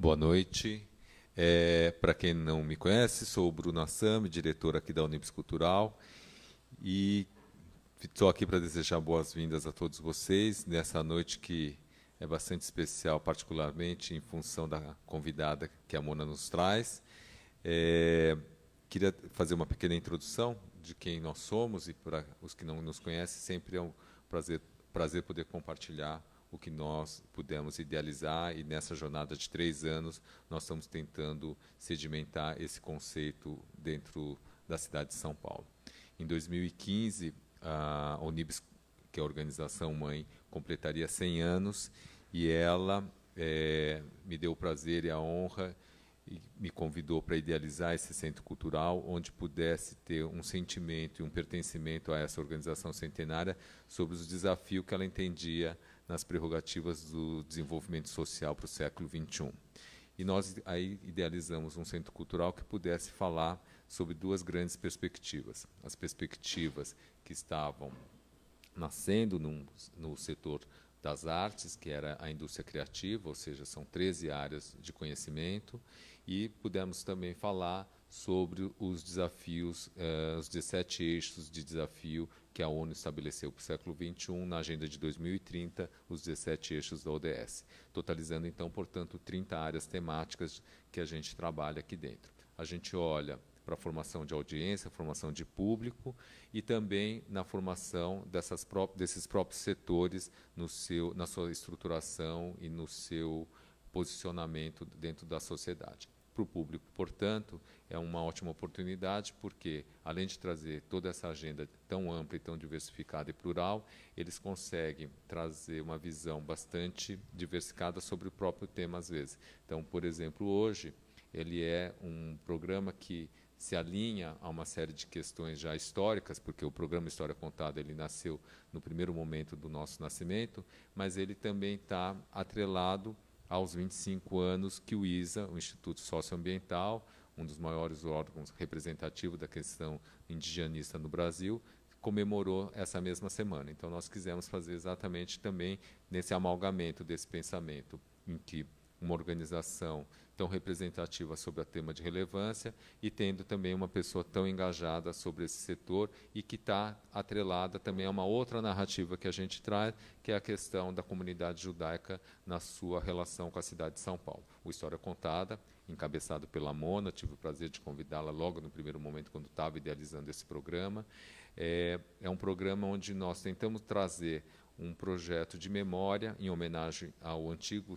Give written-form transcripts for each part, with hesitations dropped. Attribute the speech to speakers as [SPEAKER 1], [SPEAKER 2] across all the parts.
[SPEAKER 1] Boa noite. Para quem não me conhece, sou o Bruno Assami, diretor aqui da Unibis Cultural, e estou aqui para desejar boas-vindas a todos vocês nessa noite que é bastante especial, particularmente em função da convidada que a Mona nos traz. Queria fazer uma pequena introdução de quem nós somos, e para os que não nos conhecem, sempre é um prazer poder compartilhar o que nós pudemos idealizar, e nessa jornada de 3 anos nós estamos tentando sedimentar esse conceito dentro da cidade de São Paulo. Em 2015, a Unibis, que é a organização mãe, completaria 100 anos, e ela me deu o prazer e a honra e me convidou para idealizar esse centro cultural, onde pudesse ter um sentimento e um pertencimento a essa organização centenária sobre os desafios que ela entendia nas prerrogativas do desenvolvimento social para o século XXI. E nós aí idealizamos um centro cultural que pudesse falar sobre duas grandes perspectivas. As perspectivas que estavam nascendo no setor das artes, que era a indústria criativa, ou seja, são 13 áreas de conhecimento, e pudemos também falar sobre os desafios, os 17 eixos de desafio que a ONU estabeleceu para o século XXI na Agenda de 2030, os 17 eixos da ODS, totalizando, então, portanto, 30 áreas temáticas que a gente trabalha aqui dentro. A gente olha para a formação de audiência, formação de público, e também na formação desses próprios setores na sua estruturação e no seu posicionamento dentro da sociedade. Para o público, portanto, é uma ótima oportunidade, porque, além de trazer toda essa agenda tão ampla e tão diversificada e plural, eles conseguem trazer uma visão bastante diversificada sobre o próprio tema, às vezes. Então, por exemplo, hoje, ele é um programa que se alinha a uma série de questões já históricas, porque o programa História Contada ele nasceu no primeiro momento do nosso nascimento, mas ele também está atrelado aos 25 anos que o ISA, o Instituto Socioambiental, um dos maiores órgãos representativos da questão indigenista no Brasil, comemorou essa mesma semana. Então, nós quisemos fazer exatamente também nesse amalgamento desse pensamento, em que uma organização tão representativa sobre o tema de relevância e tendo também uma pessoa tão engajada sobre esse setor e que está atrelada também a uma outra narrativa que a gente traz, que é a questão da comunidade judaica na sua relação com a cidade de São Paulo. O História Contada, encabeçado pela Mona, tive o prazer de convidá-la logo no primeiro momento, quando estava idealizando esse programa. É um programa onde nós tentamos trazer um projeto de memória em homenagem ao antigo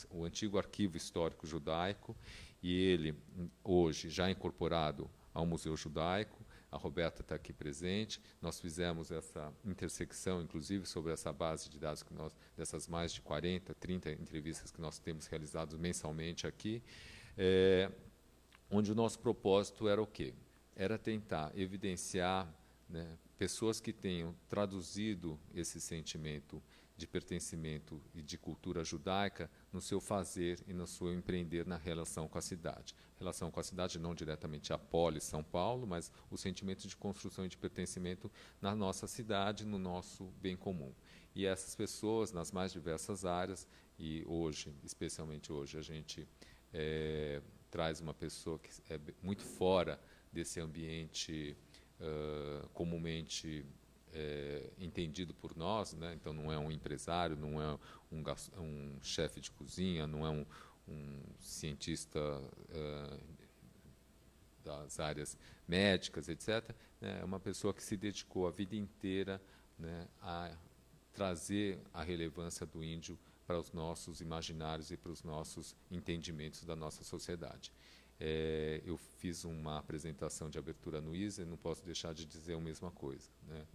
[SPEAKER 1] o antigo arquivo histórico judaico, e ele hoje já incorporado ao Museu Judaico. A Roberta está aqui presente. Nós fizemos essa intersecção, inclusive, sobre essa base de dados dessas mais de 40, 30 entrevistas que nós temos realizadas mensalmente aqui, onde o nosso propósito era o quê? Era tentar evidenciar, né, pessoas que tenham traduzido esse sentimento de pertencimento e de cultura judaica no seu fazer e no seu empreender na relação com a cidade. Relação com a cidade não diretamente a polis São Paulo, mas o sentimento de construção e de pertencimento na nossa cidade, no nosso bem comum. E essas pessoas, nas mais diversas áreas, e hoje, especialmente hoje, a gente traz uma pessoa que é muito fora desse ambiente comumente entendido por nós, né? Então não é um empresário, não é um chefe de cozinha, não é um cientista das áreas médicas, etc. É uma pessoa que se dedicou a vida inteira, né, a trazer a relevância do índio para os nossos imaginários e para os nossos entendimentos da nossa sociedade. Eu fiz uma apresentação de abertura no ISA e não posso deixar de dizer a mesma coisa, né?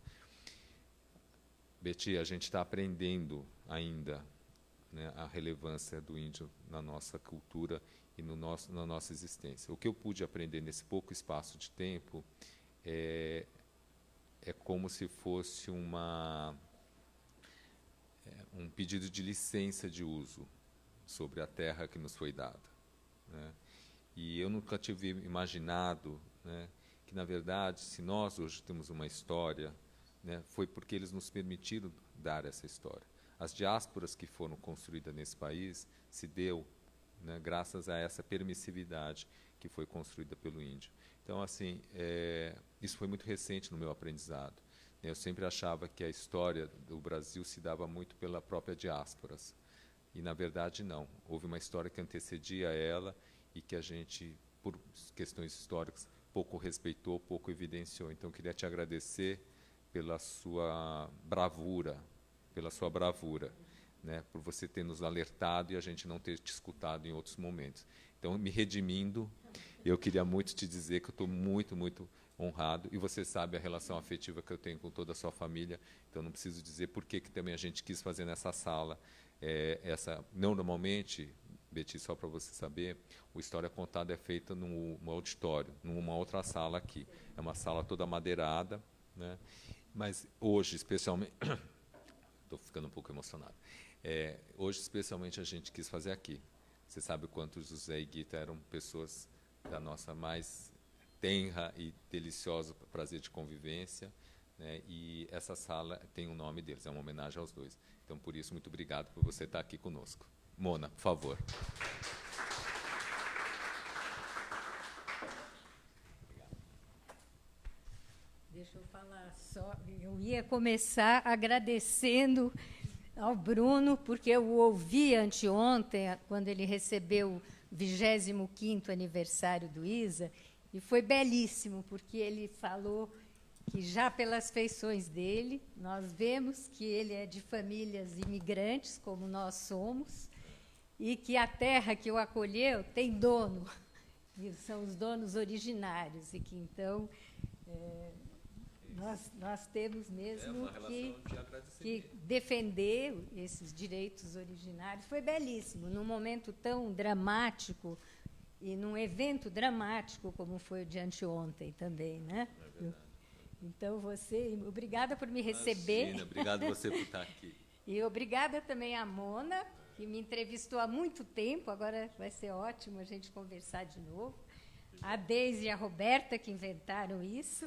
[SPEAKER 1] Betty, a gente está aprendendo ainda, né, a relevância do índio na nossa cultura e na nossa existência. O que eu pude aprender nesse pouco espaço de tempo é como se fosse um pedido de licença de uso sobre a terra que nos foi dada, né? E eu nunca tive imaginado, né, que, na verdade, se nós hoje temos uma história, né, foi porque eles nos permitiram dar essa história. As diásporas que foram construídas nesse país se deu né, graças a essa permissividade que foi construída pelo índio. Então, assim, isso foi muito recente no meu aprendizado. Eu sempre achava que a história do Brasil se dava muito pela própria diáspora. E, na verdade, não. Houve uma história que antecedia ela e que a gente, por questões históricas, pouco respeitou, pouco evidenciou. Então, eu queria te agradecer pela sua bravura, né, por você ter nos alertado e a gente não ter te escutado em outros momentos. Então, me redimindo, eu queria muito te dizer que eu estou muito, muito honrado, e você sabe a relação afetiva que eu tenho com toda a sua família, então não preciso dizer por que também a gente quis fazer nessa sala. Não normalmente, Betty, só para você saber, o História Contada é feita num auditório, numa outra sala aqui. É uma sala toda madeirada, né? Mas hoje, especialmente... Estou ficando um pouco emocionado. Hoje, especialmente, a gente quis fazer aqui. Você sabe o quanto José e Guita eram pessoas da nossa mais tenra e delicioso prazer de convivência, né? E essa sala tem o nome deles, é uma homenagem aos dois. Então, por isso, muito obrigado por você estar aqui conosco. Mona, por favor.
[SPEAKER 2] Deixa eu falar só. Eu ia começar agradecendo ao Bruno, porque eu o ouvi anteontem, quando ele recebeu o 25º aniversário do ISA, e foi belíssimo, porque ele falou que já pelas feições dele, nós vemos que ele é de famílias imigrantes, como nós somos, e que a terra que o acolheu tem dono, e são os donos originários, e que, então, nós temos mesmo que defender esses direitos originários. Foi belíssimo, num momento tão dramático e num evento dramático como foi o de anteontem também, né? Então, obrigada por me receber.
[SPEAKER 1] Imagina, obrigado você por estar aqui.
[SPEAKER 2] E obrigada também à Mona, que me entrevistou há muito tempo, agora vai ser ótimo a gente conversar de novo. A Deise e a Roberta, que inventaram isso,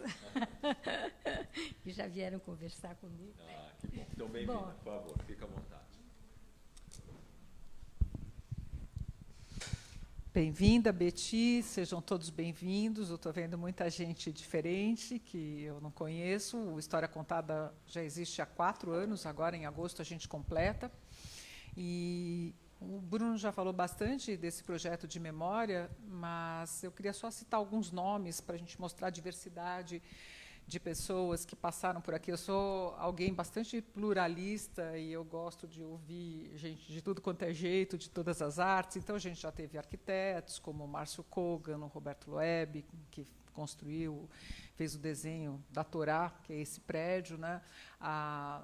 [SPEAKER 2] que já vieram conversar comigo.
[SPEAKER 1] Que bom. Então, bem-vinda, por favor, fica à vontade.
[SPEAKER 3] Bem-vinda, Betty, sejam todos bem-vindos. Eu estou vendo muita gente diferente que eu não conheço. O História Contada já existe há 4 anos, agora em agosto a gente completa. E o Bruno já falou bastante desse projeto de memória, mas eu queria só citar alguns nomes para a gente mostrar a diversidade de pessoas que passaram por aqui. Eu sou alguém bastante pluralista e eu gosto de ouvir gente de tudo quanto é jeito, de todas as artes. Então, a gente já teve arquitetos como o Márcio Kogan, o Roberto Loeb, que fez o desenho da Torá, que é esse prédio, né?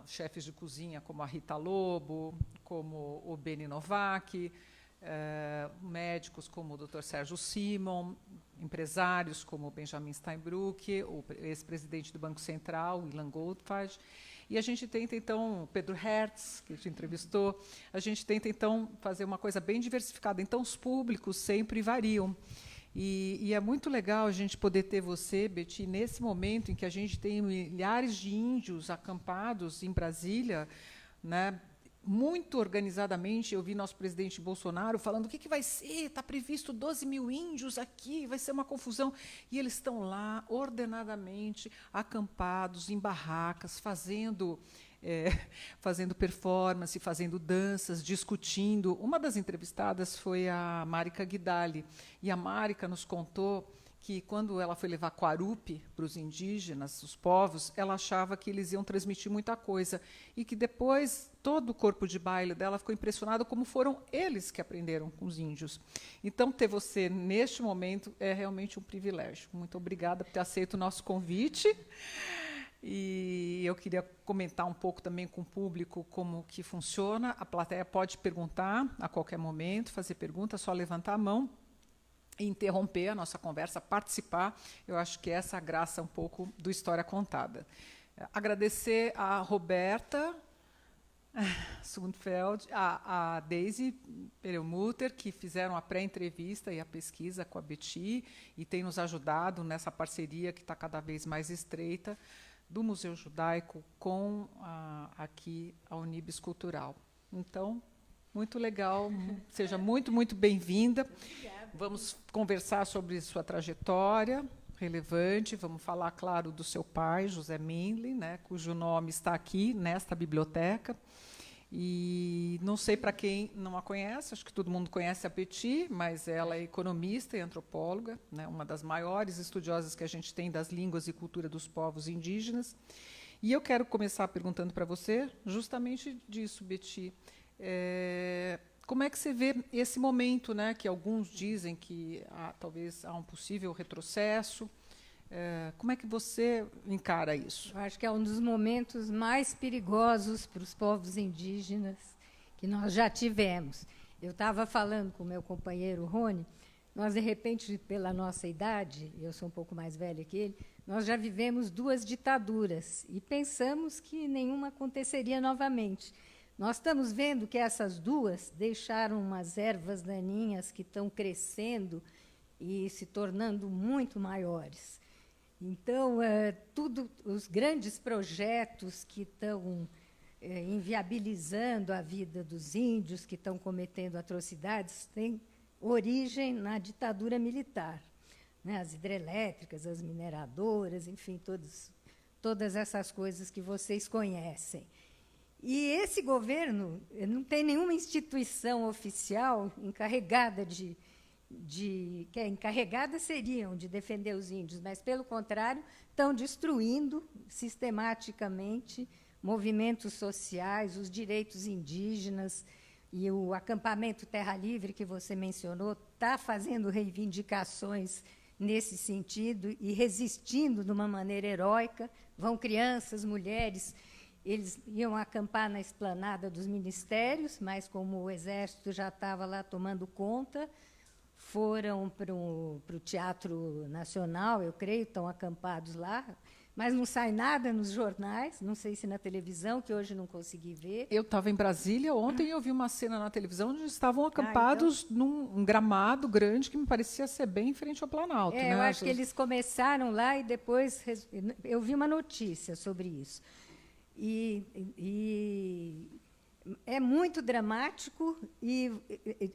[SPEAKER 3] Chefes de cozinha como a Rita Lobo, como o Beni Novak, médicos como o Dr. Sérgio Simon, empresários como o Benjamin Steinbrück, o ex-presidente do Banco Central, o Ilan Goldfarb. E a gente tenta, então, Pedro Hertz, que a gente entrevistou, a gente tenta, então, fazer uma coisa bem diversificada. Então, os públicos sempre variam. E é muito legal a gente poder ter você, Betty, nesse momento em que a gente tem milhares de índios acampados em Brasília, né? Muito organizadamente. Eu vi nosso presidente Bolsonaro falando o que vai ser, está previsto 12 mil índios aqui, vai ser uma confusão. E eles estão lá, ordenadamente, acampados, em barracas, fazendo performance, fazendo danças, discutindo. Uma das entrevistadas foi a Marika Guidali, e a Marika nos contou que, quando ela foi levar Quarupi para os indígenas, os povos, ela achava que eles iam transmitir muita coisa, e que depois todo o corpo de baile dela ficou impressionado como foram eles que aprenderam com os índios. Então, ter você neste momento é realmente um privilégio. Muito obrigada por ter aceito o nosso convite. E eu queria comentar um pouco também com o público como que funciona. A plateia pode perguntar a qualquer momento, fazer pergunta, é só levantar a mão e interromper a nossa conversa, participar. Eu acho que essa é a graça um pouco do História Contada. Agradecer a Roberta Sundfeld, a Deise Perelmutter, que fizeram a pré-entrevista e a pesquisa com a Betty e têm nos ajudado nessa parceria que está cada vez mais estreita do Museu Judaico com aqui a Unibis Cultural. Então, Muito legal. Seja muito, muito bem-vinda. Vamos conversar sobre sua trajetória relevante. Vamos falar, claro, do seu pai, José Mindlin, né, cujo nome está aqui nesta biblioteca. E não sei para quem não a conhece, acho que todo mundo conhece a Peti, mas ela é economista e antropóloga, né, uma das maiores estudiosas que a gente tem das línguas e cultura dos povos indígenas. E eu quero começar perguntando para você justamente disso, Beti. Como é que você vê esse momento, né, que alguns dizem que talvez há um possível retrocesso? Como é que você encara isso?
[SPEAKER 2] Eu acho que é um dos momentos mais perigosos para os povos indígenas que nós já tivemos. Eu estava falando com o meu companheiro Rony, nós, de repente, pela nossa idade, eu sou um pouco mais velha que ele, nós já vivemos 2 ditaduras e pensamos que nenhuma aconteceria novamente. Nós estamos vendo que essas 2 deixaram umas ervas daninhas que estão crescendo e se tornando muito maiores. Então, os grandes projetos que estão inviabilizando a vida dos índios, que estão cometendo atrocidades, têm origem na ditadura militar, né? As hidrelétricas, as mineradoras, enfim, todas essas coisas que vocês conhecem. E esse governo não tem nenhuma instituição oficial encarregada que encarregadas seriam de defender os índios, mas, pelo contrário, estão destruindo sistematicamente movimentos sociais, os direitos indígenas, e o acampamento Terra Livre, que você mencionou, está fazendo reivindicações nesse sentido e resistindo de uma maneira heróica. Vão crianças, mulheres, eles iam acampar na esplanada dos ministérios, mas, como o Exército já estava lá tomando conta, foram para o Teatro Nacional, eu creio, estão acampados lá, mas não sai nada nos jornais, não sei se na televisão, que hoje não consegui ver.
[SPEAKER 3] Eu estava em Brasília ontem e eu vi uma cena na televisão onde estavam acampados então, num gramado grande que me parecia ser bem em frente ao Planalto. Né?
[SPEAKER 2] Eu acho que eles começaram lá e depois... Eu vi uma notícia sobre isso. E é muito dramático e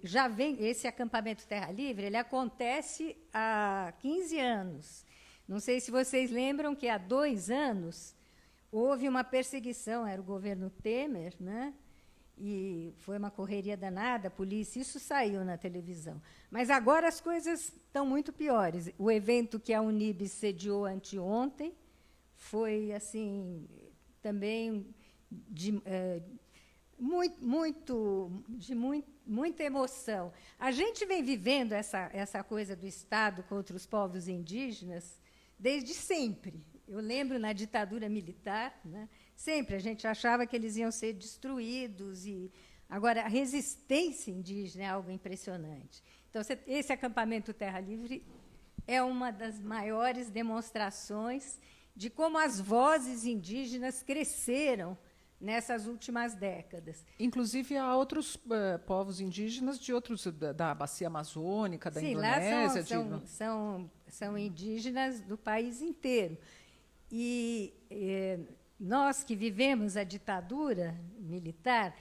[SPEAKER 2] já vem esse acampamento Terra Livre, ele acontece há 15 anos. Não sei se vocês lembram que há 2 anos houve uma perseguição, era o governo Temer, né? E foi uma correria danada, a polícia, isso saiu na televisão. Mas agora as coisas estão muito piores. O evento que a Unib sediou anteontem foi assim também muita emoção. A gente vem vivendo essa coisa do Estado contra os povos indígenas desde sempre. Eu lembro na ditadura militar, né, sempre a gente achava que eles iam ser destruídos. Agora, a resistência indígena é algo impressionante. Então, esse acampamento Terra Livre é uma das maiores demonstrações de como as vozes indígenas cresceram nessas últimas décadas.
[SPEAKER 3] Inclusive, há outros povos indígenas de outros da bacia amazônica, da Indonésia.
[SPEAKER 2] Lá são indígenas do país inteiro. E nós que vivemos a ditadura militar,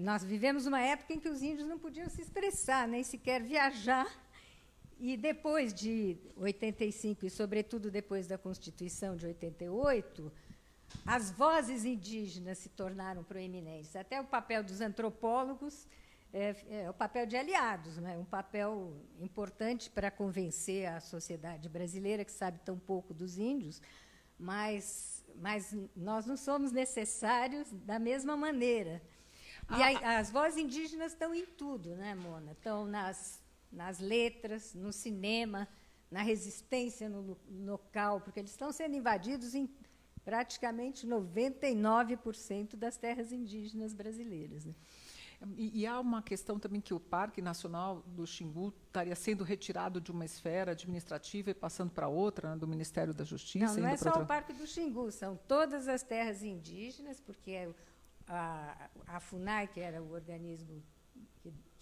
[SPEAKER 2] nós vivemos uma época em que os índios não podiam se expressar, nem sequer viajar. E depois de 85, e sobretudo depois da Constituição de 88, as vozes indígenas se tornaram proeminentes. Até o papel dos antropólogos é o papel de aliados, né? Um papel importante para convencer a sociedade brasileira, que sabe tão pouco dos índios, mas nós não somos necessários da mesma maneira. E as vozes indígenas estão em tudo, né, Mona? Estão nas letras, no cinema, na resistência no local, porque eles estão sendo invadidos em praticamente 99% das terras indígenas brasileiras. Né?
[SPEAKER 3] E há uma questão também que o Parque Nacional do Xingu estaria sendo retirado de uma esfera administrativa e passando para outra, né, do Ministério da Justiça.
[SPEAKER 2] Não é só o Parque do Xingu, são todas as terras indígenas, porque a FUNAI, que era o organismo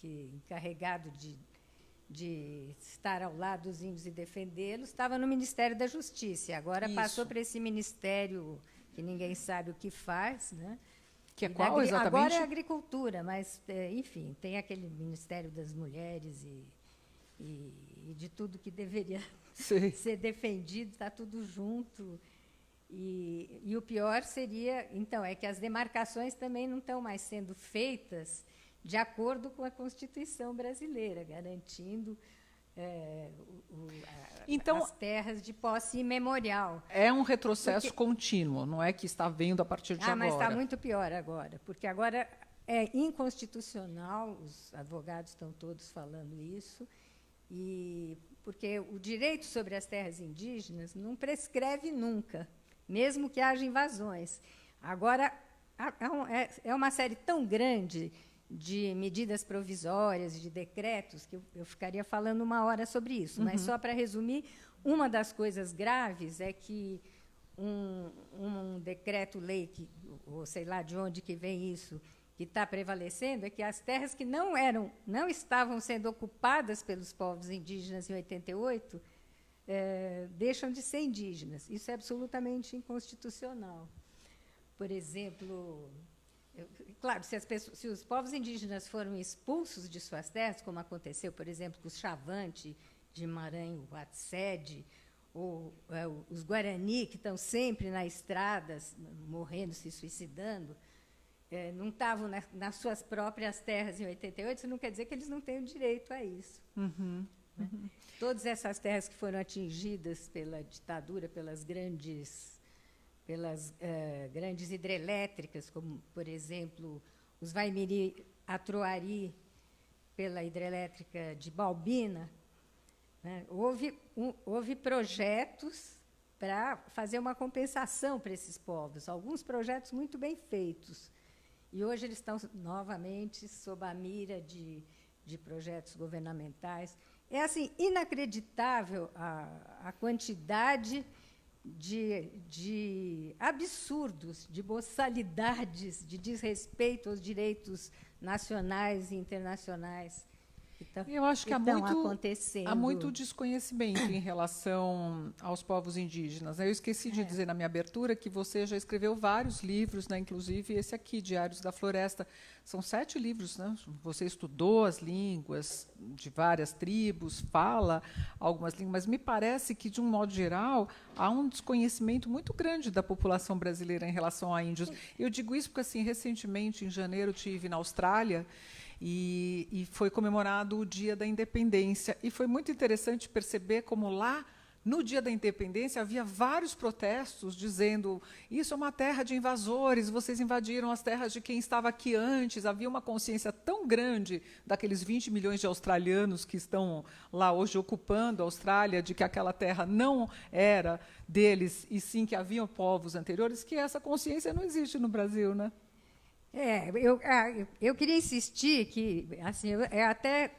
[SPEAKER 2] encarregado de estar ao lado dos índios e defendê-los, estava no Ministério da Justiça. Agora passou para esse ministério que ninguém sabe o que faz, né?
[SPEAKER 3] Que é qual exatamente?
[SPEAKER 2] Agora é agricultura, mas, enfim, tem aquele Ministério das Mulheres e de tudo que deveria ser defendido, está tudo junto. E o pior seria, então, é que as demarcações também não estão mais sendo feitas de acordo com a Constituição brasileira, garantindo
[SPEAKER 3] então,
[SPEAKER 2] as terras de posse imemorial.
[SPEAKER 3] É um retrocesso contínuo, não é que está vendo a partir de agora.
[SPEAKER 2] Mas está muito pior agora, porque agora é inconstitucional, os advogados estão todos falando isso, porque o direito sobre as terras indígenas não prescreve nunca, mesmo que haja invasões. Agora, é uma série tão grande de medidas provisórias, de decretos, que eu ficaria falando 1 hora sobre isso. Mas, só para resumir, uma das coisas graves é que um decreto-lei, ou sei lá de onde que vem isso, que está prevalecendo, é que as terras que não estavam sendo ocupadas pelos povos indígenas em 88, deixam de ser indígenas. Isso é absolutamente inconstitucional. Por exemplo, claro, se os povos indígenas foram expulsos de suas terras, como aconteceu, por exemplo, com os Chavante de Maranhão, Watsed, ou os Guarani, que estão sempre na estrada, morrendo, se suicidando, não estavam nas suas próprias terras em 88, isso não quer dizer que eles não tenham direito a isso. Todas essas terras que foram atingidas pela ditadura, pelas grandes hidrelétricas, como, por exemplo, os Vaimiri-Atroari, pela hidrelétrica de Balbina, né, houve projetos para fazer uma compensação para esses povos, alguns projetos muito bem feitos. E hoje eles estão novamente sob a mira de projetos governamentais. É assim, inacreditável a quantidade de absurdos, de boçalidades, de desrespeito aos direitos nacionais e internacionais
[SPEAKER 3] Eu acho que há
[SPEAKER 2] acontecendo.
[SPEAKER 3] muito desconhecimento em relação aos povos indígenas. Eu esqueci de dizer na minha abertura que você já escreveu vários livros, né, inclusive esse aqui, Diários da Floresta. São 7 livros. Né? Você estudou as línguas de várias tribos, fala algumas línguas, mas me parece que, de um modo geral, há um desconhecimento muito grande da população brasileira em relação a índios. Eu digo isso porque, assim, recentemente, em janeiro, estive na Austrália, e foi comemorado o Dia da Independência. E foi muito interessante perceber como lá, no Dia da Independência, havia vários protestos dizendo isso é uma terra de invasores, vocês invadiram as terras de quem estava aqui antes. Havia uma consciência tão grande daqueles 20 milhões de australianos que estão lá hoje ocupando a Austrália, de que aquela terra não era deles, e sim que haviam povos anteriores, que essa consciência não existe no Brasil, né?
[SPEAKER 2] Eu queria insistir que, assim, eu até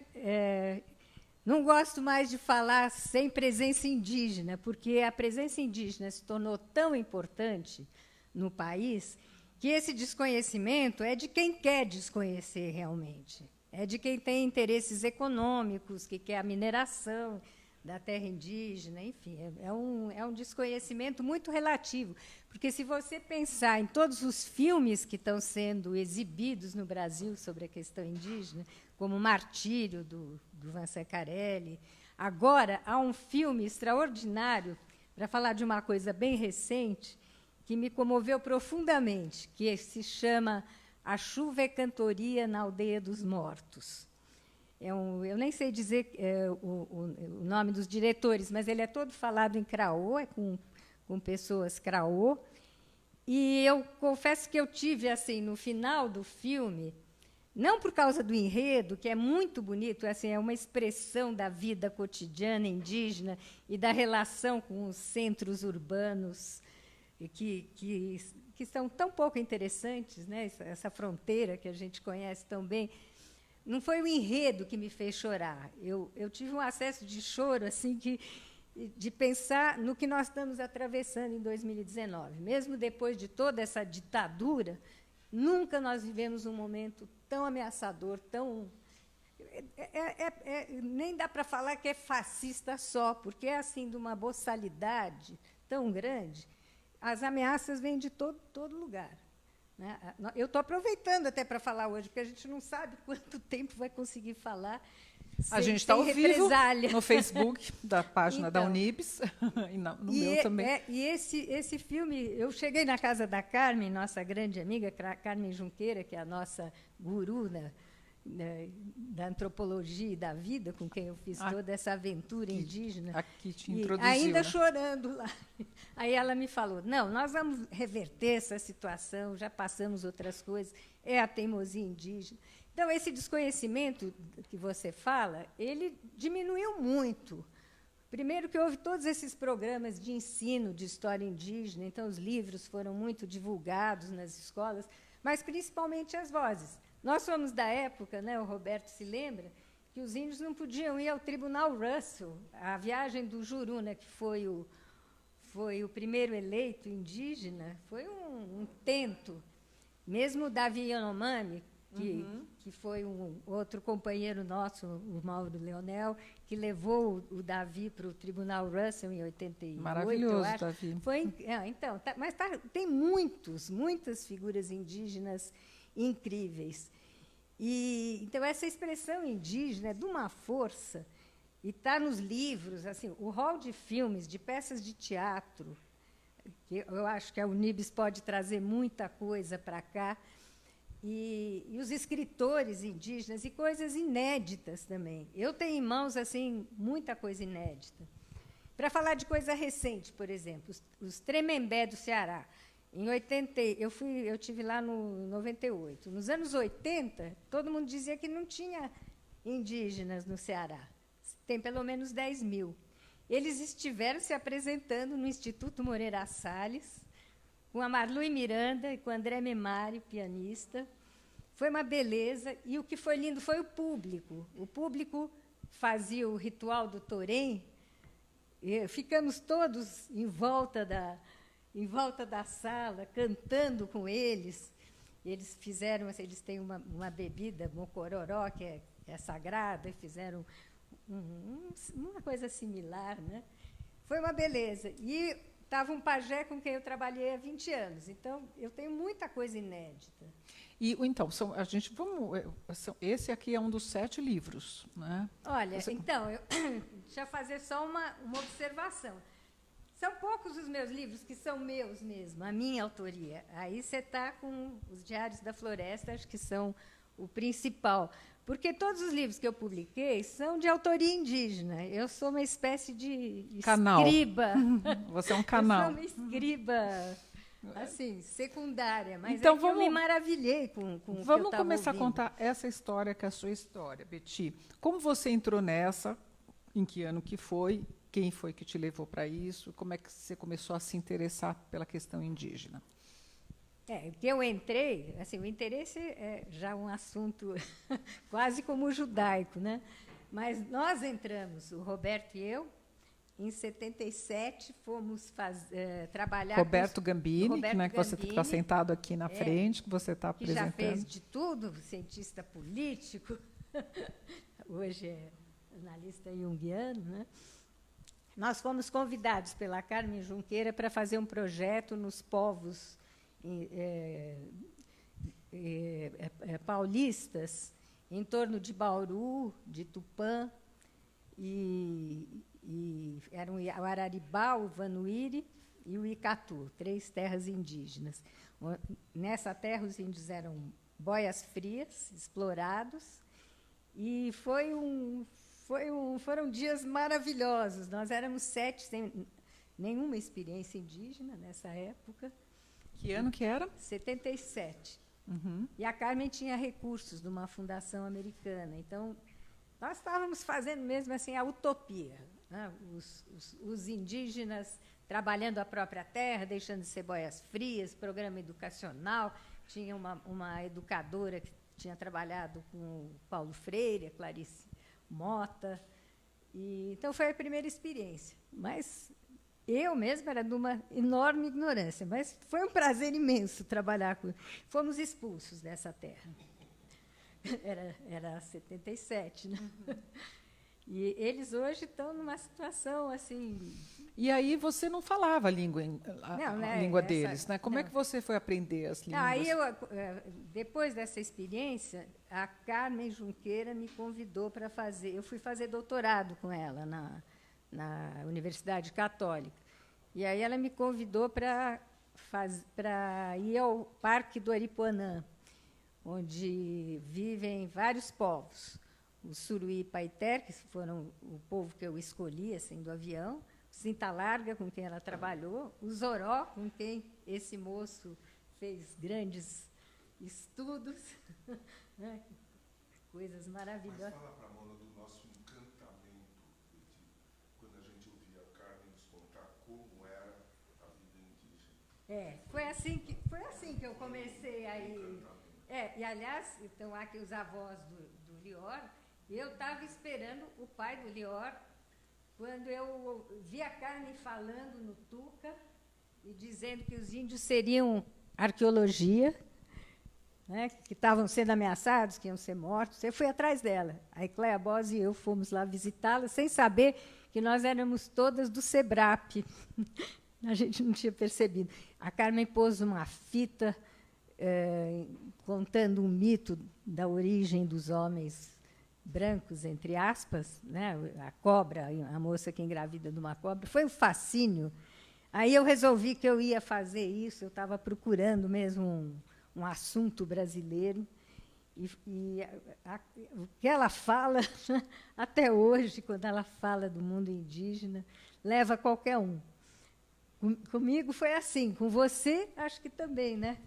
[SPEAKER 2] não gosto mais de falar sem presença indígena, porque a presença indígena se tornou tão importante no país que esse desconhecimento é de quem quer desconhecer realmente, é de quem tem interesses econômicos, que quer a mineração da terra indígena, enfim, é um desconhecimento muito relativo, porque se você pensar em todos os filmes que estão sendo exibidos no Brasil sobre a questão indígena, como Martírio, do Vincent Carelli, agora há um filme extraordinário para falar de uma coisa bem recente que me comoveu profundamente, que se chama A Chuva é Cantoria na Aldeia dos Mortos. Eu nem sei dizer o nome dos diretores, mas ele é todo falado em craô, com pessoas craô. E eu confesso que eu tive, assim, no final do filme, não por causa do enredo, que é muito bonito, assim, é uma expressão da vida cotidiana indígena e da relação com os centros urbanos, que são tão pouco interessantes, né? Essa fronteira que a gente conhece tão bem. Não foi o enredo que me fez chorar. Eu tive um acesso de choro assim de pensar no que nós estamos atravessando em 2019. Mesmo depois de toda essa ditadura, nunca nós vivemos um momento tão ameaçador, tão... nem dá para falar que é fascista só, porque é assim, de uma boçalidade tão grande. As ameaças vêm de todo lugar. Né? Eu estou aproveitando até para falar hoje, porque a gente não sabe quanto tempo vai conseguir falar.
[SPEAKER 3] A gente está ao vivo no Facebook da página da
[SPEAKER 2] Então,
[SPEAKER 3] Unibes e no meu também.
[SPEAKER 2] E esse filme, eu cheguei na casa da Carmen, nossa grande amiga, Carmen Junqueira, que é a nossa guru da antropologia e da vida, com quem eu fiz toda essa aventura indígena.
[SPEAKER 3] Aqui te introduziu,
[SPEAKER 2] ainda
[SPEAKER 3] né?
[SPEAKER 2] chorando lá. Aí ela me falou, não, nós vamos reverter essa situação, já passamos outras coisas, é a teimosia indígena. Então, esse desconhecimento que você fala, ele diminuiu muito. Primeiro que houve todos esses programas de ensino de história indígena, então os livros foram muito divulgados nas escolas, mas principalmente as vozes. Nós somos da época, né, o Roberto se lembra, que os índios não podiam ir ao Tribunal Russell. A viagem do Juruna, que foi o primeiro eleito indígena, foi um tento. Mesmo o Davi Yanomami, que foi um outro companheiro nosso, o Mauro Leonel, que levou o Davi para o Tribunal Russell em 88.
[SPEAKER 3] Maravilhoso,
[SPEAKER 2] eu acho.
[SPEAKER 3] Davi.
[SPEAKER 2] Então, mas tem muitas figuras indígenas incríveis. Então, essa expressão indígena é de uma força, e está nos livros, assim, o hall de filmes, de peças de teatro, que eu acho que a Unibes pode trazer muita coisa para cá, e os escritores indígenas, e coisas inéditas também. Eu tenho em mãos assim, muita coisa inédita. Para falar de coisa recente, por exemplo, os Tremembé do Ceará. Em 80, eu tive lá no 98. Nos anos 80, todo mundo dizia que não tinha indígenas no Ceará. Tem pelo menos 10 mil. Eles estiveram se apresentando no Instituto Moreira Salles, com a Marlui Miranda e com o André Memari, pianista. Foi uma beleza. E o que foi lindo foi o público. O público fazia o ritual do Torém. E ficamos todos em volta da sala, cantando com eles. Eles fizeram, eles têm uma bebida, mocororó, que é sagrada, e fizeram uma coisa similar, né? Foi uma beleza. E estava um pajé com quem eu trabalhei há 20 anos. Então, eu tenho muita coisa inédita.
[SPEAKER 3] Então, esse aqui é um dos 7 livros, né?
[SPEAKER 2] Olha, então, deixa eu fazer só uma observação. São poucos os meus livros que são meus mesmo, a minha autoria. Aí você está com os Diários da Floresta, acho que são o principal. Porque todos os livros que eu publiquei são de autoria indígena. Eu sou uma espécie de escriba.
[SPEAKER 3] Você é um canal.
[SPEAKER 2] Eu sou uma escriba, assim, secundária. Mas
[SPEAKER 3] então,
[SPEAKER 2] eu me maravilhei com o que eu estava
[SPEAKER 3] Vamos começar
[SPEAKER 2] ouvindo.
[SPEAKER 3] a contar essa história, que é a sua história, Betty. Como você entrou nessa? Em que ano que foi? Quem foi que te levou para isso? Como é que você começou a se interessar pela questão indígena?
[SPEAKER 2] Que eu entrei, assim, o interesse é já um assunto quase como o judaico, né? Mas nós entramos, o Roberto e eu, em 77, fomos trabalhar
[SPEAKER 3] Roberto Gambini,
[SPEAKER 2] Roberto
[SPEAKER 3] né, que você está sentado aqui na frente, que você está
[SPEAKER 2] que
[SPEAKER 3] apresentando.
[SPEAKER 2] já fez de tudo, cientista político, hoje é analista junguiano, né? Nós fomos convidados pela Carmen Junqueira para fazer um projeto nos povos paulistas, em torno de Bauru, de Tupã, e eram o Araribá, o Vanuíri e o Icatu, 3 terras indígenas. Nessa terra, os índios eram boias frias, explorados, e foram dias maravilhosos. Nós éramos 7, sem nenhuma experiência indígena nessa época.
[SPEAKER 3] Que ano que era?
[SPEAKER 2] 77. E a Carmen tinha recursos de uma fundação americana. Então, nós estávamos fazendo mesmo assim a utopia, né? Os indígenas trabalhando a própria terra, deixando de ser boias frias, programa educacional. Tinha uma educadora que tinha trabalhado com o Paulo Freire, a Clarice Mota. Então, foi a primeira experiência. Mas eu mesma era de uma enorme ignorância, mas foi um prazer imenso trabalhar com. Fomos expulsos dessa terra. Era 77, né? E eles hoje estão numa situação assim.
[SPEAKER 3] E aí você não falava a língua,
[SPEAKER 2] Não,
[SPEAKER 3] língua deles, né? Como é que você foi aprender as línguas?
[SPEAKER 2] Aí, depois dessa experiência, a Carmen Junqueira me convidou para fazer. Eu fui fazer doutorado com ela na Universidade Católica. E aí ela me convidou para ir ao Parque do Aripuanã, onde vivem vários povos. O Suruí e Paiter, que foram o povo que eu escolhi assim, do avião, o Cinta Larga, com quem ela trabalhou, o Zoró, com quem esse moço fez grandes estudos, né? Coisas maravilhosas.
[SPEAKER 4] Mas fala para a Mona do nosso encantamento, quando a gente ouvia a Carmen nos contar como era a vida indígena.
[SPEAKER 2] Foi assim que eu comecei a ir. E, aliás, estão aqui os avós do Lior. Eu estava esperando o pai do Lior, quando eu vi a Carmen falando no Tuca e dizendo que os índios seriam arqueologia, né, que estavam sendo ameaçados, que iam ser mortos. Eu fui atrás dela. A Ecléa Bos e eu fomos lá visitá-la, sem saber que nós éramos todas do SEBRAP. A gente não tinha percebido. A Carmen pôs uma fita contando um mito da origem dos homens brancos, entre aspas, né? A cobra, a moça que engravida de uma cobra. Foi um fascínio. Aí eu resolvi que eu ia fazer isso, eu estava procurando mesmo um assunto brasileiro. O que ela fala, até hoje, quando ela fala do mundo indígena, leva qualquer um. Comigo foi assim, com você, acho que também, né?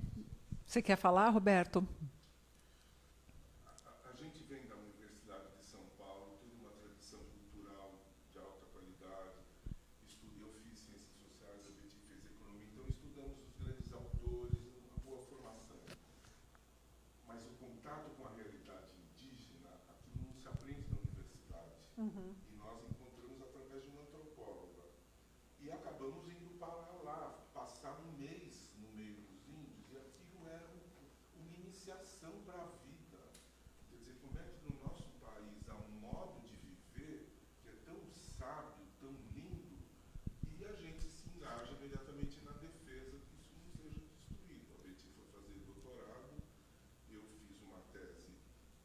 [SPEAKER 3] Você quer falar, Roberto?
[SPEAKER 4] A gente vem da Universidade de São Paulo, toda uma tradição cultural de alta qualidade. Eu fiz ciências sociais, a Betty fez economia, então estudamos os grandes autores, uma boa formação. Mas o contato com a realidade indígena, aquilo não se aprende na universidade. E nós encontramos através de uma antropóloga. E acabamos indo para lá, passar um mês no meio dos índios, e aquilo era uma iniciação para a vida. Quer dizer, como é que no nosso país há um modo de viver que é tão sábio, tão lindo, e a gente se engaja imediatamente na defesa que isso não seja destruído. A Betty foi fazer doutorado, eu fiz uma tese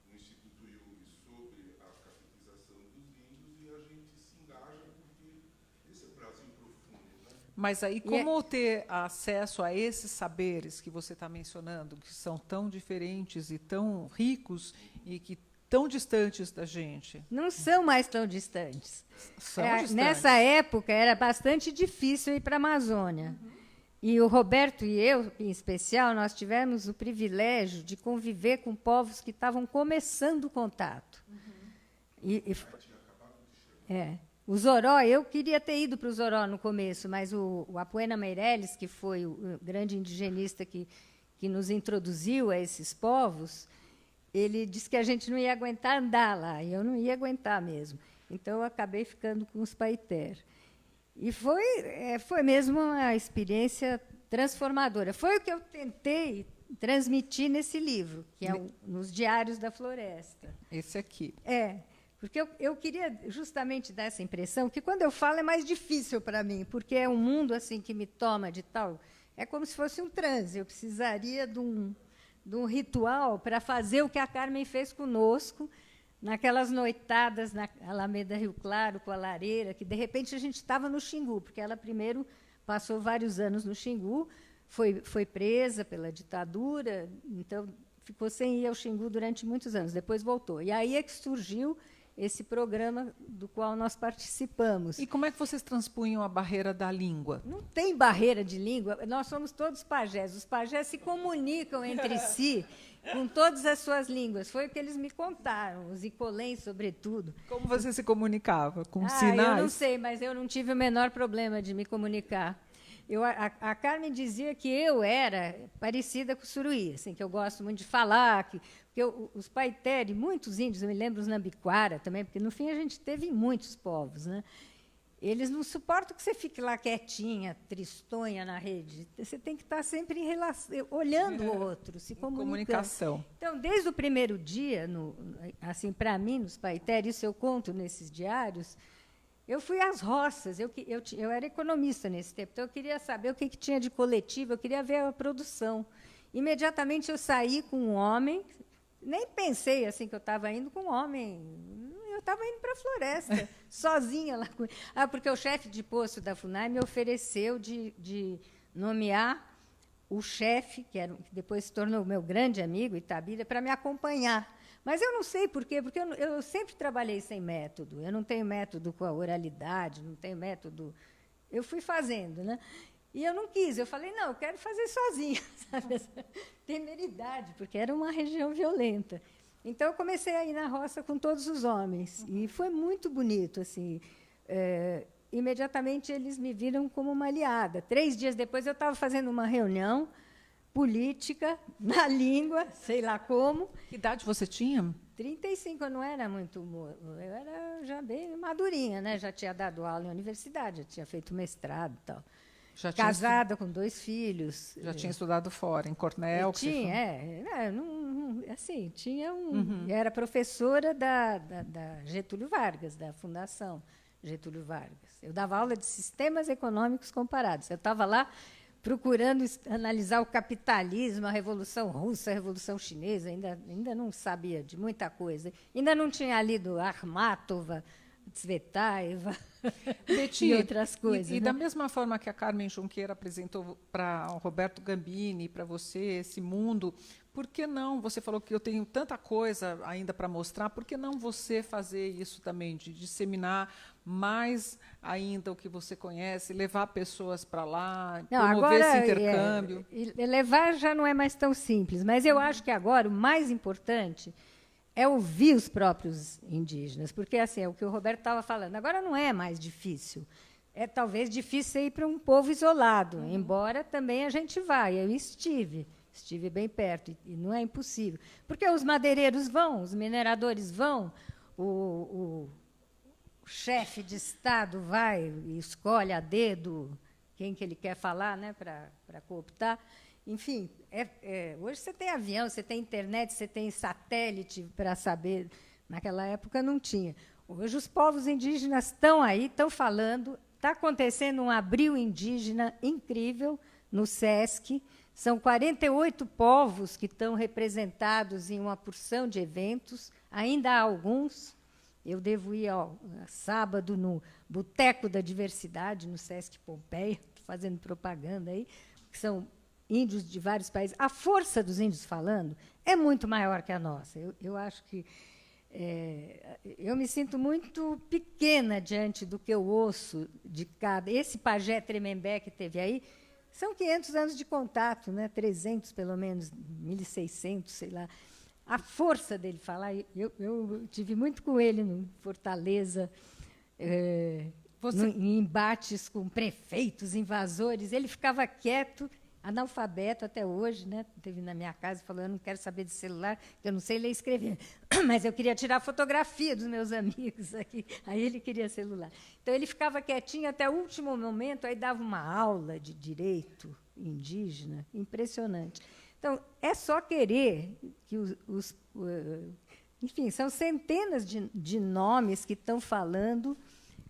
[SPEAKER 4] no Instituto Jung sobre a cafetização dos índios, e a gente se engaja porque esse é o Brasil profundo, né?
[SPEAKER 3] Mas aí, como ter acesso a esses saberes que você está mencionando, que são tão diferentes e tão ricos e que tão distantes da gente?
[SPEAKER 2] Não são mais tão distantes.
[SPEAKER 3] São distantes.
[SPEAKER 2] Nessa época, era bastante difícil ir para a Amazônia. E o Roberto e eu, em especial, nós tivemos o privilégio de conviver com povos que estavam começando o contato. O Zoró, eu queria ter ido para o Zoró no começo, mas o Apuena Meirelles, que foi o grande indigenista que nos introduziu a esses povos, ele disse que a gente não ia aguentar andar lá, e eu não ia aguentar mesmo. Então, eu acabei ficando com os Paiter. E foi mesmo uma experiência transformadora. Foi o que eu tentei transmitir nesse livro, que é Nos Diários da Floresta.
[SPEAKER 3] Esse aqui.
[SPEAKER 2] Porque eu queria justamente dar essa impressão que, quando eu falo, é mais difícil para mim, porque é um mundo assim que me toma de tal... É como se fosse um transe. Eu precisaria de um ritual para fazer o que a Carmen fez conosco, naquelas noitadas na Alameda Rio Claro, com a lareira, que, de repente, a gente estava no Xingu, porque ela primeiro passou vários anos no Xingu, foi presa pela ditadura, então ficou sem ir ao Xingu durante muitos anos, depois voltou. E aí é que surgiu esse programa do qual nós participamos.
[SPEAKER 3] E como é que vocês transpunham a barreira da língua?
[SPEAKER 2] Não tem barreira de língua, nós somos todos pajés. Os pajés se comunicam entre si com todas as suas línguas. Foi o que eles me contaram, os icolém, sobretudo.
[SPEAKER 3] Como você se comunicava? Com sinais?
[SPEAKER 2] Eu não sei, mas eu não tive o menor problema de me comunicar. A Carmen dizia que eu era parecida com o Suruí, assim, que eu gosto muito de falar, porque os Paiter, muitos índios, eu me lembro os Nambiquara também, porque, no fim, a gente teve muitos povos, né? eles não suportam que você fique lá quietinha, tristonha na rede. Você tem que estar sempre em relação, olhando o outro, se comunicando.
[SPEAKER 3] Comunicação.
[SPEAKER 2] Então, desde o primeiro dia, assim, para mim, nos Paiter, isso eu conto nesses diários, eu fui às roças. Eu era economista nesse tempo, então eu queria saber o que tinha de coletivo, eu queria ver a produção. Imediatamente eu saí com um homem, nem pensei assim que eu estava indo com um homem. Eu estava indo para a floresta, sozinha lá. Porque o chefe de posto da FUNAI me ofereceu de nomear o chefe, que depois se tornou meu grande amigo, Itabira, para me acompanhar. Mas eu não sei por quê, porque eu sempre trabalhei sem método. Eu não tenho método com a oralidade, não tenho método. Eu fui fazendo, né? E eu não quis. Eu falei, não, eu quero fazer sozinha, sabe? Essa temeridade, porque era uma região violenta. Então, eu comecei a ir na roça com todos os homens. E foi muito bonito. Assim. Imediatamente, eles me viram como uma aliada. 3 dias depois, eu estava fazendo uma reunião política, na língua, sei lá como.
[SPEAKER 3] Que idade você tinha?
[SPEAKER 2] 35, eu não era muito... Eu era já bem madurinha, né? Já tinha dado aula em universidade, já tinha feito mestrado e tal. Casada, com 2 filhos.
[SPEAKER 3] Já tinha estudado fora, em Cornell?
[SPEAKER 2] Assim, tinha um... Era professora da Getúlio Vargas, da Fundação Getúlio Vargas. Eu dava aula de sistemas econômicos comparados. Eu estava lá procurando analisar o capitalismo, a Revolução Russa, a Revolução Chinesa, ainda não sabia de muita coisa. Ainda não tinha lido Akhmatova, Tsvetaeva e outras coisas.
[SPEAKER 3] E da mesma forma que a Carmen Junqueira apresentou para o Roberto Gambini, para você, esse mundo, por que não? Você falou que eu tenho tanta coisa ainda para mostrar, por que não você fazer isso também, de disseminar mais ainda o que você conhece, levar pessoas para lá, promover esse intercâmbio?
[SPEAKER 2] Levar já não é mais tão simples, mas eu acho que agora o mais importante é ouvir os próprios indígenas, porque assim, é o que o Roberto estava falando. Agora não é mais difícil. É talvez difícil ir para um povo isolado, embora também a gente vá. Eu estive bem perto, e não é impossível. Porque os madeireiros vão, os mineradores vão, o chefe de Estado vai e escolhe a dedo quem que ele quer falar, né, para cooptar. Enfim, hoje você tem avião, você tem internet, você tem satélite para saber. Naquela época não tinha. Hoje os povos indígenas estão aí, estão falando. Está acontecendo um abril indígena incrível no SESC. São 48 povos que estão representados em uma porção de eventos. Ainda há alguns. Eu devo ir sábado no Boteco da Diversidade, no SESC Pompeia, fazendo propaganda aí, que são índios de vários países. A força dos índios falando é muito maior que a nossa. Eu acho que... eu me sinto muito pequena diante do que eu ouço de cada... Esse pajé Tremembé que teve aí, são 500 anos de contato, né? 300, pelo menos, 1.600, sei lá. A força dele falar... Eu tive muito com ele em Fortaleza, em embates com prefeitos, invasores. Ele ficava quieto, analfabeto até hoje, né? Teve na minha casa e falou: eu não quero saber de celular, eu não sei ler e escrever, mas eu queria tirar fotografia dos meus amigos aqui. Aí ele queria celular. Então ele ficava quietinho até o último momento, aí dava uma aula de direito indígena, impressionante. Então é só querer que enfim, são centenas de nomes que estão falando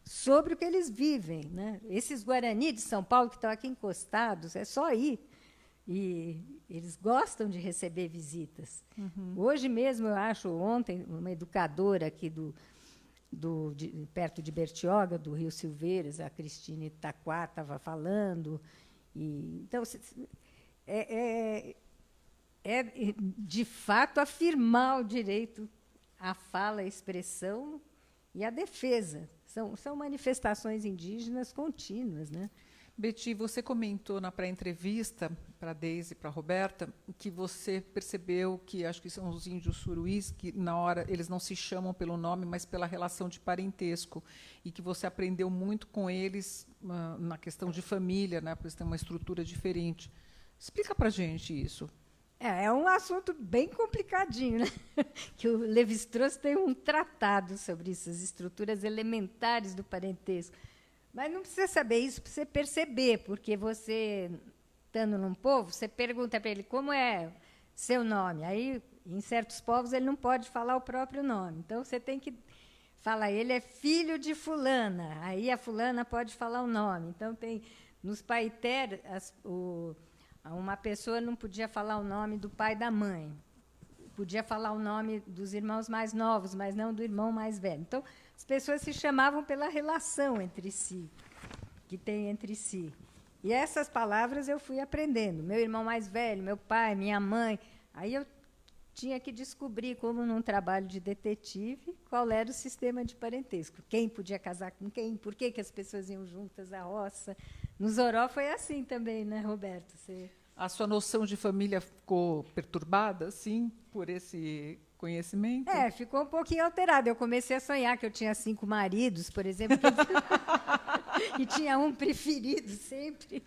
[SPEAKER 2] sobre o que eles vivem, né? Esses Guarani de São Paulo que estão aqui encostados, é só ir. E eles gostam de receber visitas. Hoje mesmo, eu acho, ontem, uma educadora aqui perto de Bertioga, do Rio Silveiras, a Cristine Itaquá, estava falando. Então, de fato, afirmar o direito à fala, à expressão e à defesa. São manifestações indígenas contínuas, né?
[SPEAKER 3] Betty, você comentou na pré-entrevista para a Deise e para a Roberta que você percebeu que, acho que são os índios suruís, que na hora eles não se chamam pelo nome, mas pela relação de parentesco, e que você aprendeu muito com eles na questão de família, né, porque eles têm uma estrutura diferente. Explica para a gente isso.
[SPEAKER 2] É um assunto bem complicadinho, né? Que o Lévi-Strauss tem um tratado sobre isso, as estruturas elementares do parentesco. Mas não precisa saber isso para você perceber, porque você, estando num povo, você pergunta para ele como é seu nome. Aí, em certos povos, ele não pode falar o próprio nome. Então, você tem que falar, ele é filho de fulana. Aí, a fulana pode falar o nome. Então, tem nos paiter, uma pessoa não podia falar o nome do pai e da mãe. Podia falar o nome dos irmãos mais novos, mas não do irmão mais velho. Então, as pessoas se chamavam pela relação entre si, que tem entre si. E essas palavras eu fui aprendendo. Meu irmão mais velho, meu pai, minha mãe. Aí eu tinha que descobrir, como num trabalho de detetive, qual era o sistema de parentesco. Quem podia casar com quem, por que as pessoas iam juntas à roça. No Zoró foi assim também, né, Roberto? Você...
[SPEAKER 3] A sua noção de família ficou perturbada, sim, por esse conhecimento?
[SPEAKER 2] Ficou um pouquinho alterada. Eu comecei a sonhar que eu tinha 5 maridos, por exemplo, e tinha um preferido sempre.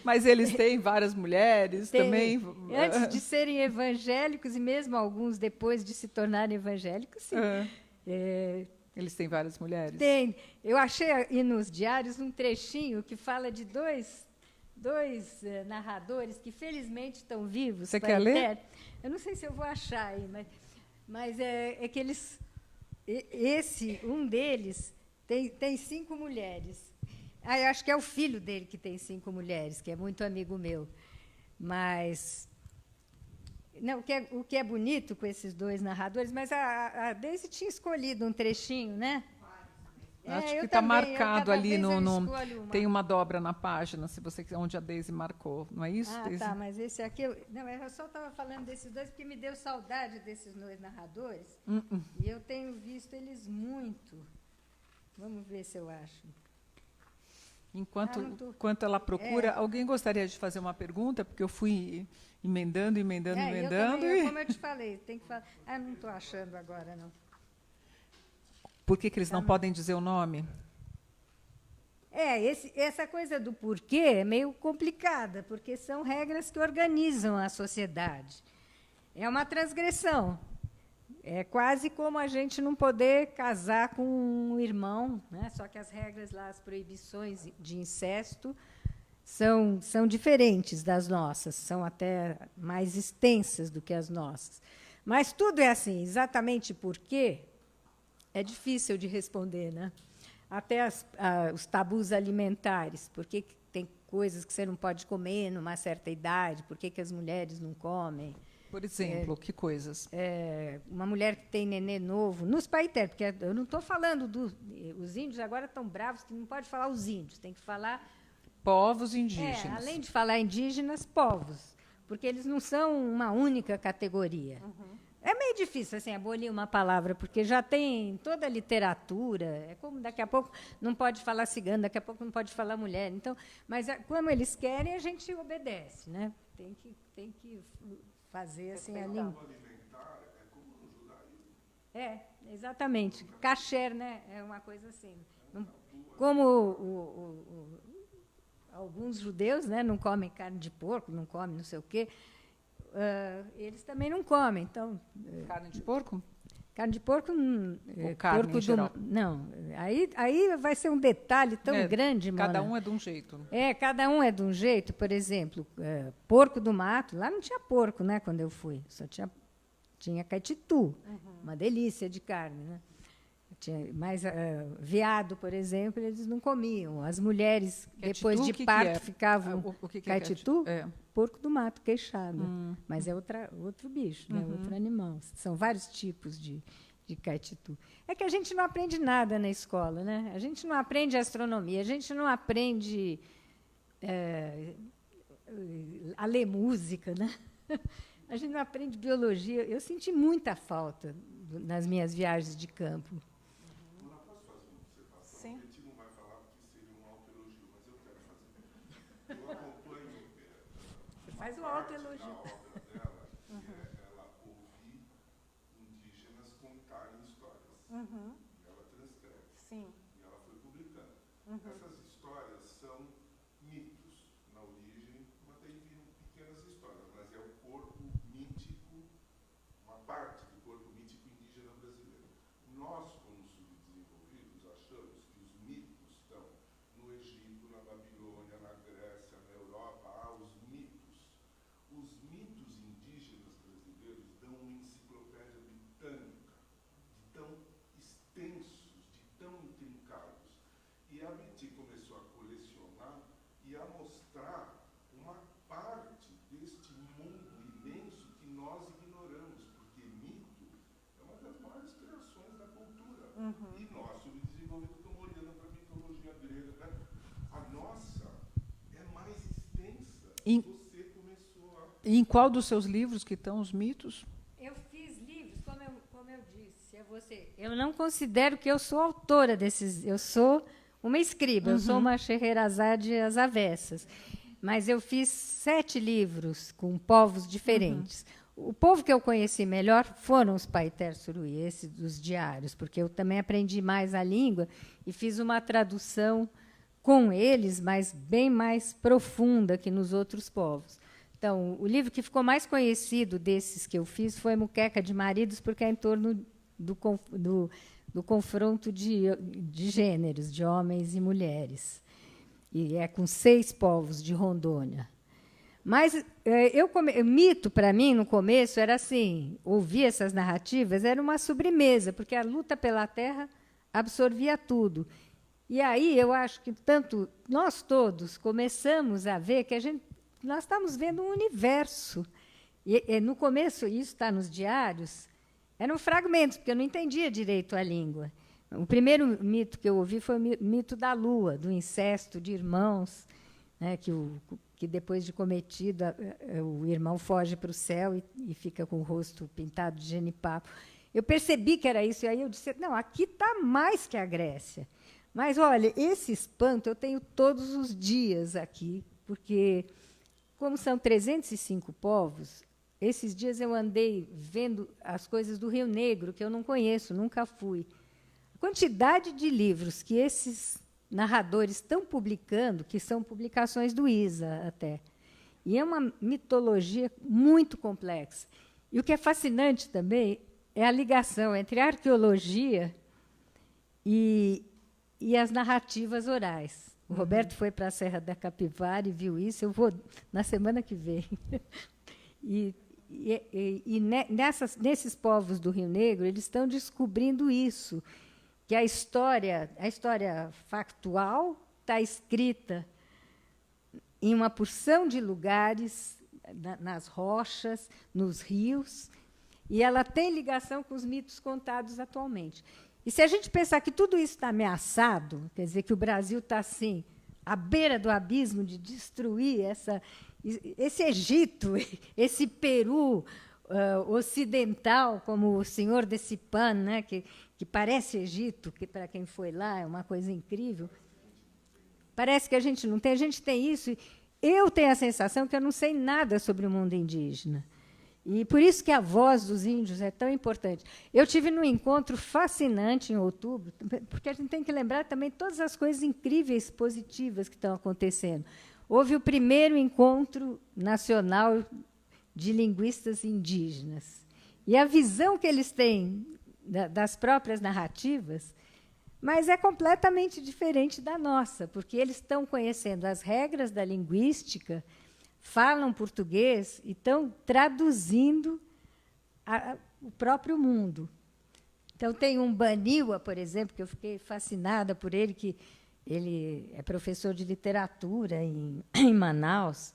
[SPEAKER 3] Mas eles têm várias mulheres também?
[SPEAKER 2] Antes de serem evangélicos, e mesmo alguns depois de se tornarem evangélicos, sim.
[SPEAKER 3] Eles têm várias mulheres?
[SPEAKER 2] Tem. Eu achei aí nos diários um trechinho que fala de dois narradores que felizmente estão vivos.
[SPEAKER 3] Você quer ler?
[SPEAKER 2] Eu não sei se eu vou achar aí, mas é que eles... um deles tem 5 mulheres. Eu acho que é o filho dele que tem 5 mulheres, que é muito amigo meu. Mas... Não, o que é bonito com esses 2 narradores, mas a Deise tinha escolhido um trechinho, né?
[SPEAKER 3] Acho que está marcado ali tem uma dobra na página, se você quiser, onde a Deise marcou, não é isso, Deise?
[SPEAKER 2] Tá, mas esse aqui... eu só estava falando desses 2 porque me deu saudade desses 2 narradores. E eu tenho visto eles muito. Vamos ver se eu acho.
[SPEAKER 3] Enquanto ela procura, alguém gostaria de fazer uma pergunta? Porque eu fui emendando.
[SPEAKER 2] Como eu te falei, tem que falar... não estou achando agora, não.
[SPEAKER 3] Por que eles não podem dizer o nome?
[SPEAKER 2] Essa coisa do porquê é meio complicada, porque são regras que organizam a sociedade. É uma transgressão. É quase como a gente não poder casar com um irmão, né? Só que as regras lá, as proibições de incesto, são diferentes das nossas, são até mais extensas do que as nossas. Mas tudo é assim, exatamente por quê? É difícil de responder, né? Até os tabus alimentares. Por que tem coisas que você não pode comer numa certa idade? Por que as mulheres não comem?
[SPEAKER 3] Por exemplo, que coisas?
[SPEAKER 2] Uma mulher que tem nenê novo, nos paiter, porque eu não estou falando os índios agora estão bravos, que não pode falar os índios, tem que falar...
[SPEAKER 3] Povos indígenas.
[SPEAKER 2] Além de falar indígenas, povos, porque eles não são uma única categoria. É meio difícil assim, abolir uma palavra, porque já tem toda a literatura. É como daqui a pouco não pode falar cigano, daqui a pouco não pode falar mulher. Então, mas como eles querem, a gente obedece, né? Tem que fazer assim a língua.
[SPEAKER 4] Alimentar é como no judaísmo.
[SPEAKER 2] Exatamente. Kasher, né? É uma coisa assim. Como alguns judeus, né, não comem carne de porco, não comem não sei o quê. Eles também não comem. Então,
[SPEAKER 3] carne de porco?
[SPEAKER 2] Carne de porco...
[SPEAKER 3] Ou carne
[SPEAKER 2] porco
[SPEAKER 3] em geral?
[SPEAKER 2] Não. Aí vai ser um detalhe tão grande,
[SPEAKER 3] Cada
[SPEAKER 2] Mona.
[SPEAKER 3] um é de um jeito.
[SPEAKER 2] Cada um é de um jeito. Por exemplo, porco do mato. Lá não tinha porco, né, quando eu fui. Só tinha caititu. Uma delícia de carne, né? Mas veado, por exemplo, eles não comiam. As mulheres, depois de parto, ficavam...
[SPEAKER 3] O que
[SPEAKER 2] caititu? Porco do mato, queixada. Mas é outro bicho, né? Outro animal. São vários tipos de caititu. É que a gente não aprende nada na escola, né? A gente não aprende astronomia, a gente não aprende a ler música, né? A gente não aprende biologia. Eu senti muita falta nas minhas viagens de campo.
[SPEAKER 4] Sim. A gente não vai falar porque seria um autoelogio, mas eu quero fazer. Eu acompanho
[SPEAKER 2] faz o autoelogio.
[SPEAKER 4] A obra dela, que ela ouvir indígenas contarem histórias. E ela transcreve.
[SPEAKER 5] Sim.
[SPEAKER 4] E ela foi publicando. Essas histórias são mitos na origem, mas daí viram pequenas histórias. Mas é o corpo mítico, uma parte do corpo mítico indígena brasileiro. Nós, como subdesenvolvidos, achamos que os mitos
[SPEAKER 3] Em qual dos seus livros que estão os mitos?
[SPEAKER 2] Eu fiz livros, como eu disse a você. Eu não considero que eu sou autora desses. Eu sou uma escriba, eu sou uma Scheherazade às avessas. Mas eu fiz 7 livros com povos diferentes. O povo que eu conheci melhor foram os Paiter Suruí, esses dos diários, porque eu também aprendi mais a língua e fiz uma tradução com eles, mas bem mais profunda que nos outros povos. Então, o livro que ficou mais conhecido desses que eu fiz foi Muqueca de Maridos, porque é em torno do confronto de gêneros, de homens e mulheres. E é com 6 povos de Rondônia. Mas mito, para mim, no começo, era assim, ouvir essas narrativas era uma sobremesa, porque a luta pela terra absorvia tudo. E aí eu acho que tanto nós todos começamos a ver que nós estamos vendo um universo. E no começo, isso está nos diários, eram fragmentos, porque eu não entendia direito a língua. O primeiro mito que eu ouvi foi o mito da lua, do incesto de irmãos, né, que depois de cometido, o irmão foge para o céu e fica com o rosto pintado de genipapo. Eu percebi que era isso, e aí eu disse, não, aqui está mais que a Grécia. Mas, olha, esse espanto eu tenho todos os dias aqui, porque, como são 305 povos, esses dias eu andei vendo as coisas do Rio Negro, que eu não conheço, nunca fui. A quantidade de livros que esses narradores estão publicando, que são publicações do ISA até. E é uma mitologia muito complexa. E o que é fascinante também é a ligação entre a arqueologia e as narrativas orais. O Roberto foi para a Serra da Capivara e viu isso. Eu vou na semana que vem. Nesses povos do Rio Negro, eles estão descobrindo isso, que a história factual está escrita em uma porção de lugares, nas rochas, nos rios, e ela tem ligação com os mitos contados atualmente. E se a gente pensar que tudo isso está ameaçado, quer dizer, que o Brasil está assim, à beira do abismo de destruir esse Egito, esse Peru ocidental, como o senhor desse Pan, né, que parece Egito, que para quem foi lá é uma coisa incrível. Parece que a gente não tem, a gente tem isso. Eu tenho a sensação que eu não sei nada sobre o mundo indígena. E por isso que a voz dos índios é tão importante. Eu tive num encontro fascinante em outubro, porque a gente tem que lembrar também todas as coisas incríveis, positivas que estão acontecendo. Houve o primeiro encontro nacional de linguistas indígenas. E a visão que eles têm das próprias narrativas, mas é completamente diferente da nossa, porque eles estão conhecendo as regras da linguística, falam português e estão traduzindo o próprio mundo. Então, tem um Baniwa, por exemplo, que eu fiquei fascinada por ele, que ele é professor de literatura em Manaus,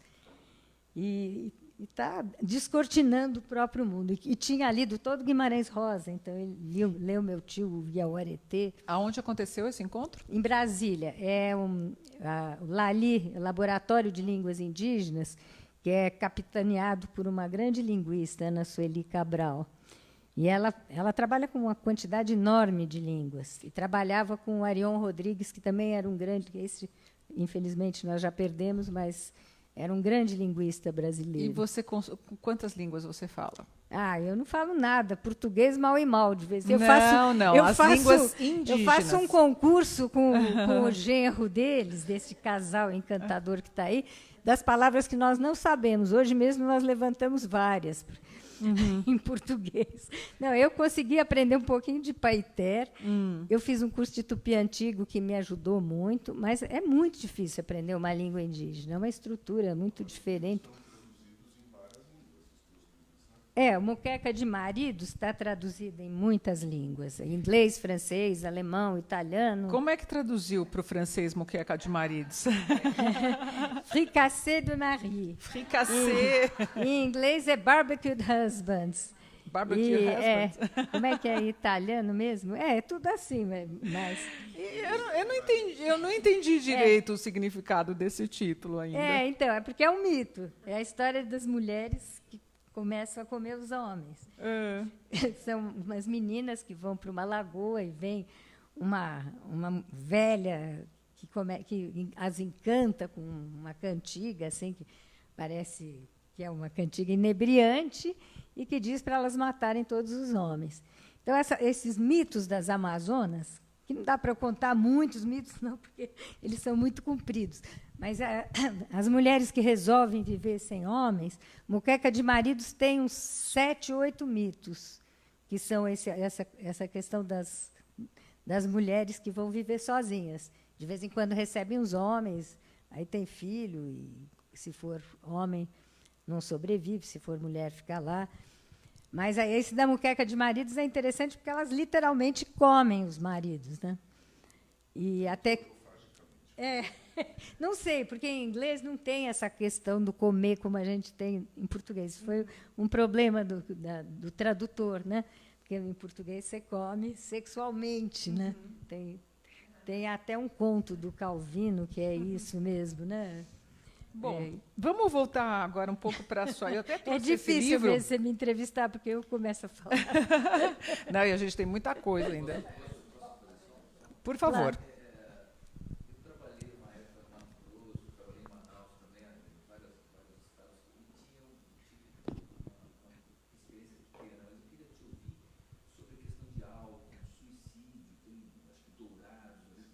[SPEAKER 2] e está descortinando o próprio mundo. E tinha lido todo Guimarães Rosa, então ele leu meu tio, o Iauaretê.
[SPEAKER 3] Aonde aconteceu esse encontro?
[SPEAKER 2] Em Brasília. É o LALI, Laboratório de Línguas Indígenas, que é capitaneado por uma grande linguista, Ana Sueli Cabral. E ela trabalha com uma quantidade enorme de línguas. E trabalhava com o Arion Rodrigues, que também era um grande... Esse, infelizmente, nós já perdemos, mas era um grande linguista brasileiro.
[SPEAKER 3] E você, quantas línguas você fala?
[SPEAKER 2] Eu não falo nada. Português mal e mal, de vez em quando.
[SPEAKER 3] Línguas indígenas.
[SPEAKER 2] Eu faço um concurso com o genro deles, desse casal encantador que está aí, das palavras que nós não sabemos. Hoje mesmo nós levantamos várias em português. Não, eu consegui aprender um pouquinho de Paiter. Eu fiz um curso de tupi antigo que me ajudou muito, mas é muito difícil aprender uma língua indígena. É uma estrutura muito diferente. O Muqueca de Maridos está traduzido em muitas línguas. Inglês, francês, alemão, italiano.
[SPEAKER 3] Como é que traduziu para o francês Muqueca de Maridos?
[SPEAKER 2] Fricassé de Marie.
[SPEAKER 3] Fricassé.
[SPEAKER 2] Em inglês é Barbecued Husbands.
[SPEAKER 3] Barbecue husband.
[SPEAKER 2] Como é que é italiano mesmo? É tudo assim, mas...
[SPEAKER 3] Eu não entendi direito o significado desse título ainda.
[SPEAKER 2] Então, é porque é um mito. É a história das mulheres que começam a comer os homens. São umas meninas que vão para uma lagoa e vem uma velha que as encanta com uma cantiga, assim, que parece que é uma cantiga inebriante, e que diz para elas matarem todos os homens. Então, esses mitos das Amazonas, que não dá para contar muitos mitos, não, porque eles são muito compridos, mas as mulheres que resolvem viver sem homens, Muqueca de Maridos tem uns 7, 8 mitos, que são essa questão das mulheres que vão viver sozinhas. De vez em quando recebem os homens, aí tem filho, e se for homem, não sobrevive, se for mulher, fica lá. Mas esse da Muqueca de Maridos é interessante porque elas literalmente comem os maridos, né? E até... não sei, porque em inglês não tem essa questão do comer como a gente tem em português. Isso foi um problema do tradutor, né? Porque em português você come sexualmente, né? Tem até um conto do Calvino que é isso mesmo, né?
[SPEAKER 3] Bom, vamos voltar agora um pouco para a sua... Eu até trouxe
[SPEAKER 2] difícil
[SPEAKER 3] esse livro.
[SPEAKER 2] Você me entrevistar, porque eu começo a falar.
[SPEAKER 3] Não, e a gente tem muita coisa ainda. Por favor.
[SPEAKER 2] Claro.
[SPEAKER 5] Eu trabalhei uma época no Mato Grosso, trabalhei em Manaus também, em vários estados, e tive uma experiência pequena, mas eu queria te ouvir sobre a questão de álcool, suicídio, tem, acho que Dourados, tem o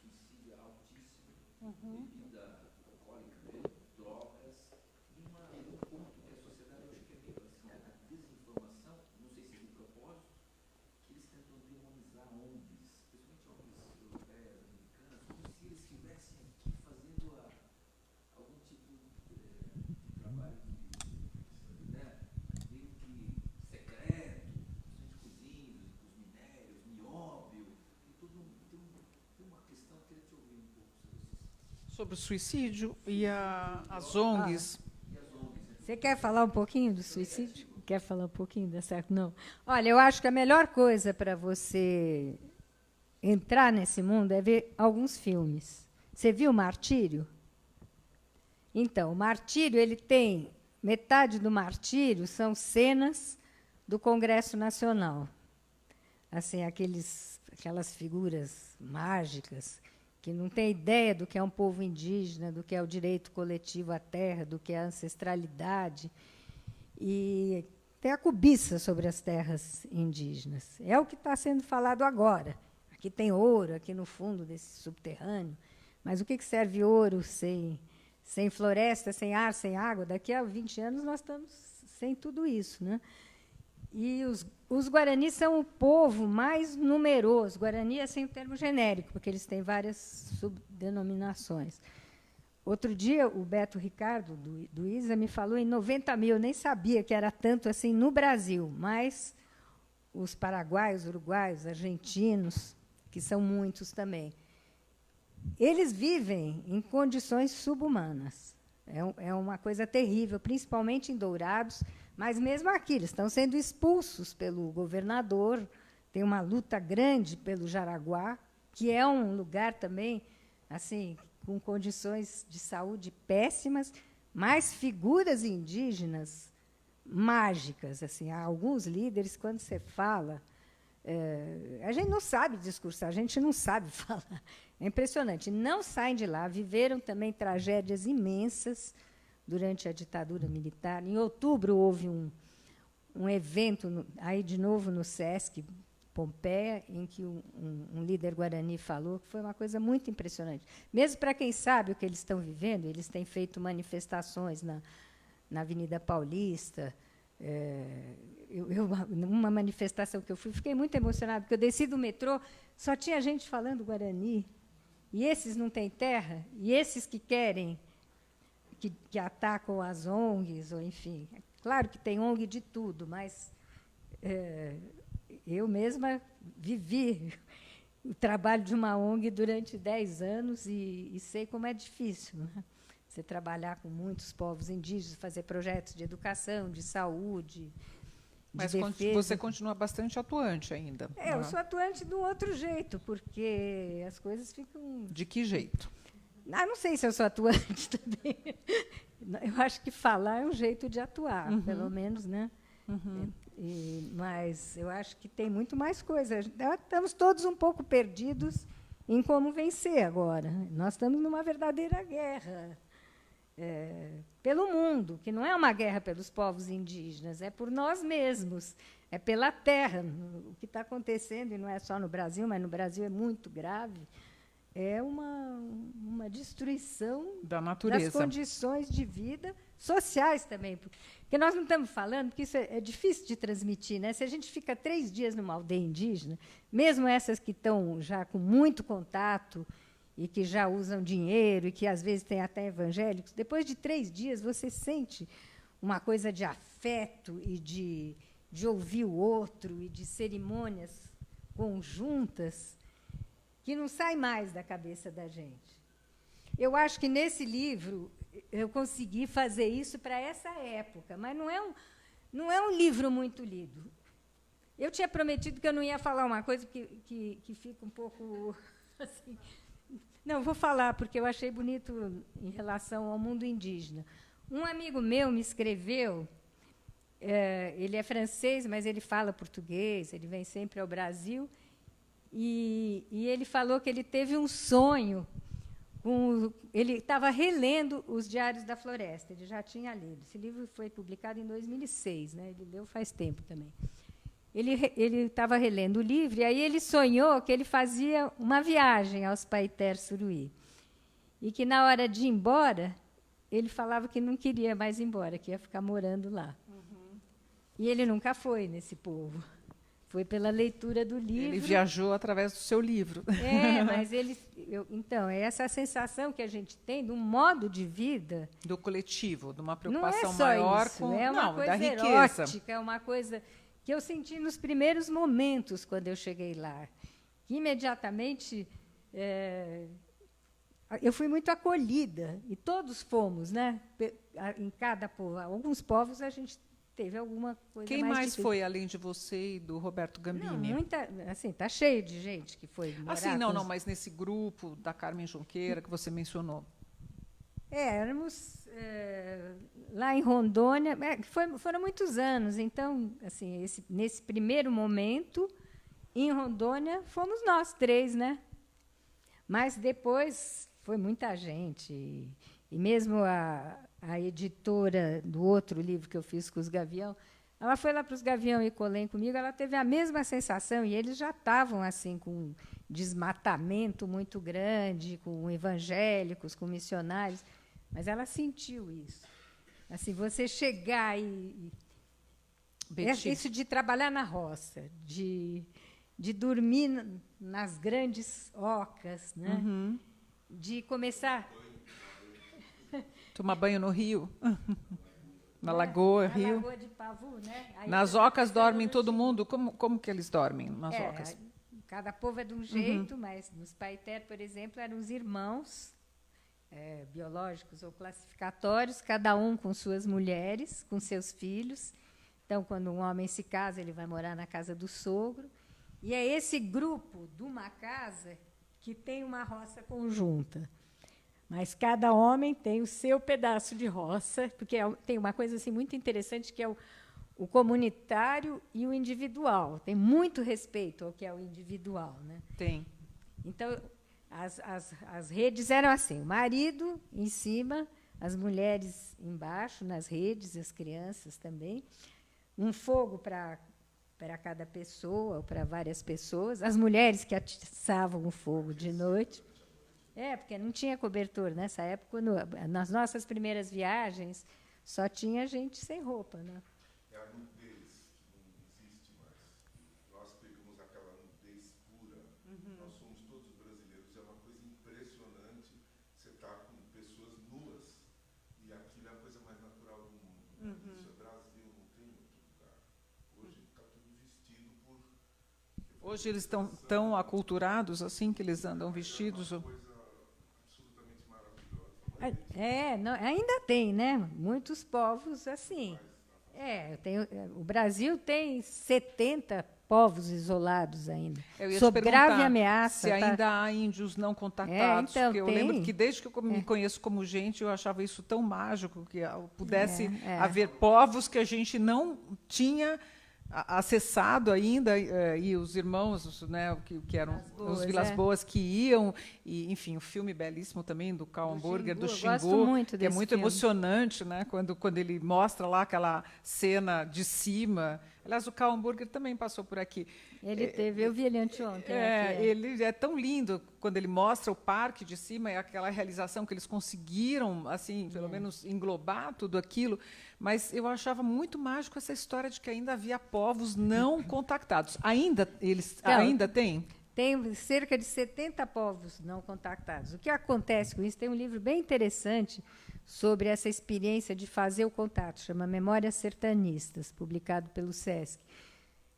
[SPEAKER 5] suicídio é altíssimo, bebida alcoólica, drogas, e um ponto que a sociedade, eu acho que é meio assim, a desinformação, não sei se é de propósito, que eles tentam demonizar ONGs, principalmente ONGs europeias, americanas, como se eles estivessem aqui fazendo algum tipo de trabalho meio que secreto, principalmente com os minérios, nióbio, tem uma questão que eu queria te ouvir um pouco sobre isso.
[SPEAKER 3] Sobre o suicídio e as ONGs.
[SPEAKER 2] Você quer falar um pouquinho do suicídio? Quer falar um pouquinho dessa... Não. Olha, eu acho que a melhor coisa para você entrar nesse mundo é ver alguns filmes. Você viu Martírio? Então, o Martírio, ele tem... Metade do Martírio são cenas do Congresso Nacional. Assim, aquelas figuras mágicas que não têm ideia do que é um povo indígena, do que é o direito coletivo à terra, do que é a ancestralidade. E tem a cobiça sobre as terras indígenas. É o que está sendo falado agora. Aqui tem ouro, aqui no fundo desse subterrâneo. Mas o que serve ouro sem floresta, sem ar, sem água? Daqui a 20 anos nós estamos sem tudo isso, né? E os guaranis são o povo mais numeroso. Guarani é sem o termo genérico, porque eles têm várias subdenominações. Outro dia, o Beto Ricardo, do ISA, me falou em 90 mil. Eu nem sabia que era tanto assim no Brasil, mas os paraguaios, uruguaios, argentinos, que são muitos também, eles vivem em condições subhumanas. É uma coisa terrível, principalmente em Dourados, mas mesmo aqui, eles estão sendo expulsos pelo governador. Tem uma luta grande pelo Jaraguá, que é um lugar também assim, com condições de saúde péssimas, mas figuras indígenas mágicas. Assim, há alguns líderes, quando você fala, a gente não sabe discursar, a gente não sabe falar. É impressionante. Não saem de lá, viveram também tragédias imensas durante a ditadura militar. Em outubro, houve um evento, aí de novo no SESC Pompeia, em que um líder guarani falou que foi uma coisa muito impressionante. Mesmo para quem sabe o que eles estão vivendo, eles têm feito manifestações na Avenida Paulista. Uma manifestação que eu fui, fiquei muito emocionada, porque eu desci do metrô, só tinha gente falando guarani. E esses não têm terra, e esses que querem, que atacam as ONGs, ou enfim. Claro que tem ONG de tudo, mas eu mesma vivi o trabalho de uma ONG durante 10 anos e sei como é difícil, né? você trabalhar com muitos povos indígenas, fazer projetos de educação, de saúde,
[SPEAKER 3] Mas
[SPEAKER 2] de defesa.
[SPEAKER 3] você continua bastante atuante ainda.
[SPEAKER 2] Eu
[SPEAKER 3] né?
[SPEAKER 2] sou atuante de um outro jeito, porque as coisas ficam...
[SPEAKER 3] De que jeito?
[SPEAKER 2] Não sei se eu sou atuante também. Eu acho que falar é um jeito de atuar, pelo menos, né? Mas eu acho que tem muito mais coisa. Estamos todos um pouco perdidos em como vencer agora. Nós estamos numa verdadeira guerra pelo mundo, que não é uma guerra pelos povos indígenas, é por nós mesmos, é pela terra. O que está acontecendo, e não é só no Brasil, mas no Brasil é muito grave, é uma destruição
[SPEAKER 3] Da natureza.
[SPEAKER 2] das condições de vida sociais também. Porque nós não estamos falando, porque isso é difícil de transmitir. Né? Se a gente fica 3 dias numa aldeia indígena, mesmo essas que estão já com muito contato e que já usam dinheiro e que, às vezes, têm até evangélicos, depois de 3 dias você sente uma coisa de afeto e de ouvir o outro e de cerimônias conjuntas que não sai mais da cabeça da gente. Eu acho que, nesse livro, eu consegui fazer isso para essa época, mas não é um livro muito lido. Eu tinha prometido que eu não ia falar uma coisa que fica um pouco... assim. Não, vou falar, porque eu achei bonito em relação ao mundo indígena. Um amigo meu me escreveu, ele é francês, mas ele fala português, ele vem sempre ao Brasil, e ele falou que ele teve um sonho. Ele estava relendo os Diários da Floresta, ele já tinha lido. Esse livro foi publicado em 2006, né? Ele leu faz tempo também. Ele estava relendo o livro, e aí ele sonhou que ele fazia uma viagem aos Paiter Suruí. E que, na hora de ir embora, ele falava que não queria mais ir embora, que ia ficar morando lá. E ele nunca foi nesse povo. Foi pela leitura do livro.
[SPEAKER 3] Ele viajou através do seu livro.
[SPEAKER 2] Mas então, é essa sensação que a gente tem de um modo de vida.
[SPEAKER 3] Do coletivo, de uma
[SPEAKER 2] Não
[SPEAKER 3] preocupação
[SPEAKER 2] é só
[SPEAKER 3] maior
[SPEAKER 2] isso,
[SPEAKER 3] com
[SPEAKER 2] é uma
[SPEAKER 3] da
[SPEAKER 2] coisa
[SPEAKER 3] riqueza.
[SPEAKER 2] erótica, é uma coisa que eu senti nos primeiros momentos quando eu cheguei lá. Que imediatamente eu fui muito acolhida, e todos fomos, né? Em cada povo. Alguns povos a gente teve alguma coisa
[SPEAKER 3] Quem
[SPEAKER 2] mais
[SPEAKER 3] mais
[SPEAKER 2] difícil.
[SPEAKER 3] foi, além de você e do Roberto Gambini?
[SPEAKER 2] Não, muita, assim, está cheio de gente que foi morar
[SPEAKER 3] Assim,
[SPEAKER 2] com
[SPEAKER 3] não, mas nesse grupo da Carmen Junqueira que você mencionou.
[SPEAKER 2] Éramos lá em Rondônia, foram muitos anos, então, assim, nesse primeiro momento, em Rondônia, fomos nós 3, né? Mas depois foi muita gente, e mesmo a editora do outro livro que eu fiz com os Gavião, ela foi lá para os Gavião e Colém comigo, ela teve a mesma sensação, e eles já estavam assim com um desmatamento muito grande, com evangélicos, com missionários, mas ela sentiu isso. Assim, você chegar isso de trabalhar na roça, de dormir nas grandes ocas, né? De começar...
[SPEAKER 3] Tomar banho no rio, na lagoa,
[SPEAKER 2] na
[SPEAKER 3] rio.
[SPEAKER 2] Lagoa de Pavu, né? Aí
[SPEAKER 3] Nas ocas dormem todo mundo? Como que eles dormem nas ocas?
[SPEAKER 2] Cada povo é de um jeito, mas nos Paiter, por exemplo, eram os irmãos biológicos ou classificatórios, cada um com suas mulheres, com seus filhos. Então, quando um homem se casa, ele vai morar na casa do sogro. E é esse grupo de uma casa que tem uma roça conjunta. Mas cada homem tem o seu pedaço de roça, porque tem uma coisa assim muito interessante, que é o comunitário e o individual. Tem muito respeito ao que é o individual. Né?
[SPEAKER 3] Tem.
[SPEAKER 2] Então, as redes eram assim, o marido em cima, as mulheres embaixo, nas redes, as crianças também. Um fogo para cada pessoa, ou para várias pessoas. As mulheres que atiçavam o fogo de noite. Porque não tinha cobertor nessa época. Nas nossas primeiras viagens, só tinha gente sem roupa. Né?
[SPEAKER 4] É a nudez que não existe mais. Nós pegamos aquela nudez pura. Nós somos todos brasileiros. É uma coisa impressionante você estar com pessoas nuas. E aquilo é a coisa mais natural do mundo. Isso é Brasil, não tem outro lugar. Hoje está tudo vestido por...
[SPEAKER 3] Hoje eles estão tão aculturados assim que eles andam vestidos.
[SPEAKER 2] Ainda tem, né? Muitos povos assim. O Brasil tem 70 povos isolados ainda.
[SPEAKER 3] Eu ia
[SPEAKER 2] sob
[SPEAKER 3] te perguntar
[SPEAKER 2] grave ameaça.
[SPEAKER 3] se ainda há índios não contactados.
[SPEAKER 2] Então,
[SPEAKER 3] porque eu lembro que desde que eu me conheço como gente, eu achava isso tão mágico que pudesse haver povos que a gente não tinha acessado ainda, e os irmãos, né, que eram os Vilas Boas, que iam, e, enfim, o filme belíssimo também do Karl Hamburger, do Xingu, que é muito emocionante, né, quando ele mostra lá aquela cena de cima. Aliás, o Karl Hamburger também passou por aqui.
[SPEAKER 2] Eu vi ele anteontem.
[SPEAKER 3] Ele é tão lindo quando ele mostra o parque de cima e aquela realização que eles conseguiram, assim, pelo menos englobar tudo aquilo. Mas eu achava muito mágico essa história de que ainda havia povos não contactados. Ainda têm?
[SPEAKER 2] Tem cerca de 70 povos não contactados. O que acontece com isso? Tem um livro bem interessante sobre essa experiência de fazer o contato, chama Memórias Sertanistas, publicado pelo SESC.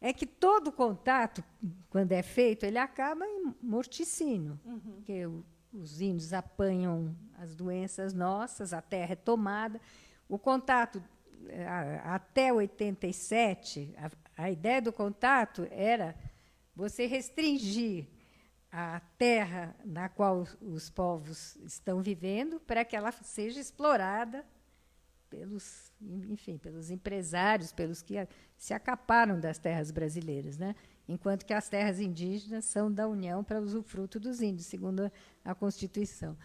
[SPEAKER 2] É que todo contato, quando é feito, ele acaba em morticínio, porque os índios apanham as doenças nossas, a terra é tomada. O contato, até 87, a ideia do contato era você restringir a terra na qual os povos estão vivendo para que ela seja explorada pelos empresários, pelos que se acaparam das terras brasileiras, né? Enquanto que as terras indígenas são da União para usufruto dos índios, segundo a Constituição.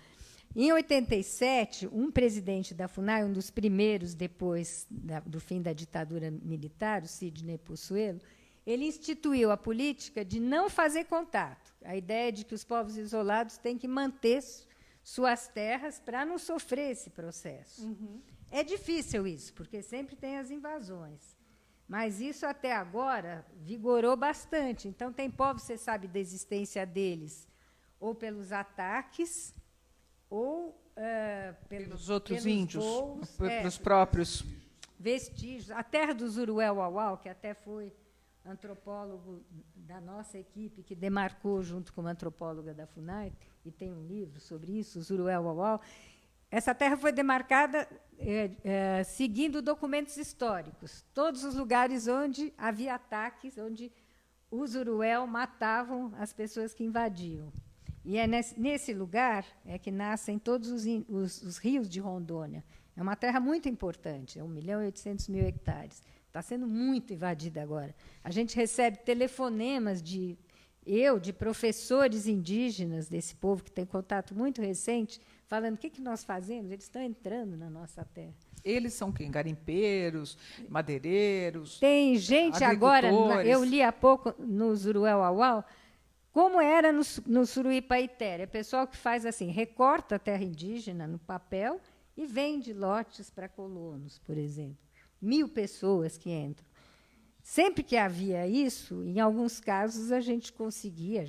[SPEAKER 2] Em 87, um presidente da FUNAI, um dos primeiros depois do fim da ditadura militar, o Sidney Possuelo, ele instituiu a política de não fazer contato. A ideia de que os povos isolados têm que manter suas terras para não sofrer esse processo. É difícil isso, porque sempre tem as invasões. Mas isso, até agora, vigorou bastante. Então, tem povos, você sabe da existência deles, ou pelos ataques, ou
[SPEAKER 3] pelos outros índios,
[SPEAKER 2] voos,
[SPEAKER 3] pelos próprios
[SPEAKER 2] vestígios. A terra do Zuruel-Uauau, que até foi antropólogo da nossa equipe, que demarcou junto com uma antropóloga da FUNAI, e tem um livro sobre isso, Zuruel-Uauau. Essa terra foi demarcada seguindo documentos históricos. Todos os lugares onde havia ataques, onde os Uruel matavam as pessoas que invadiam. E é nesse lugar que nascem todos os rios de Rondônia. É uma terra muito importante, 1.800.000 hectares. Está sendo muito invadida agora. A gente recebe telefonemas de professores indígenas desse povo, que tem contato muito recente, falando o que nós fazemos. Eles estão entrando na nossa terra.
[SPEAKER 3] Eles são quem? Garimpeiros, madeireiros?
[SPEAKER 2] Tem gente agora, eu li há pouco no Zuruel-Uauau, como era no Suruí-Paitera. É pessoal que faz assim, recorta a terra indígena no papel e vende lotes para colonos, por exemplo. 1.000 pessoas que entram. Sempre que havia isso, em alguns casos a gente conseguia,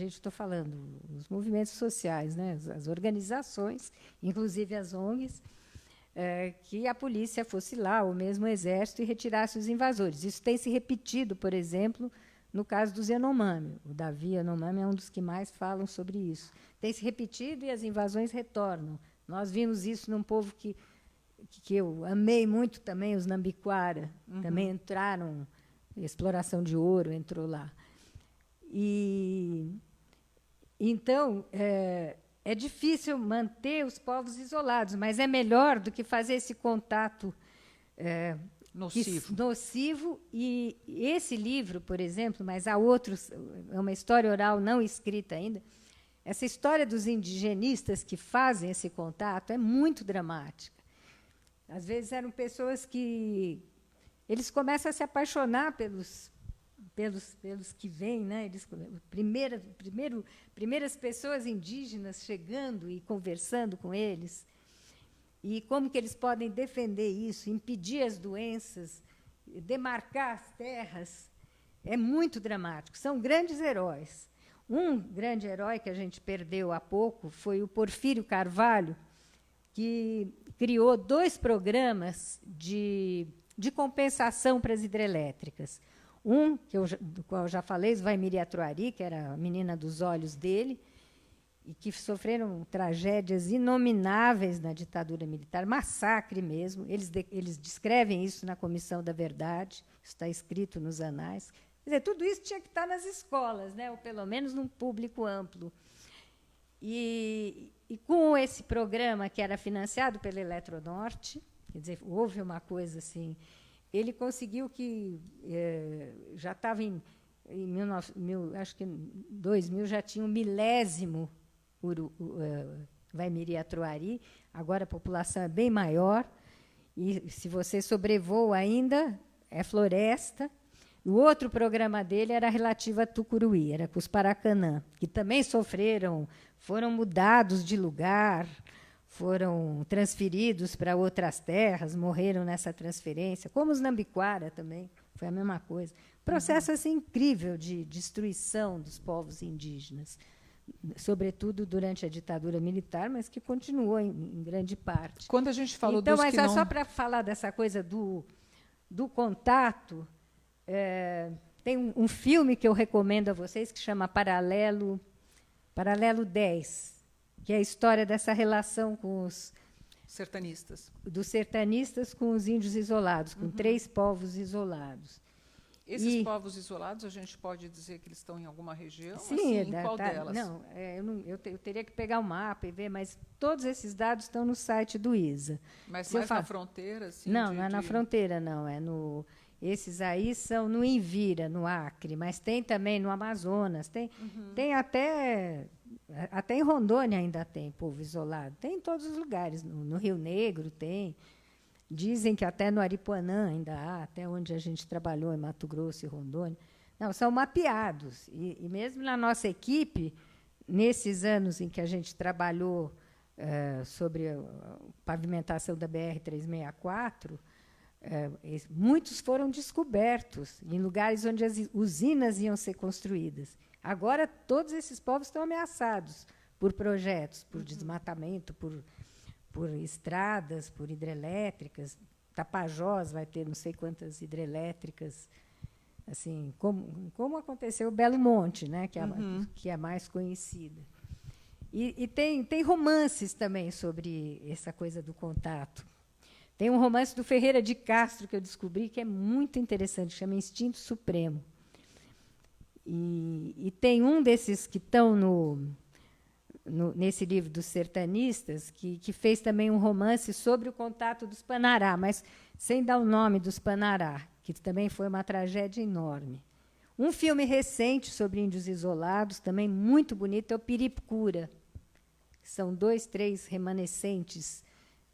[SPEAKER 2] estou falando, os movimentos sociais, né, as organizações, inclusive as ONGs, que a polícia fosse lá, ou mesmo o exército, e retirasse os invasores. Isso tem se repetido, por exemplo, no caso dos Yanomami. O Davi Yanomami é um dos que mais falam sobre isso. Tem se repetido e as invasões retornam. Nós vimos isso num povo que eu amei muito também, os Nambiquara, também entraram, exploração de ouro entrou lá. Então, é difícil manter os povos isolados, mas é melhor do que fazer esse contato nocivo. E esse livro, por exemplo, mas há outros, é uma história oral não escrita ainda, essa história dos indigenistas que fazem esse contato é muito dramática. Às vezes eram pessoas que eles começam a se apaixonar pelos que vêm, né? Primeiras pessoas indígenas chegando e conversando com eles, e como que eles podem defender isso, impedir as doenças, demarcar as terras, é muito dramático. São grandes heróis. Um grande herói que a gente perdeu há pouco foi o Porfírio Carvalho, que criou 2 programas de compensação para as hidrelétricas. Um, do qual eu já falei, Vaimiri Atuari, que era a menina dos olhos dele, e que sofreram tragédias inomináveis na ditadura militar, massacre mesmo. Eles descrevem isso na Comissão da Verdade, isso está escrito nos anais. Quer dizer, tudo isso tinha que estar nas escolas, né? Ou pelo menos num público amplo. E com esse programa, que era financiado pela Eletronorte, quer dizer, houve uma coisa assim, ele conseguiu que já estava em 2000, já tinha o 1000º Vaimiri-Atuari, agora a população é bem maior, e se você sobrevoa ainda, é floresta. O outro programa dele era relativo a Tucuruí, era com os Paracanã, que também sofreram, foram mudados de lugar, foram transferidos para outras terras, morreram nessa transferência, como os Nambiquara também, foi a mesma coisa. Processo assim, incrível de destruição dos povos indígenas, sobretudo durante a ditadura militar, mas que continuou em grande parte.
[SPEAKER 3] Quando a gente falou
[SPEAKER 2] então,
[SPEAKER 3] dos
[SPEAKER 2] mas
[SPEAKER 3] que não...
[SPEAKER 2] só para falar dessa coisa do contato, tem um filme que eu recomendo a vocês que chama Paralelo 10, que é a história dessa relação com os dos sertanistas com os índios isolados, com 3 povos isolados.
[SPEAKER 3] Esses povos isolados, a gente pode dizer que eles estão em alguma região?
[SPEAKER 2] Sim,
[SPEAKER 3] assim, em qual delas?
[SPEAKER 2] Não, eu teria que pegar o mapa e ver, mas todos esses dados estão no site do ISA.
[SPEAKER 3] Mas mais na fronteira? Assim,
[SPEAKER 2] não, não é na fronteira, não. Esses aí são no Envira, no Acre, mas tem também no Amazonas, tem até em Rondônia ainda tem povo isolado, tem em todos os lugares, no Rio Negro tem. Dizem que até no Aripuanã ainda há, até onde a gente trabalhou, em Mato Grosso e Rondônia. Não, são mapeados. E mesmo na nossa equipe, nesses anos em que a gente trabalhou sobre a pavimentação da BR-364, muitos foram descobertos em lugares onde as usinas iam ser construídas. Agora, todos esses povos estão ameaçados por projetos, por desmatamento, por estradas, por hidrelétricas. Tapajós vai ter não sei quantas hidrelétricas, assim, como aconteceu o Belo Monte, né, que é a mais conhecida. E tem romances também sobre essa coisa do contato. Tem um romance do Ferreira de Castro que eu descobri que é muito interessante, chama Instinto Supremo. E tem um desses que estão nesse livro dos sertanistas, que fez também um romance sobre o contato dos Panará, mas sem dar o nome dos Panará, que também foi uma tragédia enorme. Um filme recente sobre índios isolados, também muito bonito, é o Piripcura. São 2, 3 remanescentes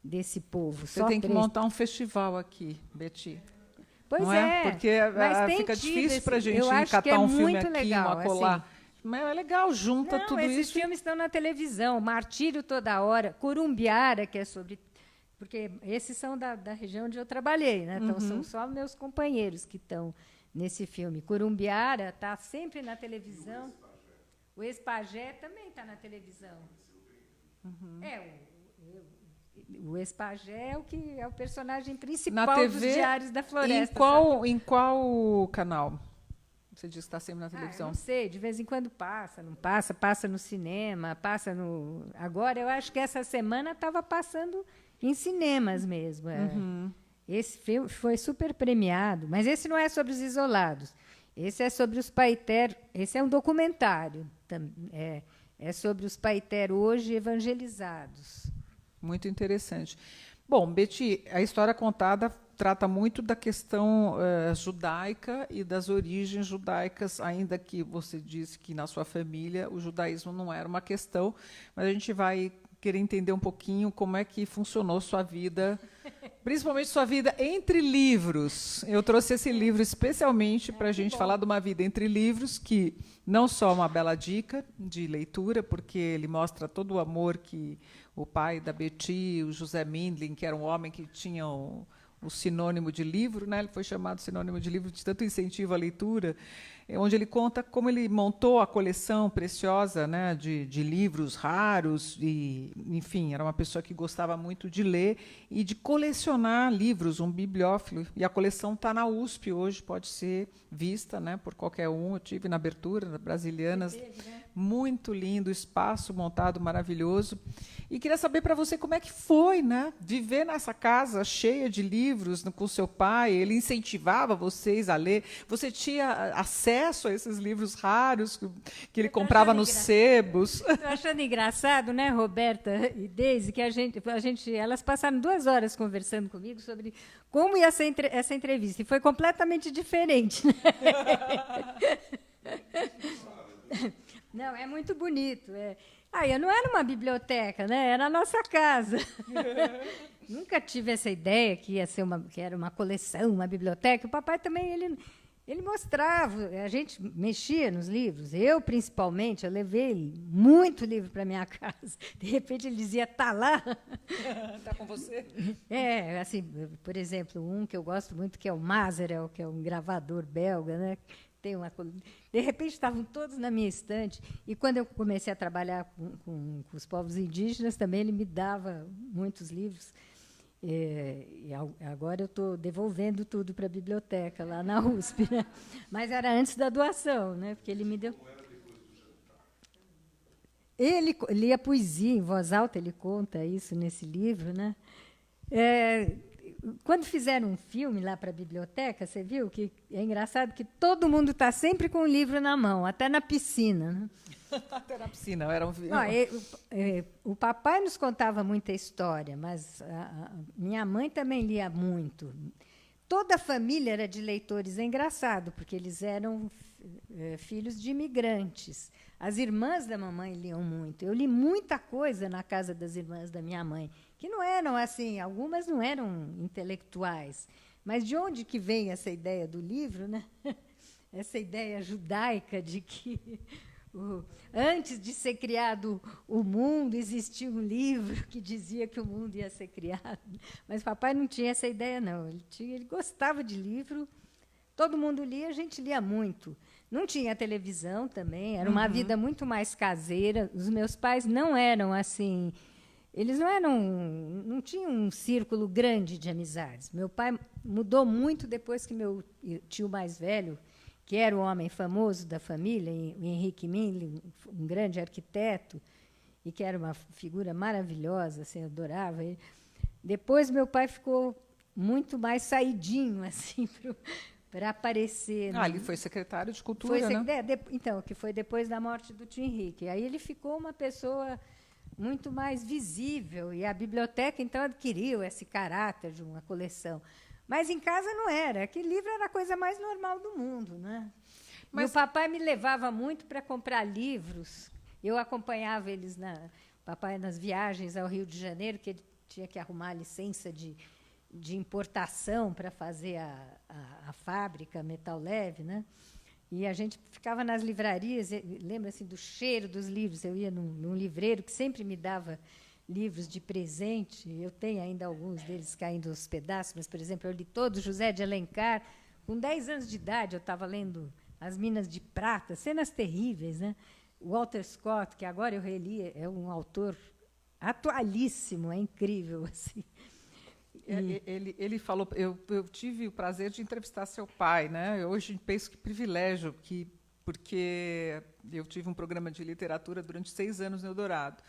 [SPEAKER 2] desse povo.
[SPEAKER 3] Você tem que montar um festival aqui, Betty.
[SPEAKER 2] Pois
[SPEAKER 3] não
[SPEAKER 2] é,
[SPEAKER 3] porque fica difícil para a gente catar um filme aqui, legal, um acolá. Assim, mas é legal, junta tudo isso.
[SPEAKER 2] Esses filmes estão na televisão, Martírio Toda Hora, Curumbiara, que é sobre... Porque esses são da região onde eu trabalhei, né? Então, são só meus companheiros que estão nesse filme. Curumbiara está sempre na televisão. O Ex-Pajé também está na televisão. O Ex-Pajé é o personagem principal dos Diários da Floresta.
[SPEAKER 3] Em qual canal? Você disse que está sempre na televisão.
[SPEAKER 2] Eu não sei, de vez em quando passa, não passa, passa no cinema, passa no... Agora, eu acho que essa semana estava passando em cinemas mesmo. Esse filme foi super premiado, mas esse não é sobre os isolados. Esse é sobre os Paiter. Esse é um documentário. É sobre os Paiter hoje evangelizados.
[SPEAKER 3] Muito interessante. Bom, Betty, a história contada trata muito da questão judaica e das origens judaicas, ainda que você disse que na sua família o judaísmo não era uma questão, mas a gente vai querer entender um pouquinho como é que funcionou sua vida, principalmente sua vida entre livros. Eu trouxe esse livro especialmente para a gente falar de uma vida entre livros, que não só uma bela dica de leitura, porque ele mostra todo o amor que o pai da Betty, o José Mindlin, que era um homem que tinha o sinônimo de livro, né? Ele foi chamado sinônimo de livro de tanto incentivo à leitura, onde ele conta como ele montou a coleção preciosa, né, de livros raros, e, enfim, era uma pessoa que gostava muito de ler e de colecionar livros, um bibliófilo. E a coleção está na USP hoje, pode ser vista, né, por qualquer um. Eu tive na abertura, na Brasilianas, muito lindo, espaço montado maravilhoso. E queria saber para você como é que foi, né, viver nessa casa cheia de livros com seu pai. Ele incentivava vocês a ler. Você tinha acesso a esses livros raros que ele comprava nos sebos.
[SPEAKER 2] Estou achando engraçado, né, Roberta e Deise, que elas passaram 2 horas conversando comigo sobre como ia ser essa entrevista. E foi completamente diferente. Né? Não, é muito bonito. Eu não era uma biblioteca, né? Era a nossa casa. Nunca tive essa ideia que era uma coleção, uma biblioteca. O papai também ele mostrava, a gente mexia nos livros. Eu, principalmente, eu levei muito livro para minha casa. De repente, ele dizia, está lá.
[SPEAKER 3] Está com você?
[SPEAKER 2] Assim, por exemplo, um que eu gosto muito, que é o Mazerel, que é um gravador belga, né? De repente, estavam todos na minha estante. E, quando eu comecei a trabalhar com os povos indígenas, também ele me dava muitos livros. E agora eu estou devolvendo tudo para a biblioteca, lá na USP. Né? Mas era antes da doação, né? Porque ele me deu... Ele lia poesia em voz alta, ele conta isso nesse livro. Né? Quando fizeram um filme lá para a biblioteca, você viu que é engraçado que todo mundo está sempre com o livro na mão, até na piscina. Né?
[SPEAKER 3] Até na piscina, era um filme.
[SPEAKER 2] O papai nos contava muita história, mas a minha mãe também lia muito. Toda a família era de leitores. É engraçado, porque eles eram filhos de imigrantes. As irmãs da mamãe liam muito. Eu li muita coisa na casa das irmãs da minha mãe, que não eram assim, algumas não eram intelectuais. Mas de onde que vem essa ideia do livro, né? Essa ideia judaica de que antes de ser criado o mundo, existia um livro que dizia que o mundo ia ser criado. Mas papai não tinha essa ideia, não. Ele gostava de livro, todo mundo lia, a gente lia muito. Não tinha televisão também, era uma vida muito mais caseira. Os meus pais não eram assim... Eles não tinham um círculo grande de amizades. Meu pai mudou muito depois que meu tio mais velho, que era o homem famoso da família, o Henrique Mindlin, um grande arquiteto, e que era uma figura maravilhosa, assim, eu adorava ele. Depois, meu pai ficou muito mais saidinho assim, para aparecer.
[SPEAKER 3] Ele foi secretário de Cultura, né?
[SPEAKER 2] Então, que foi depois da morte do tio Henrique. Aí ele ficou uma pessoa muito mais visível, e a biblioteca, então, adquiriu esse caráter de uma coleção. Mas em casa não era. Aquele livro era a coisa mais normal do mundo. Né? Mas o papai me levava muito para comprar livros. Eu acompanhava eles, papai nas viagens ao Rio de Janeiro, que ele tinha que arrumar a licença de importação para fazer a fábrica Metal Leve. Né? E a gente ficava nas livrarias, lembra assim, do cheiro dos livros. Eu ia num livreiro que sempre me dava livros de presente. Eu tenho ainda alguns deles caindo aos pedaços, mas, por exemplo, eu li todo José de Alencar. Com 10 anos de idade, eu estava lendo As Minas de Prata, cenas terríveis. Né? Walter Scott, que agora eu reli, é um autor atualíssimo, é incrível. Assim.
[SPEAKER 3] Ele falou, eu tive o prazer de entrevistar seu pai, né? Eu hoje penso que privilégio, porque eu tive um programa de literatura durante 6 anos no Eldorado.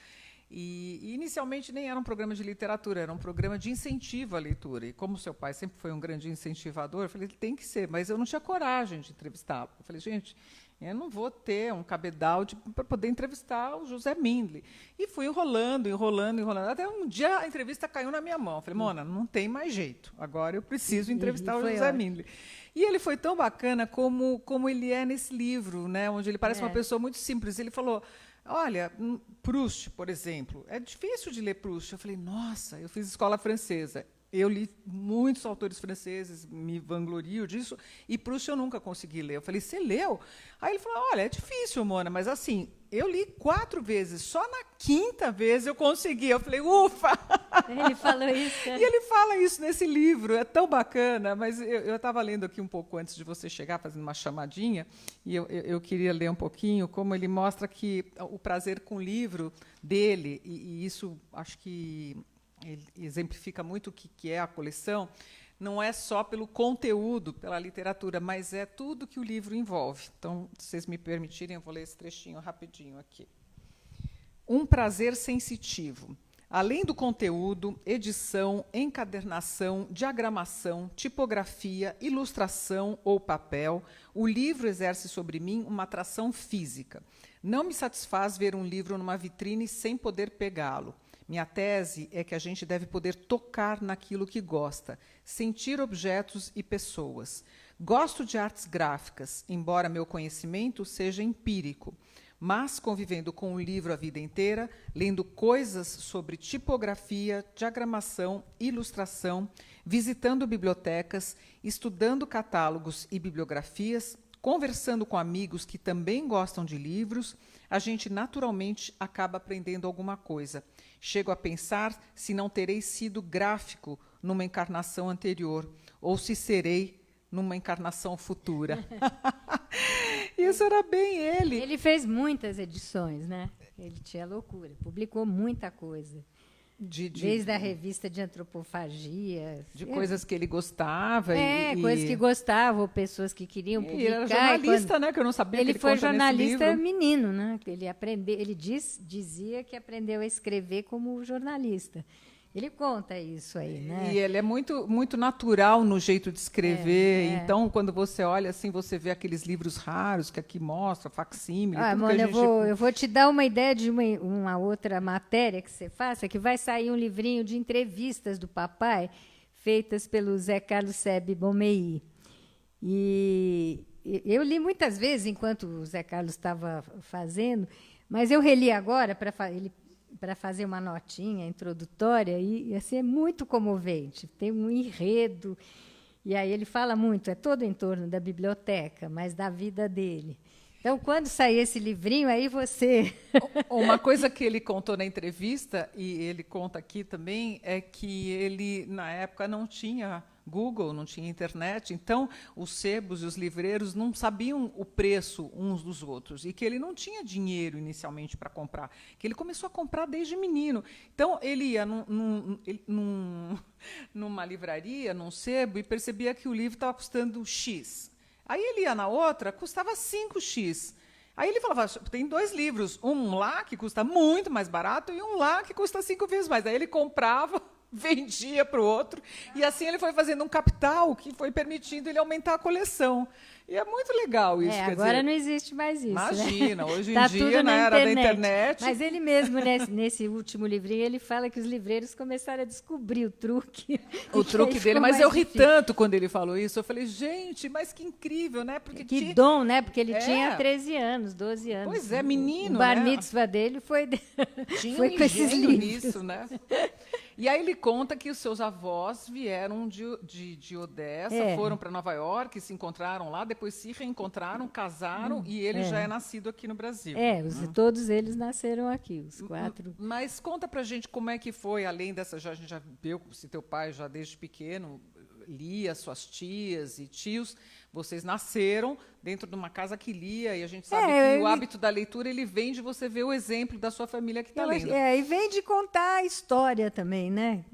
[SPEAKER 3] E inicialmente nem era um programa de literatura, era um programa de incentivo à leitura. E como seu pai sempre foi um grande incentivador, eu falei, ele tem que ser, mas eu não tinha coragem de entrevistá-lo. Eu falei, gente, eu não vou ter um cabedal para poder entrevistar o José Mindlin. E fui enrolando. Até um dia a entrevista caiu na minha mão. Eu falei, Mona, não tem mais jeito. Agora eu preciso entrevistar o José Mindlin. E ele foi tão bacana como ele é nesse livro, né, onde ele parece uma pessoa muito simples. Ele falou, olha, Proust, por exemplo, é difícil de ler Proust. Eu falei, nossa, eu fiz escola francesa. Eu li muitos autores franceses, me vanglorio disso, e Proust eu nunca consegui ler. Eu falei, você leu? Aí ele falou, olha, é difícil, Mona, mas assim, eu li 4 vezes, só na 5ª vez eu consegui. Eu falei, ufa!
[SPEAKER 2] Ele falou isso.
[SPEAKER 3] E ele fala isso nesse livro, é tão bacana, mas eu estava lendo aqui um pouco antes de você chegar, fazendo uma chamadinha, e eu queria ler um pouquinho como ele mostra que o prazer com o livro dele, e isso acho que ele exemplifica muito o que é a coleção. não é só pelo conteúdo, pela literatura, mas é tudo que o livro envolve. Então, se vocês me permitirem, eu vou ler esse trechinho rapidinho aqui. Um prazer sensitivo. Além do conteúdo, edição, encadernação, diagramação, tipografia, ilustração ou papel, o livro exerce sobre mim uma atração física. Não me satisfaz ver um livro numa vitrine sem poder pegá-lo. Minha tese é que a gente deve poder tocar naquilo que gosta, sentir objetos e pessoas. Gosto de artes gráficas, embora meu conhecimento seja empírico. Mas, convivendo com o livro a vida inteira, lendo coisas sobre tipografia, diagramação, ilustração, visitando bibliotecas, estudando catálogos e bibliografias, conversando com amigos que também gostam de livros, a gente naturalmente acaba aprendendo alguma coisa. Chego a pensar se não terei sido gráfico numa encarnação anterior, ou se serei numa encarnação futura. Isso era bem ele.
[SPEAKER 2] Ele fez muitas edições, né? Ele tinha loucura, publicou muita coisa. Desde a revista de antropofagia.
[SPEAKER 3] De coisas que ele gostava.
[SPEAKER 2] Coisas que gostavam, ou pessoas que queriam publicar.
[SPEAKER 3] Ele era jornalista, né? Que eu não sabia
[SPEAKER 2] ele
[SPEAKER 3] que ele
[SPEAKER 2] foi
[SPEAKER 3] conta
[SPEAKER 2] jornalista
[SPEAKER 3] nesse livro.
[SPEAKER 2] menino, né? Ele dizia que aprendeu a escrever como jornalista. Ele conta isso aí, né?
[SPEAKER 3] E ele é muito, muito natural no jeito de escrever. Então, quando você olha assim, você vê aqueles livros raros que aqui mostra, facsímile.
[SPEAKER 2] Mano, eu vou te dar uma ideia de uma outra matéria que você faça, que vai sair um livrinho de entrevistas do papai, feitas pelo Zé Carlos Sebe Bomei. E eu li muitas vezes enquanto o Zé Carlos estava fazendo, mas eu reli agora para fazer uma notinha introdutória, e assim, é muito comovente. Tem um enredo, e aí ele fala muito, é todo em torno da biblioteca, mas da vida dele. Então, quando sair esse livrinho, aí você...
[SPEAKER 3] Uma coisa que ele contou na entrevista, e ele conta aqui também, é que ele, na época, não tinha Google, não tinha internet, então os sebos e os livreiros não sabiam o preço uns dos outros, e que ele não tinha dinheiro inicialmente para comprar, que ele começou a comprar desde menino. Então, ele ia numa livraria, num sebo, e percebia que o livro estava custando X. Aí ele ia na outra, custava 5x. Aí ele falava, tem 2 livros, um lá que custa muito mais barato e um lá que custa 5 vezes mais. Aí ele comprava, vendia para o outro, e assim ele foi fazendo um capital que foi permitindo ele aumentar a coleção. E é muito legal isso.
[SPEAKER 2] Agora não existe mais isso.
[SPEAKER 3] Imagina,
[SPEAKER 2] né?
[SPEAKER 3] Hoje em dia, na era da internet.
[SPEAKER 2] Mas ele mesmo, nesse último livrinho, ele fala que os livreiros começaram a descobrir o truque.
[SPEAKER 3] O truque dele, mas eu ri tanto quando ele falou isso. Eu falei, gente, mas que incrível, né?
[SPEAKER 2] Porque que dom, né? Porque ele tinha 13 anos, 12 anos.
[SPEAKER 3] Pois é, menino.
[SPEAKER 2] O bar mitzvah dele foi com esses livros.
[SPEAKER 3] Nisso, né? E aí ele conta que os seus avós vieram de Odessa, foram para Nova York, se encontraram lá, depois se reencontraram, casaram, e ele já é nascido aqui no Brasil.
[SPEAKER 2] Todos eles nasceram aqui, os 4.
[SPEAKER 3] Mas conta pra gente como é que foi, além dessa, a gente já viu se teu pai já desde pequeno lia, suas tias e tios, vocês nasceram dentro de uma casa que lia, e a gente sabe que o hábito da leitura ele vem de você ver o exemplo da sua família que está lendo.
[SPEAKER 2] E vem de contar a história também, né?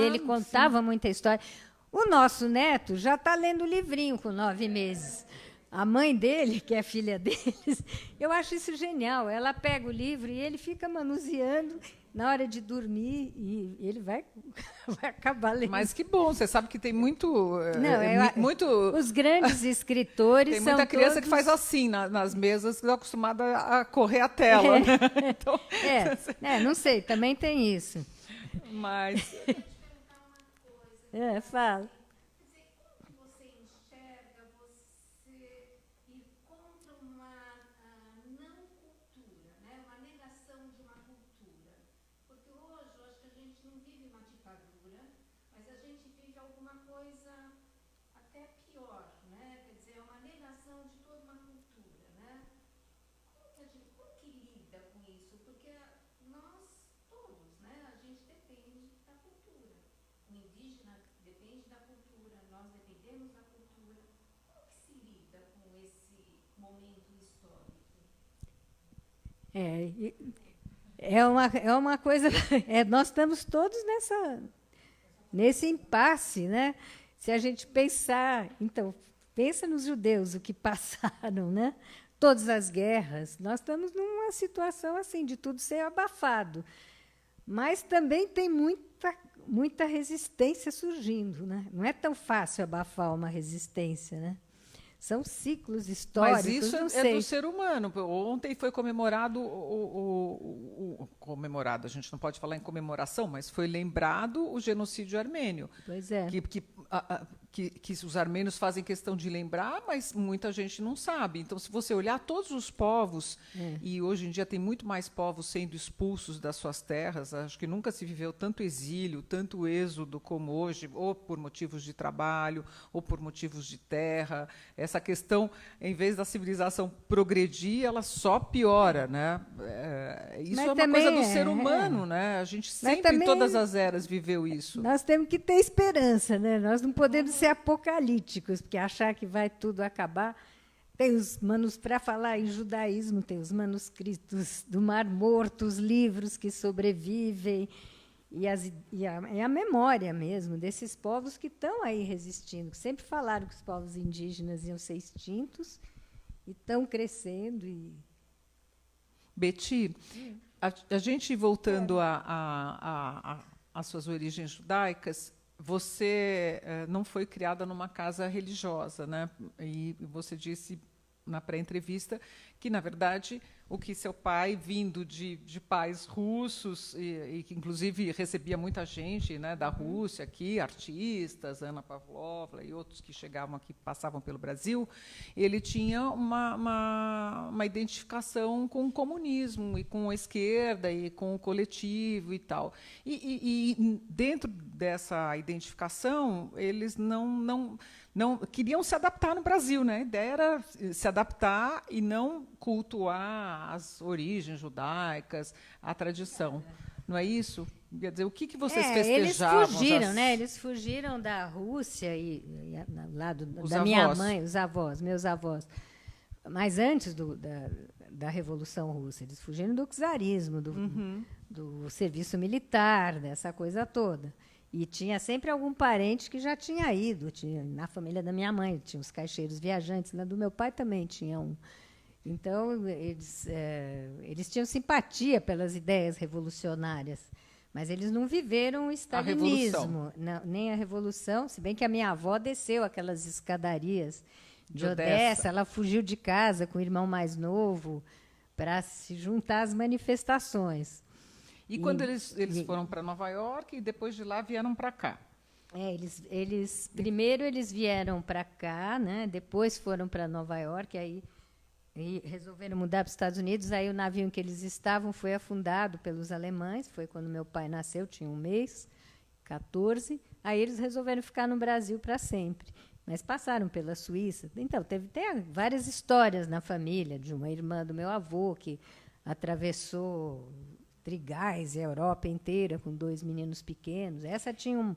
[SPEAKER 2] Ele contava muita história. O nosso neto já está lendo livrinho com 9 meses. A mãe dele, que é filha deles, eu acho isso genial. Ela pega o livro e ele fica manuseando na hora de dormir, e ele vai acabar lendo.
[SPEAKER 3] Mas que bom, você sabe que tem muito...
[SPEAKER 2] Os grandes escritores
[SPEAKER 3] tem muita criança que faz assim nas mesas, que é acostumada a correr a tela. Né? Então...
[SPEAKER 2] não sei, também tem isso.
[SPEAKER 3] Mas...
[SPEAKER 2] fala. É uma coisa... nós estamos todos nesse impasse, né? se a gente pensar, então, pensa nos judeus, o que passaram, né? Todas as guerras, nós estamos numa situação assim, de tudo ser abafado. Mas também tem muita resistência surgindo, né? Não é tão fácil abafar uma resistência, né? São ciclos históricos.
[SPEAKER 3] Mas isso
[SPEAKER 2] não
[SPEAKER 3] é
[SPEAKER 2] sei.
[SPEAKER 3] do ser humano. Ontem foi comemorado comemorado. A gente não pode falar em comemoração, mas foi lembrado o genocídio armênio.
[SPEAKER 2] Pois é.
[SPEAKER 3] Que os armênios fazem questão de lembrar, mas muita gente não sabe. Então, se você olhar todos os povos, e hoje em dia tem muito mais povos sendo expulsos das suas terras, acho que nunca se viveu tanto exílio, tanto êxodo como hoje, ou por motivos de trabalho, ou por motivos de terra. Essa questão, em vez da civilização progredir, ela só piora, né? Isso
[SPEAKER 2] Mas
[SPEAKER 3] é uma coisa do
[SPEAKER 2] também
[SPEAKER 3] ser humano, né? A gente sempre,
[SPEAKER 2] também
[SPEAKER 3] em todas as eras, viveu isso.
[SPEAKER 2] Nós temos que ter esperança, né? Nós não podemos ser apocalípticos, porque achar que vai tudo acabar. Tem os para falar em judaísmo, tem os manuscritos do Mar Morto, os livros que sobrevivem, e a memória mesmo desses povos que estão aí resistindo, que sempre falaram que os povos indígenas iam ser extintos, e estão crescendo.
[SPEAKER 3] Betty, a gente voltando às suas origens judaicas, você não foi criada numa casa religiosa, né? E você disse na pré-entrevista que, na verdade, o que seu pai, vindo de pais russos, e que, inclusive, recebia muita gente, né, da Rússia aqui, artistas, Ana Pavlovna e outros que chegavam aqui, passavam pelo Brasil, ele tinha uma identificação com o comunismo, e com a esquerda, e com o coletivo e tal. E dentro dessa identificação, eles não queriam se adaptar no Brasil, né? A ideia era se adaptar e não cultuar as origens judaicas, a tradição. Não é isso? Quer dizer, o que vocês festejavam?
[SPEAKER 2] Eles fugiram, né? Eles fugiram da Rússia e lá da minha mãe, os avós, meus avós. Mas antes da Revolução Russa, eles fugiram do czarismo, do serviço militar, dessa coisa toda. E tinha sempre algum parente que já tinha ido. Na família da minha mãe tinha os caixeiros viajantes, na do meu pai também tinha um. Então, eles tinham simpatia pelas ideias revolucionárias, mas eles não viveram o stalinismo, nem a Revolução, se bem que a minha avó desceu aquelas escadarias de Odessa. Ela fugiu de casa com o irmão mais novo para se juntar às manifestações.
[SPEAKER 3] E quando eles foram para Nova York e depois de lá vieram para cá?
[SPEAKER 2] Primeiro eles vieram para cá, né? Depois foram para Nova York, aí e resolveram mudar para os Estados Unidos. Aí o navio em que eles estavam foi afundado pelos alemães, foi quando meu pai nasceu, tinha 1 mês, 14. Aí eles resolveram ficar no Brasil para sempre. Mas passaram pela Suíça. Então, tem várias histórias na família, de uma irmã do meu avô que atravessou Trigás e a Europa inteira com 2 meninos pequenos. Essa tinha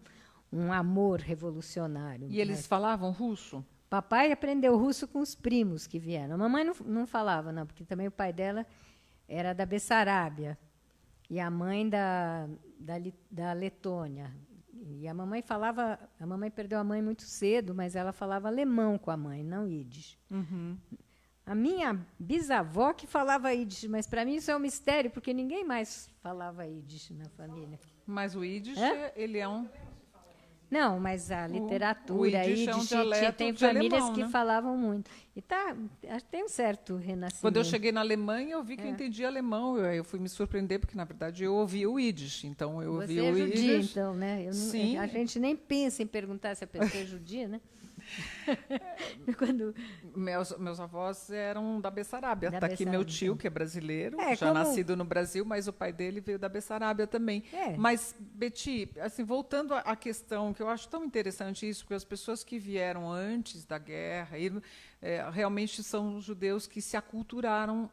[SPEAKER 2] um amor revolucionário.
[SPEAKER 3] E eles falavam russo?
[SPEAKER 2] Papai aprendeu russo com os primos que vieram. A mamãe não falava, não, porque também o pai dela era da Bessarábia e a mãe da Letônia. E a mamãe perdeu a mãe muito cedo, mas ela falava alemão com a mãe, não ídish.
[SPEAKER 3] Uhum.
[SPEAKER 2] A minha bisavó que falava ídish, mas para mim isso é um mistério, porque ninguém mais falava ídish na família.
[SPEAKER 3] Mas o ídish, ele é um...
[SPEAKER 2] Não, mas a literatura
[SPEAKER 3] ídish é um dialeto
[SPEAKER 2] tem
[SPEAKER 3] de
[SPEAKER 2] famílias
[SPEAKER 3] alemão,
[SPEAKER 2] que
[SPEAKER 3] né?
[SPEAKER 2] falavam muito. E tem um certo renascimento.
[SPEAKER 3] Quando eu cheguei na Alemanha, eu vi que eu entendia alemão. Eu fui me surpreender, porque, na verdade, eu ouvia o ídish. Então, eu ouvia o ídish.
[SPEAKER 2] Você é judia, então, né?
[SPEAKER 3] Sim.
[SPEAKER 2] A gente nem pensa em perguntar se a pessoa é judia, né?
[SPEAKER 3] Meus avós eram da Bessarábia. Está aqui
[SPEAKER 2] Bessarábia,
[SPEAKER 3] meu tio,
[SPEAKER 2] então.
[SPEAKER 3] que é brasileiro, já
[SPEAKER 2] como...
[SPEAKER 3] nascido no Brasil, mas o pai dele veio da Bessarábia também. Mas, Betty, assim, voltando à questão, que eu acho tão interessante isso, porque as pessoas que vieram antes da guerra realmente são judeus que se aculturaram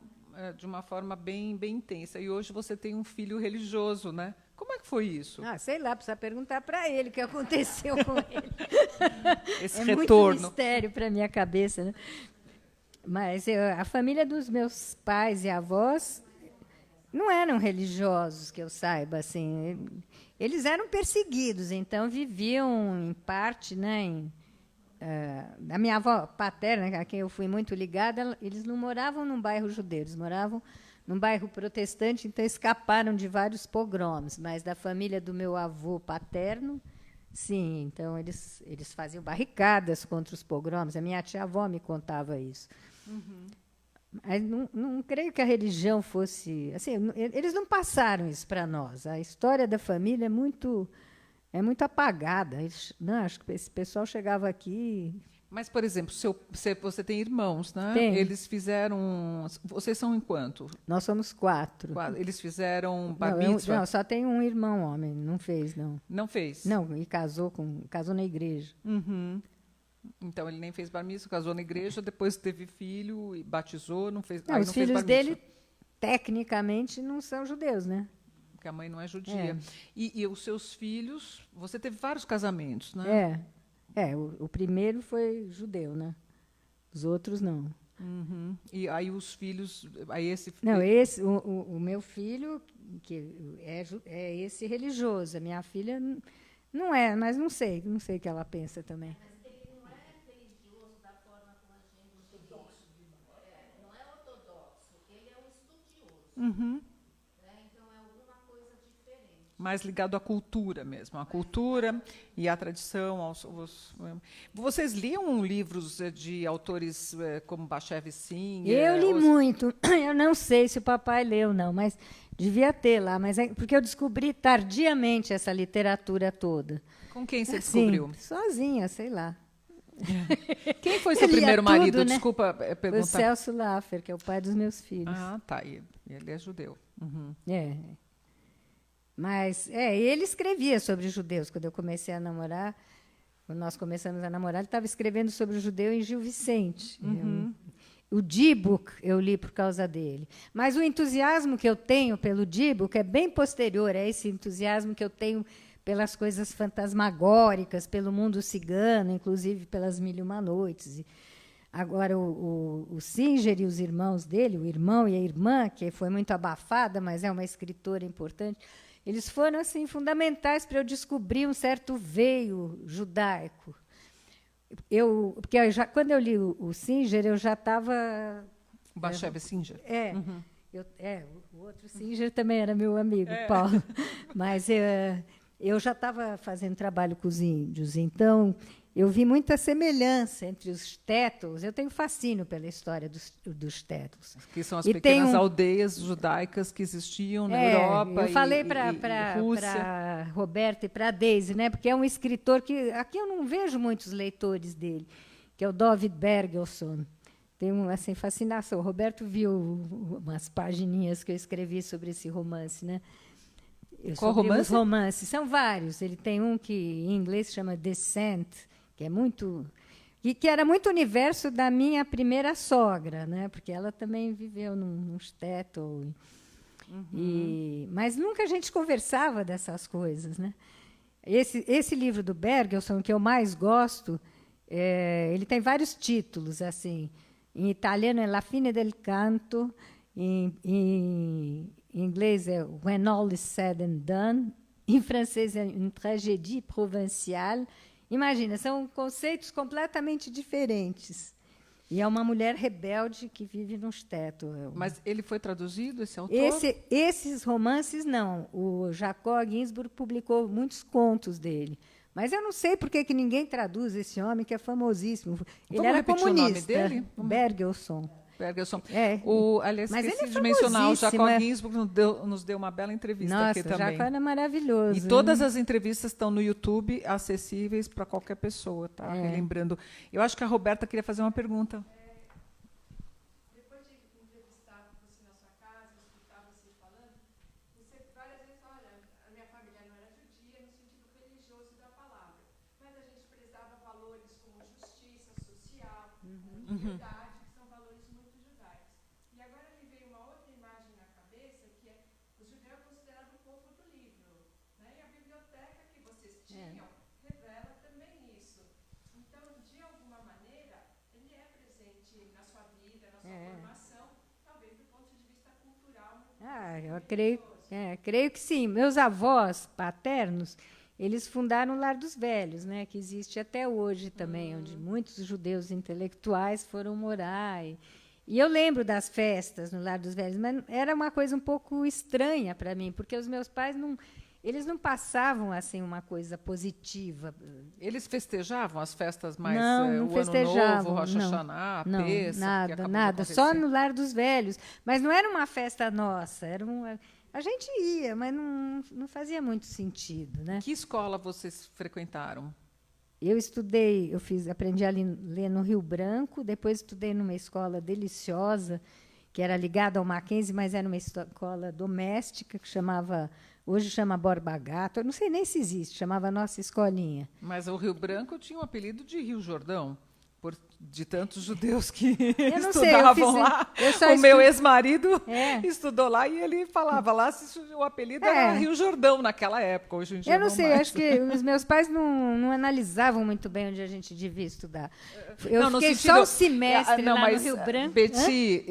[SPEAKER 3] de uma forma bem, bem intensa. E hoje você tem um filho religioso, né? Como é que foi isso?
[SPEAKER 2] Sei lá, precisa perguntar para ele o que aconteceu com ele.
[SPEAKER 3] Esse
[SPEAKER 2] retorno. Muito mistério para a minha cabeça, né? Mas a família dos meus pais e avós não eram religiosos, que eu saiba, assim. Eles eram perseguidos, então viviam, em parte, né, a minha avó paterna, a quem eu fui muito ligada, eles não moravam num bairro judeu, eles moravam num bairro protestante, então escaparam de vários pogroms, mas da família do meu avô paterno, sim, então eles faziam barricadas contra os pogroms. A minha tia-avó me contava isso. Mas não creio que a religião fosse... Assim, eles não passaram isso para nós. A história da família é muito apagada. Acho que esse pessoal chegava aqui...
[SPEAKER 3] Mas, por exemplo, você tem irmãos, né?
[SPEAKER 2] Tenho.
[SPEAKER 3] Eles fizeram... Vocês são em quanto?
[SPEAKER 2] Nós somos 4.
[SPEAKER 3] Eles fizeram bar
[SPEAKER 2] Não,
[SPEAKER 3] mitzvah?
[SPEAKER 2] não, só tem um irmão homem. Não fez, não.
[SPEAKER 3] Não fez?
[SPEAKER 2] Não, e casou na igreja.
[SPEAKER 3] Uhum. Então, ele nem fez bar mitzvah, casou na igreja, depois teve filho e batizou, não fez...
[SPEAKER 2] Não, os
[SPEAKER 3] não fez
[SPEAKER 2] filhos
[SPEAKER 3] bar mitzvah,
[SPEAKER 2] dele, tecnicamente, não são judeus, né?
[SPEAKER 3] porque a mãe não é judia. E os seus filhos... Você teve vários casamentos, né?
[SPEAKER 2] O primeiro foi judeu, né? Os outros não.
[SPEAKER 3] Uhum. E aí os filhos... Aí
[SPEAKER 2] Não, o meu filho, que é esse religioso. A minha filha não é, mas não sei o que ela pensa também.
[SPEAKER 6] Mas ele não é religioso da forma como a gente não é ortodoxo, ele é um estudioso.
[SPEAKER 3] Uhum.
[SPEAKER 6] Então é alguma coisa diferente.
[SPEAKER 3] Mais ligado à cultura mesmo, à cultura e à tradição. Vocês liam livros de autores como Bashevis Singer?
[SPEAKER 2] Eu li muito. Eu não sei se o papai leu, não, mas devia ter lá. Mas porque eu descobri tardiamente essa literatura toda.
[SPEAKER 3] Com quem você descobriu?
[SPEAKER 2] Sozinha, sei lá.
[SPEAKER 3] Quem foi seu
[SPEAKER 2] Eu lia
[SPEAKER 3] primeiro
[SPEAKER 2] tudo,
[SPEAKER 3] marido?
[SPEAKER 2] né?
[SPEAKER 3] Desculpa
[SPEAKER 2] Foi o
[SPEAKER 3] perguntar.
[SPEAKER 2] Celso Laffer, que é o pai dos meus filhos.
[SPEAKER 3] Ah, tá. E ele é judeu. Uhum.
[SPEAKER 2] Mas ele escrevia sobre judeus. Quando eu comecei a namorar, quando nós começamos a namorar, ele estava escrevendo sobre o judeu em Gil Vicente. O Dibuk eu li por causa dele. Mas o entusiasmo que eu tenho pelo Dibuk é bem posterior a esse entusiasmo que eu tenho pelas coisas fantasmagóricas, pelo mundo cigano, inclusive pelas Mil e Uma Noites. Agora, o Singer e os irmãos dele, o irmão e a irmã, que foi muito abafada, mas é uma escritora importante, eles foram assim fundamentais para eu descobrir um certo veio judaico. Porque quando eu li o Singer, eu já estava...
[SPEAKER 3] O Bashevis Singer?
[SPEAKER 2] O outro Singer também era meu amigo, Paulo. Mas eu já estava fazendo trabalho com os índios, então eu vi muita semelhança entre os tétulos. Eu tenho fascínio pela história dos tétulos.
[SPEAKER 3] Que são as
[SPEAKER 2] E
[SPEAKER 3] pequenas aldeias judaicas que existiam na Europa.
[SPEAKER 2] Eu falei
[SPEAKER 3] para
[SPEAKER 2] para Roberta e para a Daisy, né, porque é um escritor que aqui eu não vejo muitos leitores dele, que é o David Bergelson. Tem uma assim, fascinação. O Roberto viu umas pagininhas que eu escrevi sobre esse romance, né?
[SPEAKER 3] Qual romance?
[SPEAKER 2] Os romances. São vários. Ele tem um que em inglês chama Descent, que é muito... que era muito o universo da minha primeira sogra, né? Porque ela também viveu num shtetl. Mas nunca a gente conversava dessas coisas, né? Esse livro do Bergelson, que eu mais gosto, ele tem vários títulos, assim. Em italiano é La fine del canto, em inglês é When All is Said and Done, em francês é Une tragédie provinciale. Imagina, são conceitos completamente diferentes. E é uma mulher rebelde que vive num shtetl.
[SPEAKER 3] Mas ele foi traduzido, esse autor?
[SPEAKER 2] Esses romances, não. O Jacob Ginsburg publicou muitos contos dele. Mas eu não sei por que ninguém traduz esse homem, que é famosíssimo. Ele era comunista.
[SPEAKER 3] O nome dele?
[SPEAKER 2] Bergelson.
[SPEAKER 3] Bergelson.
[SPEAKER 2] Mas
[SPEAKER 3] Aliás, esqueci
[SPEAKER 2] ele é
[SPEAKER 3] de mencionar, o
[SPEAKER 2] famosíssimo,
[SPEAKER 3] Jacob Ginsburg nos deu uma bela entrevista aqui
[SPEAKER 2] Nossa,
[SPEAKER 3] também.
[SPEAKER 2] o Jacob era maravilhoso.
[SPEAKER 3] E todas as entrevistas estão no YouTube, acessíveis para qualquer pessoa, tá? Relembrando. Eu acho que a Roberta queria fazer uma pergunta.
[SPEAKER 7] Depois de entrevistar você na sua casa, escutar você falando, você várias vezes fala, olha, a minha família não era judia no sentido religioso da palavra, mas a gente prezava valores como justiça social, liberdade, que são valores muito judaicos. E agora me veio uma outra imagem na cabeça, que é o judeu é considerado o povo do livro, né? E a biblioteca que vocês tinham revela também isso. Então, de alguma maneira, ele é presente na sua vida, na sua formação, talvez do ponto de vista cultural, muito
[SPEAKER 2] Eu creio que sim. Meus avós paternos, eles fundaram o Lar dos Velhos, né, que existe até hoje também, onde muitos judeus intelectuais foram morar. E eu lembro das festas no Lar dos Velhos, mas era uma coisa um pouco estranha para mim, porque os meus pais eles não passavam assim uma coisa positiva.
[SPEAKER 3] Eles festejavam as festas mais
[SPEAKER 2] Não
[SPEAKER 3] o
[SPEAKER 2] festejavam,
[SPEAKER 3] Ano Novo, Rosh Hashanah,
[SPEAKER 2] não,
[SPEAKER 3] Pêssar, que acabou de
[SPEAKER 2] nada,
[SPEAKER 3] acontecer.
[SPEAKER 2] só no Lar dos Velhos. Mas não era uma festa nossa, a gente ia, mas não fazia muito sentido, né?
[SPEAKER 3] Que escola vocês frequentaram?
[SPEAKER 2] Eu estudei, aprendi a ler no Rio Branco, depois estudei numa escola deliciosa, que era ligada ao Mackenzie, mas era uma escola doméstica, que hoje chama Borba Gato, eu não sei nem se existe, chamava Nossa Escolinha.
[SPEAKER 3] Mas o Rio Branco tinha o apelido de Rio Jordão, de tantos judeus que
[SPEAKER 2] Eu não sei,
[SPEAKER 3] estudavam lá. O meu ex-marido estudou lá e ele falava lá se o apelido era Rio Jordão naquela época. Hoje em dia
[SPEAKER 2] eu não sei,
[SPEAKER 3] mais.
[SPEAKER 2] acho que os meus pais não analisavam muito bem onde a gente devia estudar. Eu fiquei só um semestre lá no Rio Branco.
[SPEAKER 3] Betty,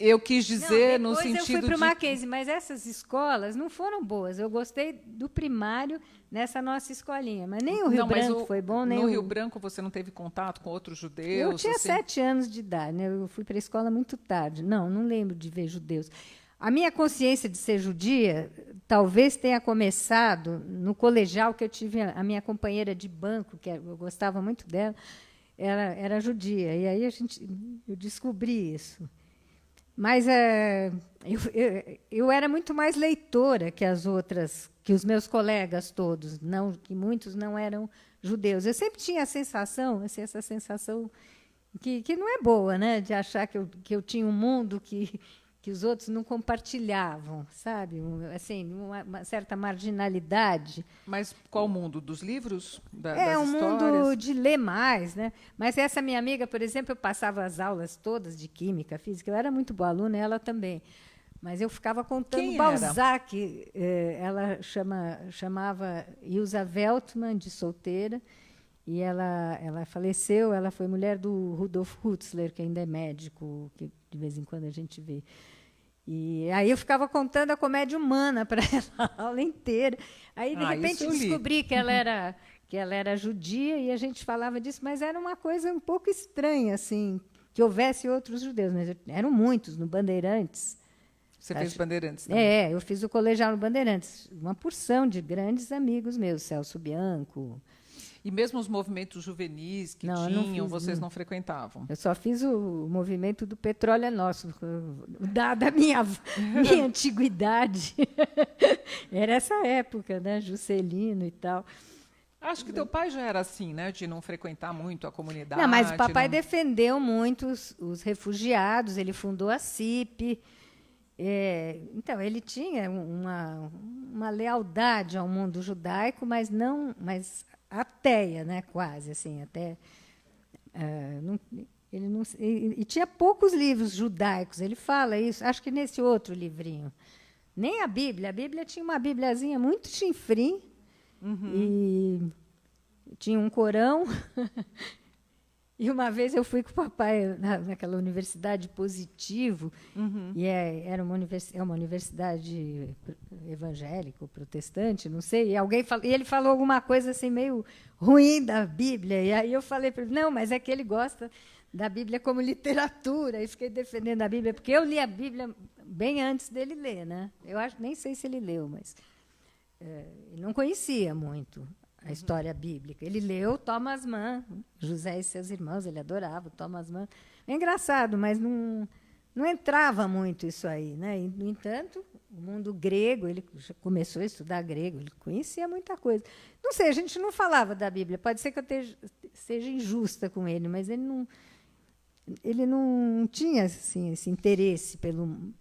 [SPEAKER 3] eu quis dizer no sentido
[SPEAKER 2] eu fui para o
[SPEAKER 3] de...
[SPEAKER 2] Mackenzie, mas essas escolas não foram boas. Eu gostei do primário nessa nossa escolinha, mas nem o Rio Branco foi bom, nem
[SPEAKER 3] no Rio Branco você não teve contato com outros judeus?
[SPEAKER 2] Eu tinha 7 anos de idade, né? Eu fui para a escola muito tarde. Não lembro de ver judeus. A minha consciência de ser judia talvez tenha começado no colegial, que eu tive a minha companheira de banco, que eu gostava muito dela, era judia. E aí eu descobri isso. Mas eu era muito mais leitora que as outras, que os meus colegas todos, que muitos não eram judeus. Eu sempre tinha a sensação, assim, essa sensação que não é boa, né, de achar que eu tinha um mundo que os outros não compartilhavam, sabe? Assim, uma certa marginalidade.
[SPEAKER 3] Mas qual mundo? Dos livros? Das
[SPEAKER 2] histórias? Mundo de ler mais, né? Mas essa minha amiga, por exemplo, eu passava as aulas todas de química, física, eu era muito boa aluna, ela também. Mas eu ficava contando
[SPEAKER 3] Quem
[SPEAKER 2] Balzac, ela chamava Ilza Veltman, de solteira, e ela faleceu, ela foi mulher do Rudolf Hutzler, que ainda é médico, que de vez em quando a gente vê. E aí eu ficava contando a comédia humana para ela a aula inteira. Aí, de repente, descobri que ela era judia e a gente falava disso, mas era uma coisa um pouco estranha, assim, que houvesse outros judeus. Mas eram muitos, no Bandeirantes.
[SPEAKER 3] Você fez Bandeirantes também?
[SPEAKER 2] Eu fiz o colegial no Bandeirantes. Uma porção de grandes amigos meus, Celso Bianco.
[SPEAKER 3] E mesmo os movimentos juvenis que tinham, vocês não frequentavam?
[SPEAKER 2] Eu só fiz o movimento do Petróleo é Nosso. Dada a minha antiguidade, era essa época, né? Juscelino e tal.
[SPEAKER 3] Acho que teu pai já era assim, né? De não frequentar muito a comunidade.
[SPEAKER 2] Não, mas o papai defendeu muito os refugiados, ele fundou a CIP. Então, ele tinha uma lealdade ao mundo judaico, mas ateia, né, quase assim, até e tinha poucos livros judaicos. Ele fala isso, acho que nesse outro livrinho. Nem a Bíblia tinha uma bibliazinha muito chinfrim, e tinha um Corão. E uma vez eu fui com o papai naquela universidade Positivo, e era uma universidade evangélica ou protestante, não sei, e ele falou alguma coisa assim meio ruim da Bíblia, e aí eu falei para ele, não, mas é que ele gosta da Bíblia como literatura, e fiquei defendendo a Bíblia, porque eu li a Bíblia bem antes dele ler, né? Nem sei se ele leu, mas ele não conhecia muito a história bíblica. Ele leu Thomas Mann, José e seus irmãos, ele adorava o Thomas Mann. É engraçado, mas não entrava muito isso aí, né? E, no entanto, o mundo grego, ele começou a estudar grego, ele conhecia muita coisa. Não sei, a gente não falava da Bíblia, pode ser que eu seja injusta com ele, mas ele não tinha assim, esse interesse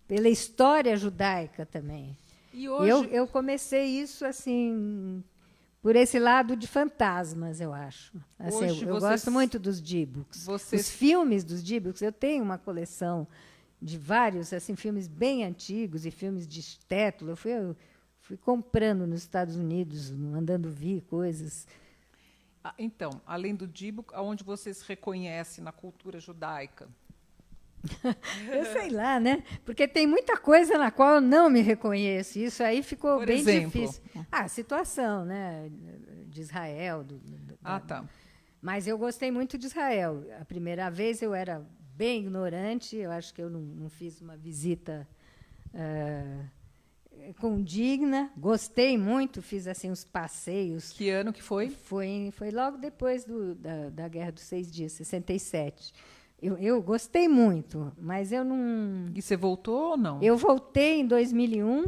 [SPEAKER 2] pela história judaica também.
[SPEAKER 3] E hoje...
[SPEAKER 2] eu comecei isso assim... por esse lado de fantasmas, eu acho. Assim, eu gosto muito dos Dybbuk. Os filmes dos Dybbuk, eu tenho uma coleção de vários assim, filmes bem antigos e filmes de Stetlo. Eu fui comprando nos Estados Unidos, mandando vir coisas.
[SPEAKER 3] Então, além do Dybbuk, aonde você se reconhece na cultura judaica?
[SPEAKER 2] Eu sei lá, né? Porque tem muita coisa na qual eu não me reconheço. Isso aí ficou
[SPEAKER 3] Por
[SPEAKER 2] bem
[SPEAKER 3] exemplo?
[SPEAKER 2] difícil. A situação, né, de Israel.
[SPEAKER 3] Tá.
[SPEAKER 2] Mas eu gostei muito de Israel. A primeira vez eu era bem ignorante. Eu acho que eu não fiz uma visita condigna. Gostei muito. Fiz assim uns passeios.
[SPEAKER 3] Que ano que foi?
[SPEAKER 2] Foi logo depois da Guerra dos 6 Dias, 67. Eu gostei muito, mas eu não...
[SPEAKER 3] E você voltou ou não?
[SPEAKER 2] Eu voltei em 2001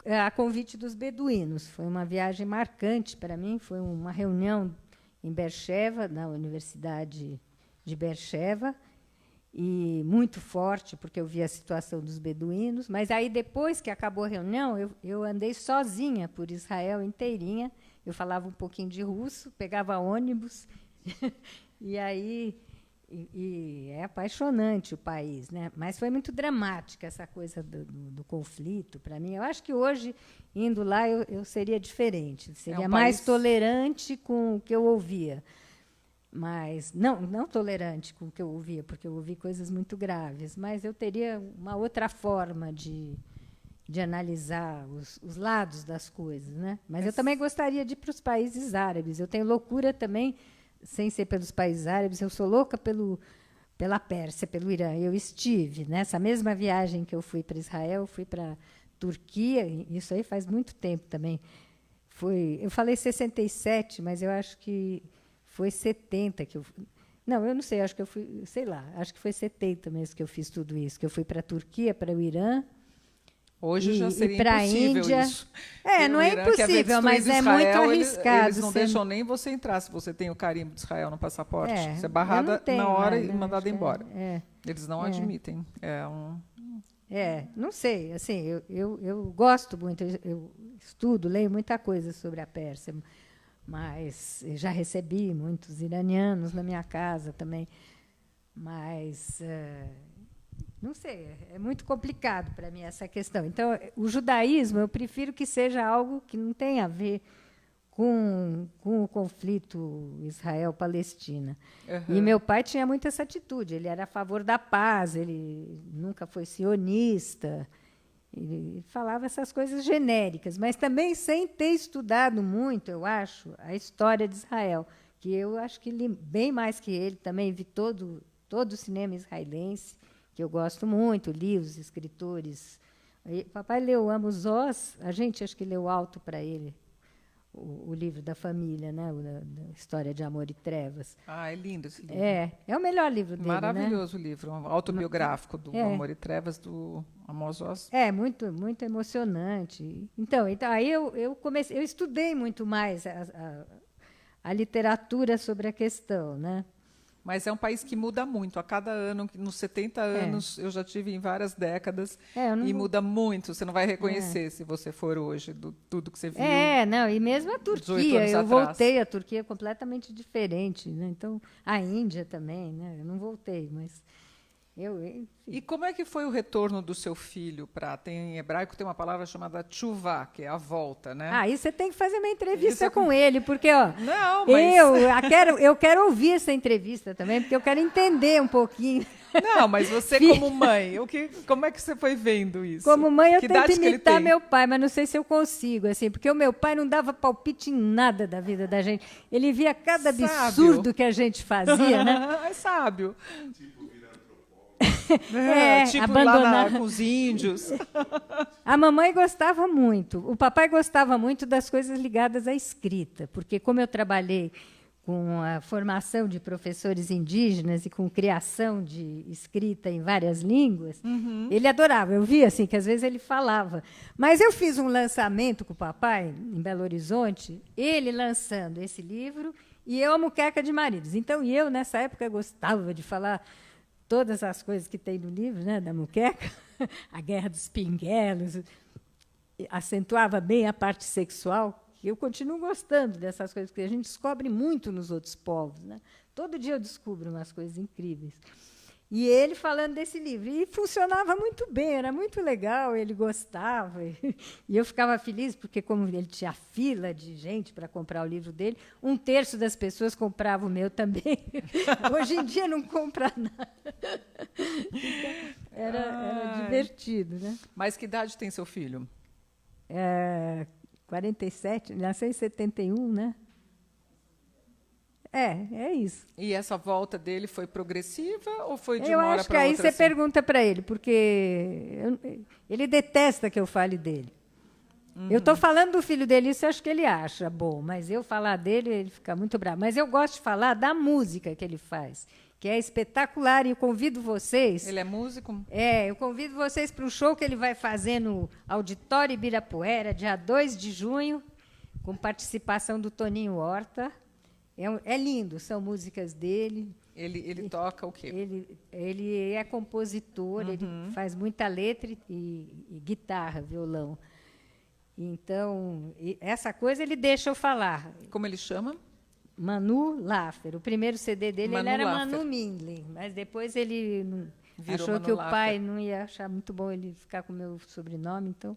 [SPEAKER 2] a convite dos beduínos. Foi uma viagem marcante para mim. Foi uma reunião em Beersheba, na Universidade de Beersheba, e muito forte, porque eu vi a situação dos beduínos. Mas aí, depois que acabou a reunião, eu andei sozinha por Israel inteirinha. Eu falava um pouquinho de russo, pegava ônibus, e aí... E é apaixonante o país, né? Mas foi muito dramática essa coisa do conflito para mim. Eu acho que hoje, indo lá, eu seria diferente. Seria mais tolerante com o que eu ouvia. Mas não tolerante com o que eu ouvia, porque eu ouvi coisas muito graves. Mas eu teria uma outra forma de analisar os lados das coisas, né? Mas eu também gostaria de ir para os países árabes. Eu tenho loucura também... Sem ser pelos países árabes, eu sou louca pela Pérsia, pelo Irã. Eu estive nessa mesma viagem que eu fui para Israel, fui para Turquia, isso aí faz muito tempo também. Eu falei 67, mas eu acho que foi 70 que eu... Não, eu não sei, acho que eu fui, sei lá, acho que foi 70 mesmo que eu fiz tudo isso, que eu fui para a Turquia, para o Irã.
[SPEAKER 3] Hoje já seria
[SPEAKER 2] para
[SPEAKER 3] impossível
[SPEAKER 2] Índia.
[SPEAKER 3] isso.
[SPEAKER 2] Não é impossível, mas é
[SPEAKER 3] Israel,
[SPEAKER 2] muito arriscado.
[SPEAKER 3] Eles não deixam nem você entrar se você tem o carimbo de Israel no passaporte. Você é
[SPEAKER 2] eu
[SPEAKER 3] barrada
[SPEAKER 2] não tenho
[SPEAKER 3] na hora
[SPEAKER 2] mais,
[SPEAKER 3] e
[SPEAKER 2] né?
[SPEAKER 3] mandada embora.
[SPEAKER 2] É.
[SPEAKER 3] Eles não admitem.
[SPEAKER 2] Não sei. Assim, eu gosto muito, eu estudo, leio muita coisa sobre a Pérsia, mas já recebi muitos iranianos na minha casa também. Mas... não sei, é muito complicado para mim essa questão. Então, o judaísmo, eu prefiro que seja algo que não tenha a ver com o conflito Israel-Palestina. Uhum. E meu pai tinha muito essa atitude, ele era a favor da paz, ele nunca foi sionista, ele falava essas coisas genéricas, mas também sem ter estudado muito, eu acho, a história de Israel, que eu acho que li bem mais que ele, também vi todo o cinema israelense, que eu gosto muito, li os escritores. O papai leu Amos Oz, a gente acho que leu alto para ele, o livro da família, né? Da História de Amor e Trevas.
[SPEAKER 3] É lindo esse livro.
[SPEAKER 2] É o melhor livro dele,
[SPEAKER 3] maravilhoso, né? Livro, um autobiográfico do Amor e Trevas, do Amos Oz.
[SPEAKER 2] Muito, muito emocionante. Então aí eu estudei muito mais a literatura sobre a questão, né?
[SPEAKER 3] Mas é um país que muda muito. A cada ano, nos 70 anos, eu já tive em várias décadas, e muda muito. Você não vai reconhecer se você for hoje, tudo que você viu.
[SPEAKER 2] E mesmo a Turquia. Eu voltei à Turquia completamente diferente. Né? Então, a Índia também. Né? Eu não voltei, mas...
[SPEAKER 3] E como é que foi o retorno do seu filho? Em hebraico tem uma palavra chamada tchuvá, que é a volta, né?
[SPEAKER 2] Aí você tem que fazer uma entrevista com ele, porque
[SPEAKER 3] não, mas...
[SPEAKER 2] eu quero ouvir essa entrevista também, porque eu quero entender um pouquinho.
[SPEAKER 3] Não, mas você como mãe, como é que você foi vendo isso?
[SPEAKER 2] Como mãe, eu tento imitar meu pai, mas não sei se eu consigo, assim, porque o meu pai não dava palpite em nada da vida da gente. Ele via cada absurdo que a gente fazia, né?
[SPEAKER 3] É sábio.
[SPEAKER 2] Tipo
[SPEAKER 3] abandonar com os índios.
[SPEAKER 2] A mamãe gostava muito. O papai gostava muito das coisas ligadas à escrita, porque como eu trabalhei com a formação de professores indígenas e com criação de escrita em várias línguas, ele adorava. Eu via assim que às vezes ele falava. Mas eu fiz um lançamento com o papai em Belo Horizonte, ele lançando esse livro e eu a Muqueca de Maridos. Então, eu nessa época gostava de falar todas as coisas que tem no livro, né, da Muqueca, a Guerra dos Pinguelos, acentuava bem a parte sexual, que eu continuo gostando dessas coisas, porque a gente descobre muito nos outros povos. Né? Todo dia eu descubro umas coisas incríveis. E ele falando desse livro. E funcionava muito bem, era muito legal, ele gostava. E eu ficava feliz, porque como ele tinha fila de gente para comprar o livro dele, 1/3 das pessoas compravam o meu também. Hoje em dia não compra nada. Era divertido, né?
[SPEAKER 3] Mas que idade tem seu filho?
[SPEAKER 2] 47, nasceu em 71, né? É isso.
[SPEAKER 3] E essa volta dele foi progressiva ou foi de
[SPEAKER 2] Eu
[SPEAKER 3] uma hora
[SPEAKER 2] acho que
[SPEAKER 3] para
[SPEAKER 2] aí
[SPEAKER 3] outra?
[SPEAKER 2] você
[SPEAKER 3] assim?
[SPEAKER 2] pergunta para ele, porque ele detesta que eu fale dele. Eu estou falando do filho dele, isso eu acho que ele acha bom, mas eu falar dele, ele fica muito bravo. Mas eu gosto de falar da música que ele faz, que é espetacular, e eu convido vocês...
[SPEAKER 3] Ele é músico?
[SPEAKER 2] Eu convido vocês para um show que ele vai fazer no Auditório Ibirapuera, dia 2 de junho, com participação do Toninho Horta. É lindo, são músicas dele.
[SPEAKER 3] Ele toca o quê?
[SPEAKER 2] Ele é compositor, ele faz muita letra e guitarra, violão. Então, essa coisa ele deixa eu falar.
[SPEAKER 3] Como ele chama?
[SPEAKER 2] Manu Laffer. O primeiro CD dele
[SPEAKER 3] Manu
[SPEAKER 2] ele era
[SPEAKER 3] Laffer.
[SPEAKER 2] Manu Mindlin, mas depois ele
[SPEAKER 3] Virou
[SPEAKER 2] achou
[SPEAKER 3] Manu
[SPEAKER 2] que o
[SPEAKER 3] Laffer.
[SPEAKER 2] pai não ia achar muito bom ele ficar com o meu sobrenome, então,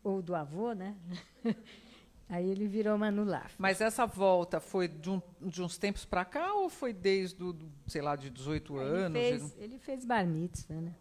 [SPEAKER 2] ou do avô, né? Aí ele virou Manu Laffer.
[SPEAKER 3] Mas essa volta foi de uns tempos para cá ou foi desde, sei lá, de 18 anos?
[SPEAKER 2] Ele fez bar mitzvah, né?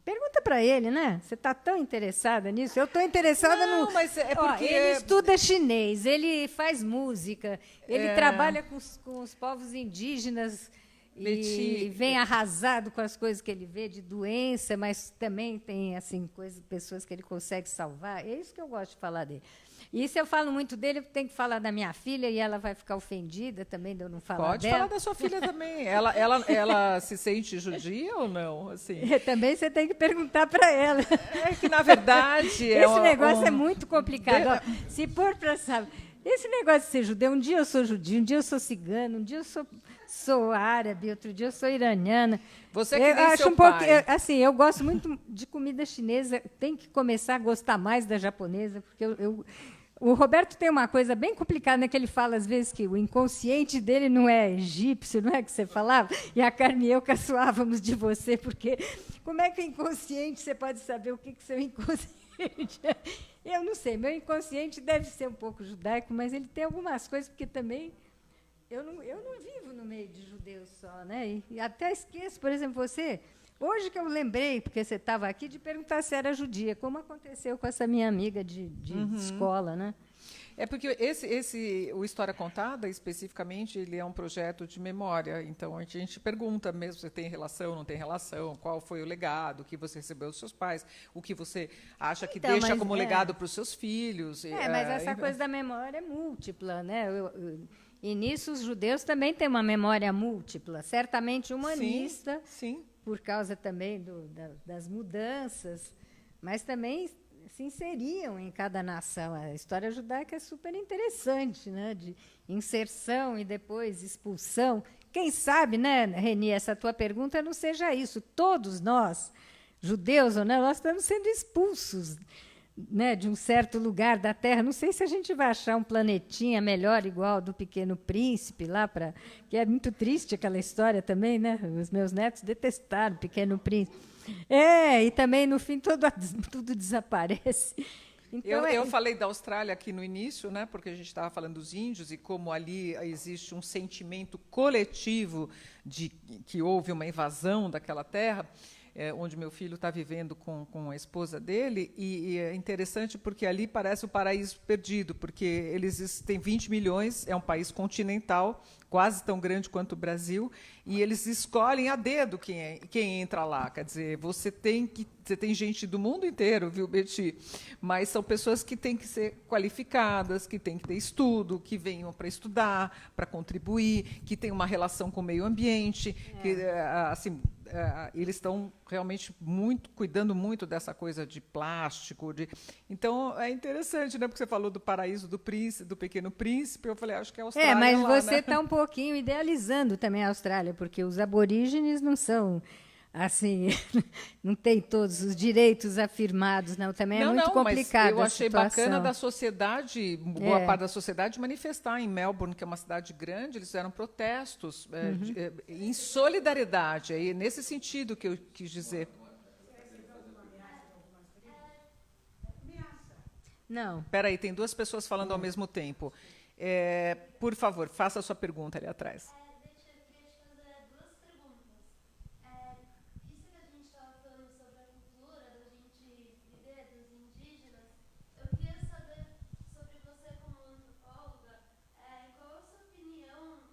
[SPEAKER 2] Pergunta para ele, né? Você está tão interessada nisso? Eu estou interessada no...
[SPEAKER 3] Não, mas é porque...
[SPEAKER 2] Ele estuda chinês, ele faz música, ele trabalha com os povos indígenas e vem arrasado com as coisas que ele vê de doença, mas também tem assim pessoas que ele consegue salvar. É isso que eu gosto de falar dele. E se eu falo muito dele, eu tenho que falar da minha filha e ela vai ficar ofendida também de eu não falar
[SPEAKER 3] Pode
[SPEAKER 2] dela.
[SPEAKER 3] falar da sua filha também. Ela se sente judia ou não? Assim?
[SPEAKER 2] Também você tem que perguntar para ela.
[SPEAKER 3] É que, na verdade...
[SPEAKER 2] Esse negócio é muito complicado. Ó, se for para saber... Esse negócio de ser judeu, um dia eu sou judio, um dia eu sou cigano, um dia eu sou árabe, outro dia eu sou iraniana.
[SPEAKER 3] Você que nem
[SPEAKER 2] acho
[SPEAKER 3] seu
[SPEAKER 2] um pouco,
[SPEAKER 3] pai.
[SPEAKER 2] assim, eu gosto muito de comida chinesa, tem que começar a gostar mais da japonesa, porque o Roberto tem uma coisa bem complicada, né, que ele fala, às vezes, que o inconsciente dele não é egípcio, não é que você falava? E a Carmen e eu caçoávamos de você, porque como é que o inconsciente, você pode saber o que seu inconsciente é? Eu não sei, meu inconsciente deve ser um pouco judaico, mas ele tem algumas coisas, porque também eu não vivo no meio de judeus só, né? E até esqueço, por exemplo, você... Hoje que eu lembrei, porque você estava aqui, de perguntar se era judia, como aconteceu com essa minha amiga de escola, né?
[SPEAKER 3] É porque o História Contada, especificamente, ele é um projeto de memória. Então, a gente pergunta mesmo se tem relação, não tem relação, qual foi o legado, o que você recebeu dos seus pais, o que você acha que
[SPEAKER 2] Então,
[SPEAKER 3] deixa
[SPEAKER 2] mas
[SPEAKER 3] como legado para os seus filhos.
[SPEAKER 2] Mas essa coisa da memória é múltipla, né? E nisso os judeus também têm uma memória múltipla, certamente humanista,
[SPEAKER 3] Sim.
[SPEAKER 2] por causa também das mudanças, mas também se inseriam em cada nação. A história judaica é super interessante, né? De inserção e depois expulsão. Quem sabe, né, Reni, essa tua pergunta não seja isso. Todos nós, judeus ou não, nós estamos sendo expulsos, né, de um certo lugar da Terra. Não sei se a gente vai achar um planetinha melhor, igual ao do Pequeno Príncipe, que é muito triste aquela história também, né? Os meus netos detestaram o Pequeno Príncipe. E também, no fim, tudo desaparece. Então,
[SPEAKER 3] Eu falei da Austrália aqui no início, né, porque a gente estava falando dos índios e como ali existe um sentimento coletivo de que houve uma invasão daquela terra, onde meu filho está vivendo com a esposa dele, e é interessante porque ali parece o paraíso perdido, porque eles têm 20 milhões, é um país continental, quase tão grande quanto o Brasil, e eles escolhem a dedo quem entra lá. Quer dizer, você tem gente do mundo inteiro, viu, Betty? Mas são pessoas que têm que ser qualificadas, que têm que ter estudo, que venham para estudar, para contribuir, que têm uma relação com o meio ambiente, que, assim, eles estão realmente cuidando muito dessa coisa de plástico. Então, é interessante, né? Porque você falou do paraíso do Pequeno Príncipe, eu falei, acho que é a Austrália.
[SPEAKER 2] Mas
[SPEAKER 3] lá,
[SPEAKER 2] você está um pouquinho idealizando também a Austrália, porque os aborígenes não são assim, não tem todos os direitos afirmados, não. Também é muito complicado.
[SPEAKER 3] Mas eu
[SPEAKER 2] a
[SPEAKER 3] achei
[SPEAKER 2] situação.
[SPEAKER 3] bacana da sociedade, boa parte da sociedade, manifestar em Melbourne, que é uma cidade grande, eles fizeram protestos em solidariedade. É nesse sentido que eu quis dizer.
[SPEAKER 2] Não.
[SPEAKER 3] Espera aí, tem duas pessoas falando ao mesmo tempo. Por favor, faça a sua pergunta ali atrás.
[SPEAKER 8] Deixa eu queria te fazer duas perguntas. Isso que a gente estava falando sobre a cultura, da gente viver, dos indígenas, eu queria saber sobre você como antropóloga, qual a sua opinião,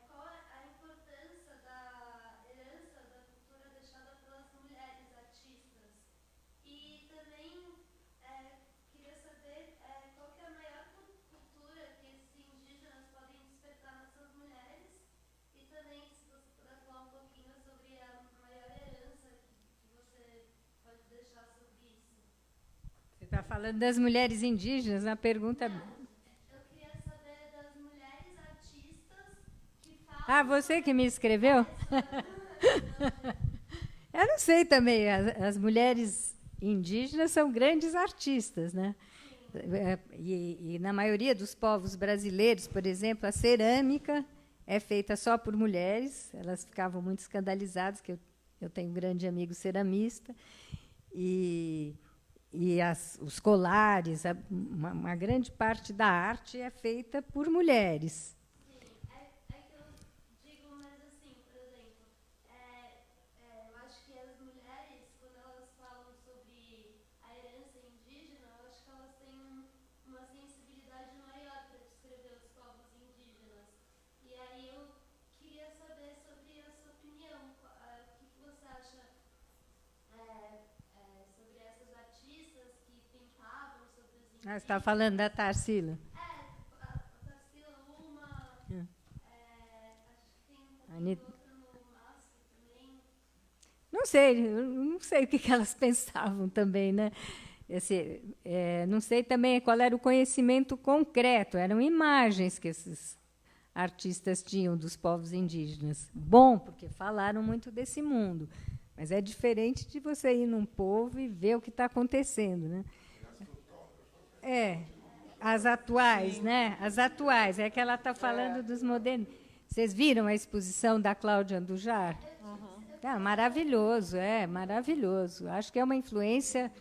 [SPEAKER 8] qual a importância da herança da cultura deixada pelas mulheres artistas? E também queria saber qual que é a maior cultura que esses indígenas podem despertar nessas mulheres e também se você puder falar um pouquinho sobre a maior herança que você pode deixar sobre isso.
[SPEAKER 2] Você está falando das mulheres indígenas? A pergunta.
[SPEAKER 8] Eu queria saber das mulheres artistas que falam.
[SPEAKER 2] Você que me escreveu? Eu não sei também. As mulheres indígenas são grandes artistas, né? E na maioria dos povos brasileiros, por exemplo, a cerâmica é feita só por mulheres. Elas ficavam muito escandalizadas, que eu tenho um grande amigo ceramista. E os colares, uma grande parte da arte é feita por mulheres.
[SPEAKER 8] É que eu digo mais assim, por exemplo, eu acho que as mulheres, quando elas falam sobre a herança indígena, eu acho que elas têm uma sensibilidade maior para descrever os povos indígenas. E aí eu queria saber sobre a sua opinião, o que você acha sobre essas artistas que pintavam sobre os indígenas.
[SPEAKER 2] Você está falando da Tarsila?
[SPEAKER 8] A Tarsila Uma, acho que tem
[SPEAKER 2] Anitta.
[SPEAKER 8] outra no MASP também.
[SPEAKER 2] Não sei, eu não sei o que elas pensavam também, né? Não sei também qual era o conhecimento concreto, eram imagens que esses artistas tinham dos povos indígenas. Bom, porque falaram muito desse mundo, mas é diferente de você ir num povo e ver o que está acontecendo, né? As atuais, né? As atuais, é que ela está falando dos modernos. Vocês viram a exposição da Cláudia Andujar? Maravilhoso, maravilhoso. Acho que é uma influência.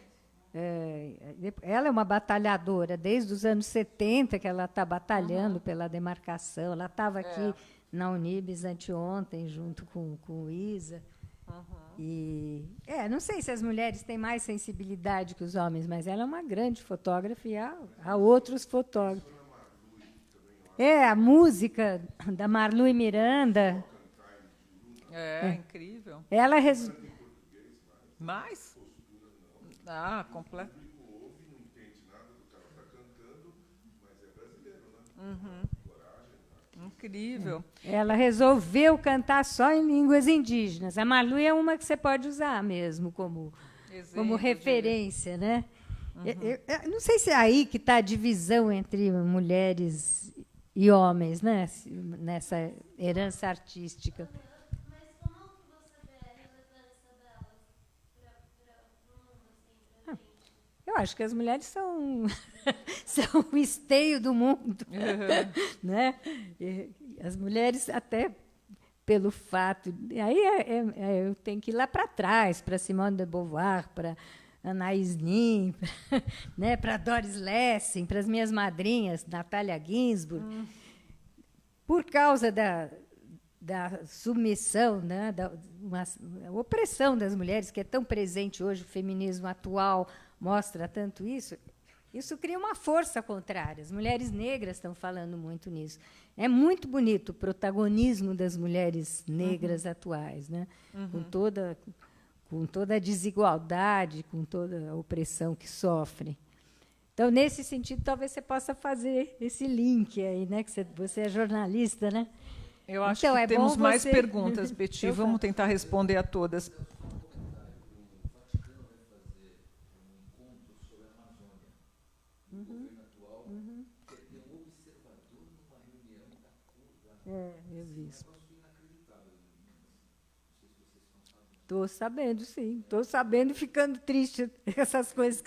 [SPEAKER 2] Ela é uma batalhadora, desde os anos 70 que ela está batalhando pela demarcação. Ela estava aqui na Unibis anteontem, junto com o Isa. E não sei se as mulheres têm mais sensibilidade que os homens, mas ela é uma grande fotógrafa e há outros fotógrafos. A música da Marlui Miranda.
[SPEAKER 3] Incrível.
[SPEAKER 2] Ela
[SPEAKER 3] Mais? Completo.
[SPEAKER 4] Ouve, não entende nada do que ela está cantando, mas é brasileiro, né? Coragem.
[SPEAKER 3] Incrível.
[SPEAKER 2] Ela resolveu cantar só em línguas indígenas. A Marlui é uma que você pode usar mesmo como referência, né? Eu não sei se é aí que está a divisão entre mulheres e homens, né? Nessa herança artística.
[SPEAKER 8] Mas como que você vê a relevância delas para o mundo, assim, para a gente?
[SPEAKER 2] Eu acho que as mulheres são o esteio do mundo, né? E as mulheres até pelo fato, aí eu tenho que ir lá para trás, para Simone de Beauvoir, para Anaïs Nin, né? Para Doris Lessing, para as minhas madrinhas, Natália Ginsburg, por causa da submissão, né? Da opressão das mulheres, que é tão presente hoje, o feminismo atual mostra tanto isso. Isso cria uma força contrária. As mulheres negras estão falando muito nisso. É muito bonito o protagonismo das mulheres negras atuais, né? Com toda a desigualdade, com toda a opressão que sofrem. Então, nesse sentido, talvez você possa fazer esse link aí, né? Que você é jornalista, né?
[SPEAKER 3] Eu acho
[SPEAKER 2] então,
[SPEAKER 3] que temos mais
[SPEAKER 2] você...
[SPEAKER 3] perguntas, Betty. Vamos tentar responder a todas.
[SPEAKER 2] Eu vi isso. Estou sabendo, sim. Estou sabendo e ficando triste essas coisas.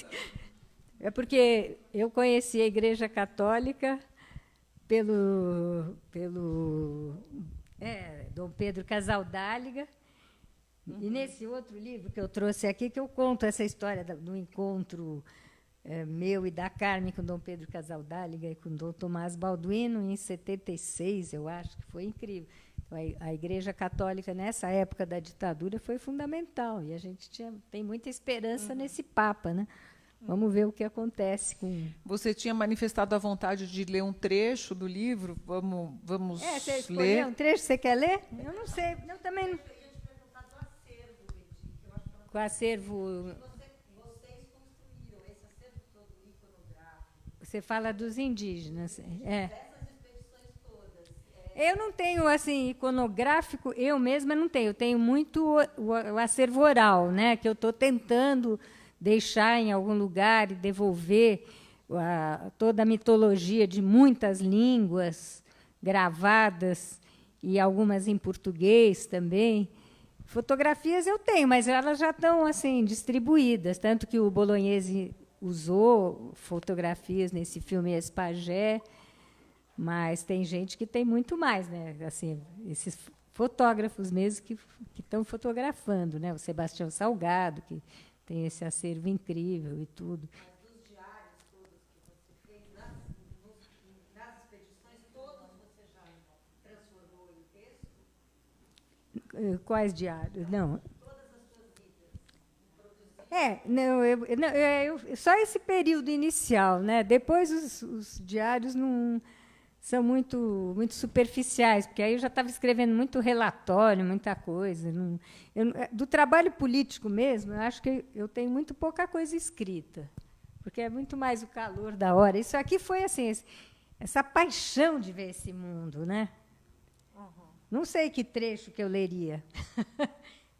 [SPEAKER 2] É porque eu conheci a Igreja Católica pelo Dom Pedro Casaldáliga. E nesse outro livro que eu trouxe aqui, que eu conto essa história do encontro meu e da Carmen com Dom Pedro Casaldáliga e com Dom Tomás Balduino, em 76, eu acho, que foi incrível. Então, a Igreja Católica, nessa época da ditadura, foi fundamental, e a gente tem muita esperança nesse Papa, né? Vamos ver o que acontece com...
[SPEAKER 3] Você tinha manifestado a vontade de ler um trecho do livro. Vamos
[SPEAKER 2] você escolheu
[SPEAKER 3] ler.
[SPEAKER 2] um trecho? Você quer ler? Eu não sei. Eu também não... Com o acervo...
[SPEAKER 6] Vocês construíram esse acervo todo iconográfico.
[SPEAKER 2] Você fala dos indígenas.
[SPEAKER 6] Dessas expedições todas.
[SPEAKER 2] Eu não tenho, assim, iconográfico, eu mesma não tenho. Eu tenho muito o acervo oral, né, que eu estou tentando deixar em algum lugar e devolver toda a mitologia de muitas línguas gravadas, e algumas em português também. Fotografias eu tenho, mas elas já estão assim distribuídas, tanto que o Bolognese usou fotografias nesse filme Espagé, mas tem gente que tem muito mais, né? Assim, esses fotógrafos mesmo que estão fotografando, né? O Sebastião Salgado, que tem esse acervo incrível e tudo.
[SPEAKER 6] Mas dos diários todos que você fez, nas expedições, todos você já transformou em texto?
[SPEAKER 2] Quais diários? Não.
[SPEAKER 6] Todas as suas vidas.
[SPEAKER 2] Só esse período inicial, né? Depois os diários não são muito superficiais, porque aí eu já estava escrevendo muito relatório, muita coisa. Do trabalho político mesmo, eu acho que eu tenho muito pouca coisa escrita, porque é muito mais o calor da hora. Isso aqui foi assim, essa paixão de ver esse mundo, né? Não sei que trecho que eu leria.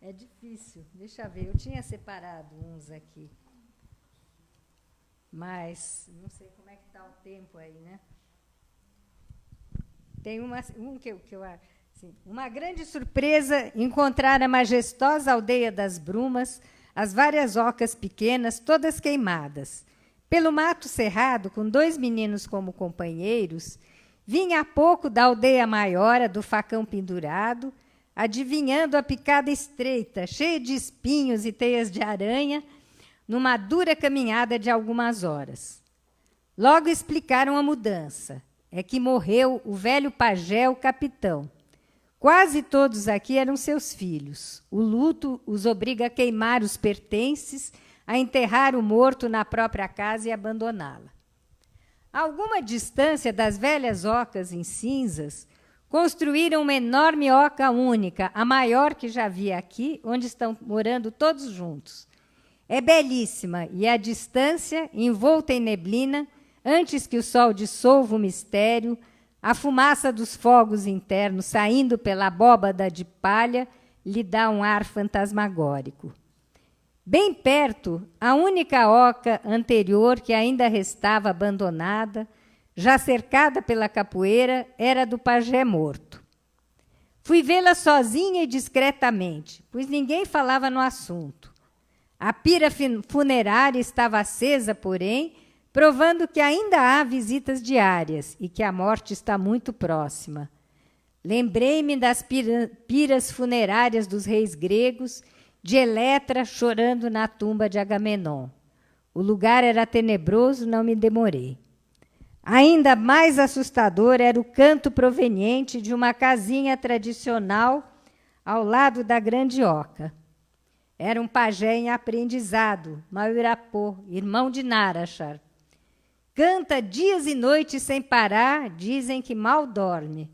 [SPEAKER 2] É difícil. Deixa eu ver. Eu tinha separado uns aqui. Mas não sei como é que está o tempo aí, né? Tem um que eu acho. Assim, uma grande surpresa encontrar a majestosa aldeia das Brumas, as várias ocas pequenas, todas queimadas. Pelo mato cerrado, com 2 meninos como companheiros, vinha há pouco da aldeia maior, a do facão pendurado, adivinhando a picada estreita, cheia de espinhos e teias de aranha, numa dura caminhada de algumas horas. Logo explicaram a mudança. É que morreu o velho pajé, o capitão. Quase todos aqui eram seus filhos. O luto os obriga a queimar os pertences, a enterrar o morto na própria casa e abandoná-la. A alguma distância das velhas ocas em cinzas, construíram uma enorme oca única, a maior que já havia aqui, onde estão morando todos juntos. É belíssima e, à distância, envolta em neblina, antes que o sol dissolva o mistério, a fumaça dos fogos internos saindo pela abóbada de palha lhe dá um ar fantasmagórico. Bem perto, a única oca anterior que ainda restava abandonada, já cercada pela capoeira, era do pajé morto. Fui vê-la sozinha e discretamente, pois ninguém falava no assunto. A pira funerária estava acesa, porém, provando que ainda há visitas diárias e que a morte está muito próxima. Lembrei-me das piras funerárias dos reis gregos, de Eletra chorando na tumba de Agamenon. O lugar era tenebroso, não me demorei. Ainda mais assustador era o canto proveniente de uma casinha tradicional ao lado da grande oca. Era um pajé em aprendizado, Mauirapô, irmão de Narachar. Canta dias e noites sem parar, dizem que mal dorme.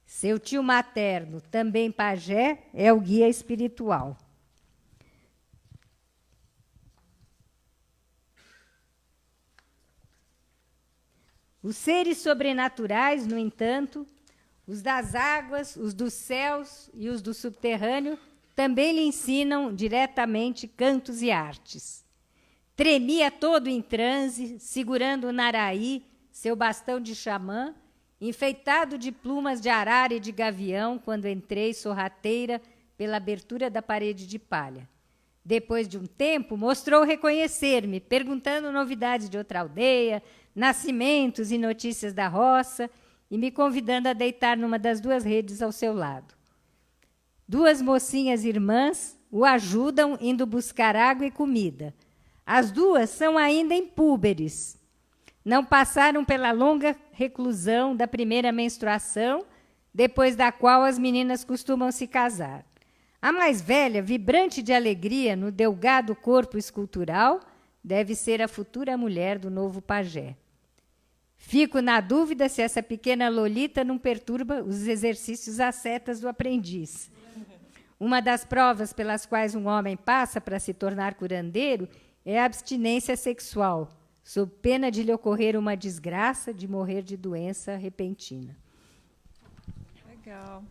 [SPEAKER 2] Seu tio materno, também pajé, é o guia espiritual. Os seres sobrenaturais, no entanto, os das águas, os dos céus e os do subterrâneo, também lhe ensinam diretamente cantos e artes. Tremia todo em transe, segurando o naraí, seu bastão de xamã, enfeitado de plumas de arara e de gavião, quando entrei sorrateira pela abertura da parede de palha. Depois de um tempo, mostrou reconhecer-me, perguntando novidades de outra aldeia, nascimentos e notícias da roça, e me convidando a deitar numa das 2 redes ao seu lado. 2 mocinhas irmãs o ajudam indo buscar água e comida. As 2 são ainda impúberes. Não passaram pela longa reclusão da primeira menstruação, depois da qual as meninas costumam se casar. A mais velha, vibrante de alegria no delgado corpo escultural, deve ser a futura mulher do novo pajé. Fico na dúvida se essa pequena Lolita não perturba os exercícios ascetas do aprendiz. Uma das provas pelas quais um homem passa para se tornar curandeiro é a abstinência sexual, sob pena de lhe ocorrer uma desgraça, de morrer de doença repentina.
[SPEAKER 3] Legal.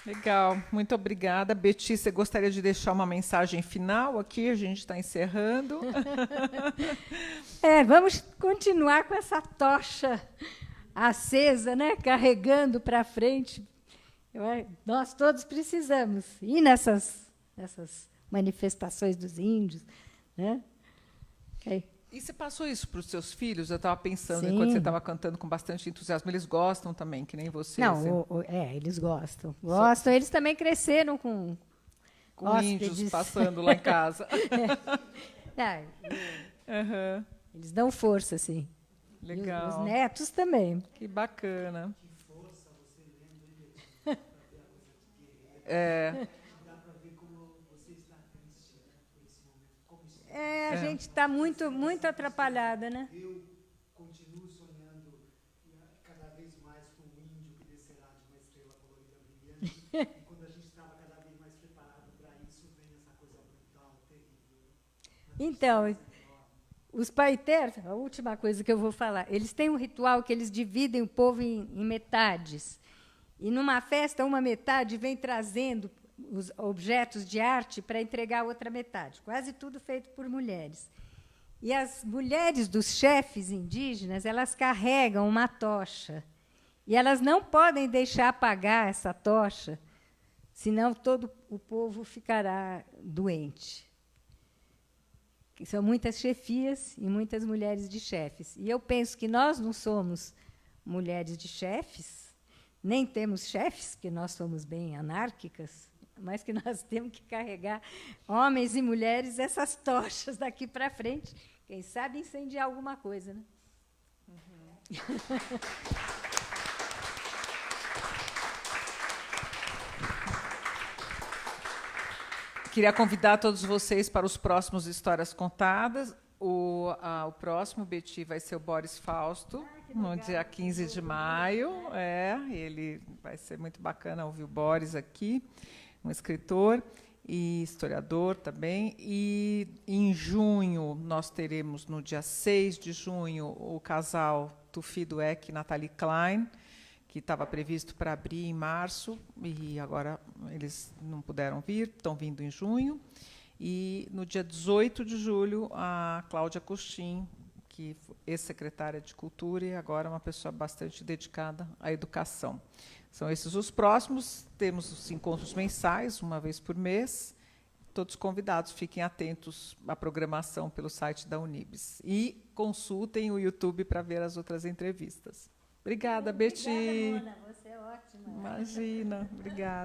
[SPEAKER 3] Legal, muito obrigada. Betty, você gostaria de deixar uma mensagem final aqui? A gente está encerrando.
[SPEAKER 2] Vamos continuar com essa tocha acesa, né? Carregando para frente. Nós todos precisamos ir nessas manifestações dos índios. Né?
[SPEAKER 3] E você passou isso para os seus filhos? Eu estava pensando,
[SPEAKER 2] Sim.
[SPEAKER 3] enquanto você estava cantando com bastante entusiasmo, eles gostam também, que nem você?
[SPEAKER 2] Não, eles gostam. Gostam, eles também cresceram com
[SPEAKER 3] índios passando lá em casa.
[SPEAKER 2] Uhum. Eles dão força, sim.
[SPEAKER 3] Legal.
[SPEAKER 2] E os netos também.
[SPEAKER 3] Que bacana.
[SPEAKER 9] Que força você lendo, dá para ver como você está triste, né, por esse momento.
[SPEAKER 2] A gente está muito, muito atrapalhada, né?
[SPEAKER 9] Eu continuo sonhando cada vez mais com um índio que descerá de uma estrela colorida brilhante. E quando a gente estava cada vez mais preparado para isso, vem essa coisa brutal, terrível.
[SPEAKER 2] Então, os paiter, a última coisa que eu vou falar, eles têm um ritual que eles dividem o povo em metades. E, numa festa, uma metade vem trazendo os objetos de arte para entregar a outra metade. Quase tudo feito por mulheres. E as mulheres dos chefes indígenas, elas carregam uma tocha. E elas não podem deixar apagar essa tocha, senão todo o povo ficará doente. São muitas chefias e muitas mulheres de chefes. E eu penso que nós não somos mulheres de chefes, nem temos chefes, porque nós somos bem anárquicas, mas que nós temos que carregar, homens e mulheres, essas tochas daqui para frente. Quem sabe incendiar alguma coisa, né?
[SPEAKER 3] Queria convidar todos vocês para os próximos Histórias Contadas. O próximo, Betty, vai ser o Boris Fausto, no dia 15 de maio. Ele vai ser muito bacana ouvir o Boris aqui, um escritor e historiador também. E, em junho, nós teremos, no dia 6 de junho, o casal Tufi Dueck e Nathalie Klein, que estava previsto para abrir em março, e agora eles não puderam vir, estão vindo em junho. E, no dia 18 de julho, a Cláudia Costin, que é ex-secretária de Cultura e agora uma pessoa bastante dedicada à educação. São esses os próximos. Temos os encontros mensais, uma vez por mês. Todos convidados, fiquem atentos à programação pelo site da Unibis. E consultem o YouTube para ver as outras entrevistas. Obrigada, Betty.
[SPEAKER 2] Obrigada, Mona. Você é ótima.
[SPEAKER 3] Imagina. Obrigada.